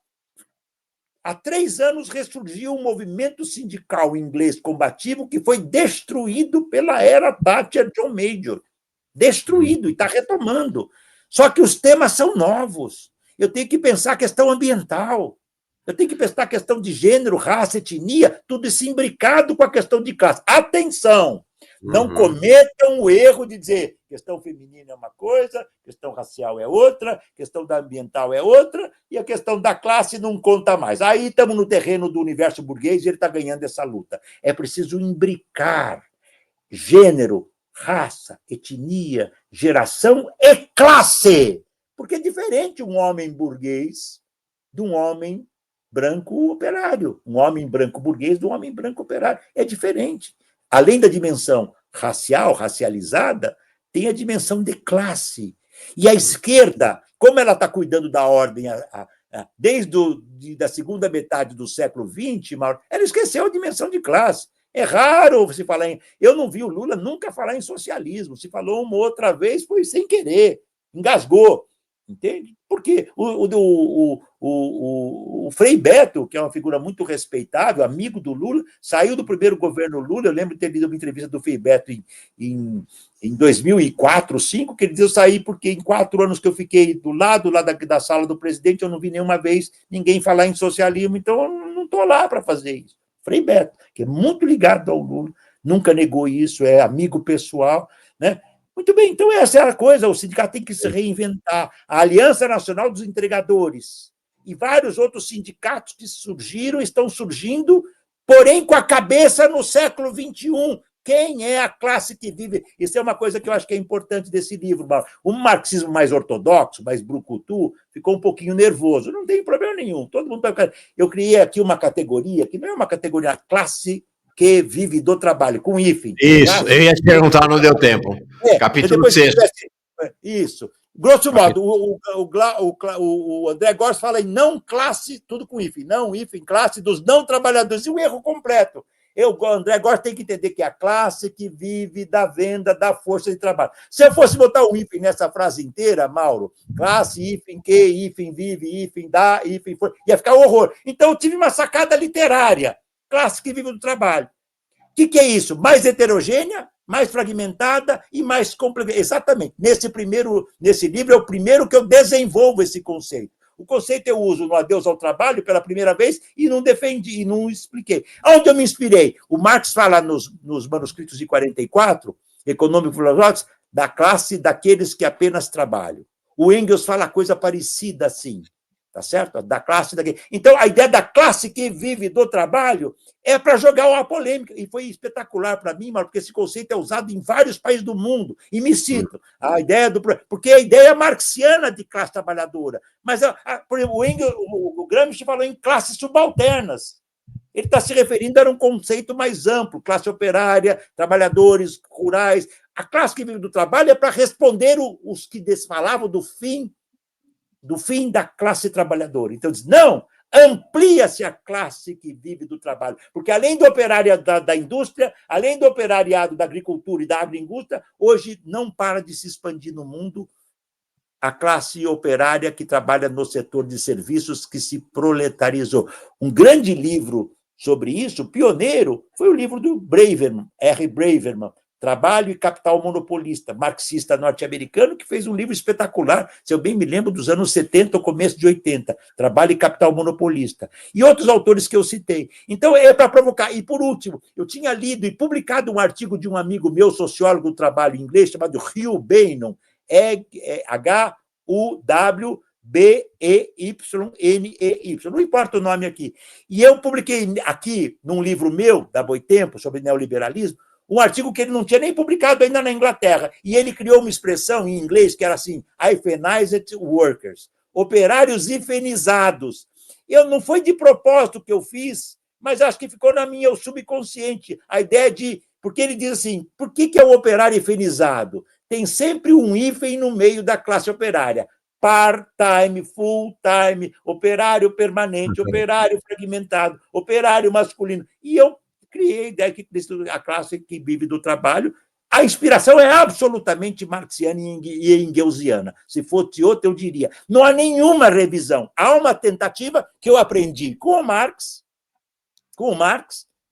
Há 3 anos ressurgiu um movimento sindical inglês combativo que foi destruído pela era Thatcher John Major. Destruído, e está retomando. Só que os temas são novos. Eu tenho que pensar a questão ambiental. Eu tenho que pensar a questão de gênero, raça, etnia, tudo isso imbricado com a questão de classe. Atenção! Não cometam o erro de dizer questão feminina é uma coisa, questão racial é outra, questão da ambiental é outra, e a questão da classe não conta mais. Aí estamos no terreno do universo burguês e ele está ganhando essa luta. É preciso imbricar gênero, raça, etnia, geração e classe. Porque é diferente um homem burguês de um homem branco operário. Um homem branco burguês de um homem branco operário. É diferente. Além da dimensão racial, racializada, tem a dimensão de classe. E a esquerda, como ela está cuidando da ordem desde a segunda metade do século XX, ela esqueceu a dimensão de classe. É raro você falar em... Eu não vi o Lula nunca falar em socialismo. Se falou uma outra vez, foi sem querer. Engasgou. Entende? Porque o Frei Beto, que é uma figura muito respeitável, amigo do Lula, saiu do primeiro governo Lula. Eu lembro de ter lido uma entrevista do Frei Beto em 2004, 2005, que ele disse: eu saí porque em 4 anos que eu fiquei do lado lá da sala do presidente, eu não vi nenhuma vez ninguém falar em socialismo, então eu não estou lá para fazer isso. Frei Beto, que é muito ligado ao Lula, nunca negou isso, é amigo pessoal, né? Muito bem, então essa é a coisa, o sindicato tem que se reinventar. A Aliança Nacional dos Entregadores e vários outros sindicatos que surgiram, estão surgindo, porém com a cabeça no século XXI. Quem é a classe que vive? Isso é uma coisa que eu acho que é importante desse livro. Um marxismo mais ortodoxo, mais brucutu, ficou um pouquinho nervoso. Não tem problema nenhum. Todo mundo vai... Eu criei aqui uma categoria, que não é uma categoria, classe que vive do trabalho, com hífen. Isso, eu ia te perguntar, não deu tempo. Capítulo 6. Isso. Grosso modo, o André Gortz fala em não classe, tudo com hífen, não hífen, classe dos não trabalhadores, e o erro completo. O André Gortz tem que entender que é a classe que vive da venda da força de trabalho. Se eu fosse botar o hífen nessa frase inteira, Mauro, classe, hífen, que, hífen, vive, hífen, dá, hífen, força, ia ficar um horror. Então, eu tive uma sacada literária. Classe que vive do trabalho. O que é isso? Mais heterogênea, mais fragmentada e mais complementar. Exatamente. Nesse livro é o primeiro que eu desenvolvo esse conceito. O conceito eu uso no Adeus ao Trabalho pela primeira vez e não defendi, e não expliquei. Onde eu me inspirei? O Marx fala nos manuscritos de 44, econômico-filosóficos, da classe daqueles que apenas trabalham. O Engels fala coisa parecida assim. Tá certo? Da classe daquele. Então, a ideia da classe que vive do trabalho é para jogar uma polêmica. E foi espetacular para mim, porque esse conceito é usado em vários países do mundo. E me cito. A ideia do. Porque a ideia marxiana de classe trabalhadora. Mas, por exemplo, o Gramsci falou em classes subalternas. Ele está se referindo a um conceito mais amplo: classe operária, trabalhadores rurais. A classe que vive do trabalho é para responder os que falavam do fim da classe trabalhadora. Então, diz, não, amplia-se a classe que vive do trabalho, porque além do operário da indústria, além do operariado da agricultura e da agroindústria, hoje não para de se expandir no mundo a classe operária que trabalha no setor de serviços, que se proletarizou. Um grande livro sobre isso, pioneiro, foi o livro do Braverman, R. Braverman, Trabalho e Capital Monopolista, marxista norte-americano, que fez um livro espetacular, se eu bem me lembro, dos anos 70 ou começo de 80, Trabalho e Capital Monopolista. E outros autores que eu citei. Então, é para provocar. E, por último, eu tinha lido e publicado um artigo de um amigo meu, sociólogo do trabalho em inglês, chamado Hugh Beynon, H-U-W-B-E-Y-N-E-Y. Não importa o nome aqui. E eu publiquei aqui, num livro meu, da Boitempo, sobre neoliberalismo, um artigo que ele não tinha nem publicado ainda na Inglaterra. E ele criou uma expressão em inglês que era assim, hyphenized workers, operários hifenizados. Não foi de propósito que eu fiz, mas acho que ficou na minha subconsciente. A ideia de... Porque ele diz assim, por que é o operário hifenizado? Tem sempre um hífen no meio da classe operária. Part-time, full-time, operário permanente, operário fragmentado, operário masculino. E eu criei a ideia que a classe que vive do trabalho A inspiração é absolutamente marxiana e engelsiana. Se fosse outra, eu diria. Não há nenhuma revisão. Há uma tentativa que eu aprendi com o Marx,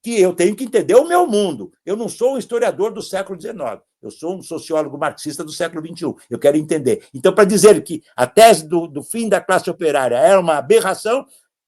que eu tenho que entender o meu mundo. Eu não sou um historiador do século XIX. Eu sou um sociólogo marxista do século XXI. Eu quero entender. Então, para dizer que a tese do fim da classe operária era uma aberração,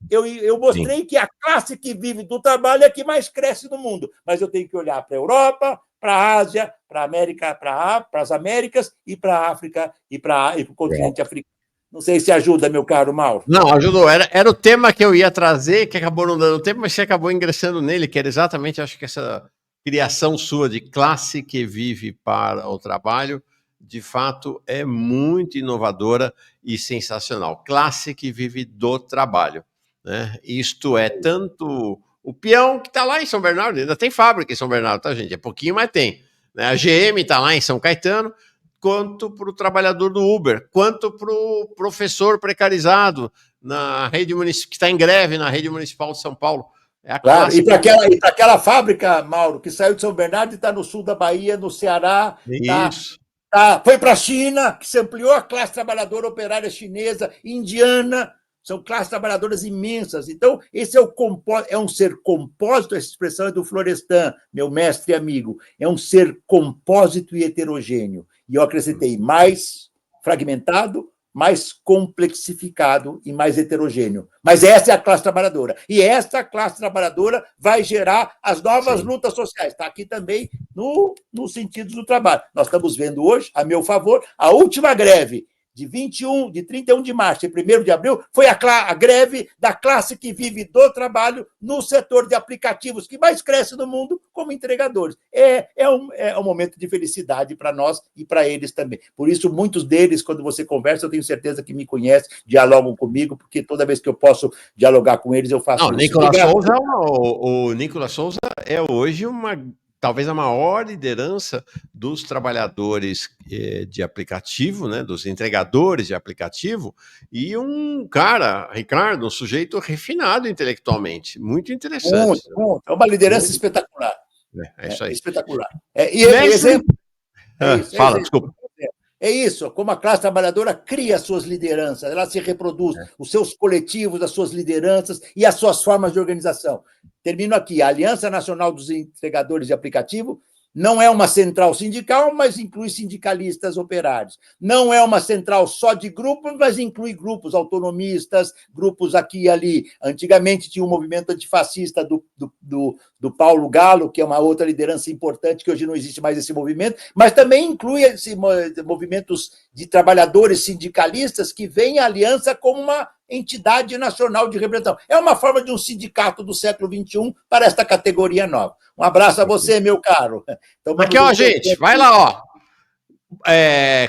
eu mostrei que a classe que vive do trabalho é a que mais cresce no mundo. Mas eu tenho que olhar para a Europa, para a Ásia, para a América, para as Américas e para a África e para o continente africano. Não sei se ajuda, meu caro Mauro. Não, ajudou. Era o tema que eu ia trazer, que acabou não dando tempo, mas você acabou ingressando nele, que era exatamente, acho que essa criação sua de classe que vive para o trabalho, de fato, é muito inovadora e sensacional. Classe que vive do trabalho. Né? Isto é, tanto o peão que está lá em São Bernardo, ainda tem fábrica em São Bernardo, tá, gente? É pouquinho, mas tem. Né? A GM está lá em São Caetano, quanto para o trabalhador do Uber, quanto para o professor precarizado na rede municipal, que está em greve na rede municipal de São Paulo. É a claro, classe. e para aquela fábrica, Mauro, que saiu de São Bernardo e está no sul da Bahia, no Ceará, Isso. Foi para a China, que se ampliou a classe trabalhadora operária chinesa, indiana, são classes trabalhadoras imensas. Então, esse é um ser compósito, essa expressão é do Florestan, meu mestre e amigo, é um ser compósito e heterogêneo. E eu acrescentei mais fragmentado, mais complexificado e mais heterogêneo. Mas essa é a classe trabalhadora. E essa classe trabalhadora vai gerar as novas lutas sociais. Está aqui também no sentido do trabalho. Nós estamos vendo hoje, a meu favor, a última greve de 31 de março e 1º de abril, foi a greve da classe que vive do trabalho no setor de aplicativos, que mais cresce no mundo como entregadores. É um momento de felicidade para nós e para eles também. Por isso, muitos deles, quando você conversa, eu tenho certeza que me conhecem, dialogam comigo, porque toda vez que eu posso dialogar com eles, eu faço isso. O Nicolas Souza é hoje talvez a maior liderança dos trabalhadores de aplicativo, né, dos entregadores de aplicativo, e um cara, Ricardo, um sujeito refinado intelectualmente, muito interessante. Muito. É uma liderança espetacular. É isso aí. Espetacular. Exemplo. Fala, desculpa. É isso, como a classe trabalhadora cria suas lideranças, ela se reproduz, os seus coletivos, as suas lideranças e as suas formas de organização. Termino aqui, a Aliança Nacional dos Entregadores de Aplicativo não é uma central sindical, mas inclui sindicalistas operários. Não é uma central só de grupos, mas inclui grupos autonomistas, grupos aqui e ali. Antigamente tinha um movimento antifascista do Paulo Galo, que é uma outra liderança importante, que hoje não existe mais esse movimento, mas também inclui movimentos de trabalhadores sindicalistas que veem a aliança como uma entidade nacional de representação. É uma forma de um sindicato do século XXI para esta categoria nova. Um abraço a você, meu caro. Então, aqui, ó, gente, vai lá, ó.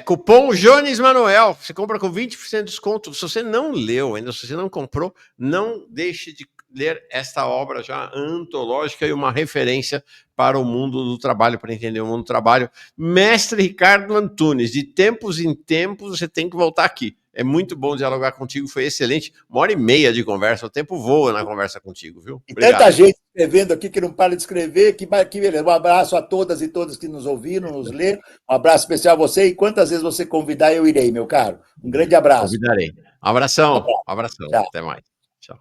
Cupom Jones Manuel, você compra com 20% de desconto. Se você não leu ainda, se você não comprou, não deixe de ler esta obra já antológica e uma referência para o mundo do trabalho, para entender o mundo do trabalho. Mestre Ricardo Antunes, de tempos em tempos você tem que voltar aqui. É muito bom dialogar contigo, foi excelente. 1h30 de conversa, o tempo voa na conversa contigo, viu? Obrigado. E tanta gente escrevendo aqui que não para de escrever, que beleza. Um abraço a todas e todos que nos ouviram, nos leram. Um abraço especial a você e quantas vezes você convidar, eu irei, meu caro. Um grande abraço. Convidarei. Um abração. Tchau. Até mais. Tchau.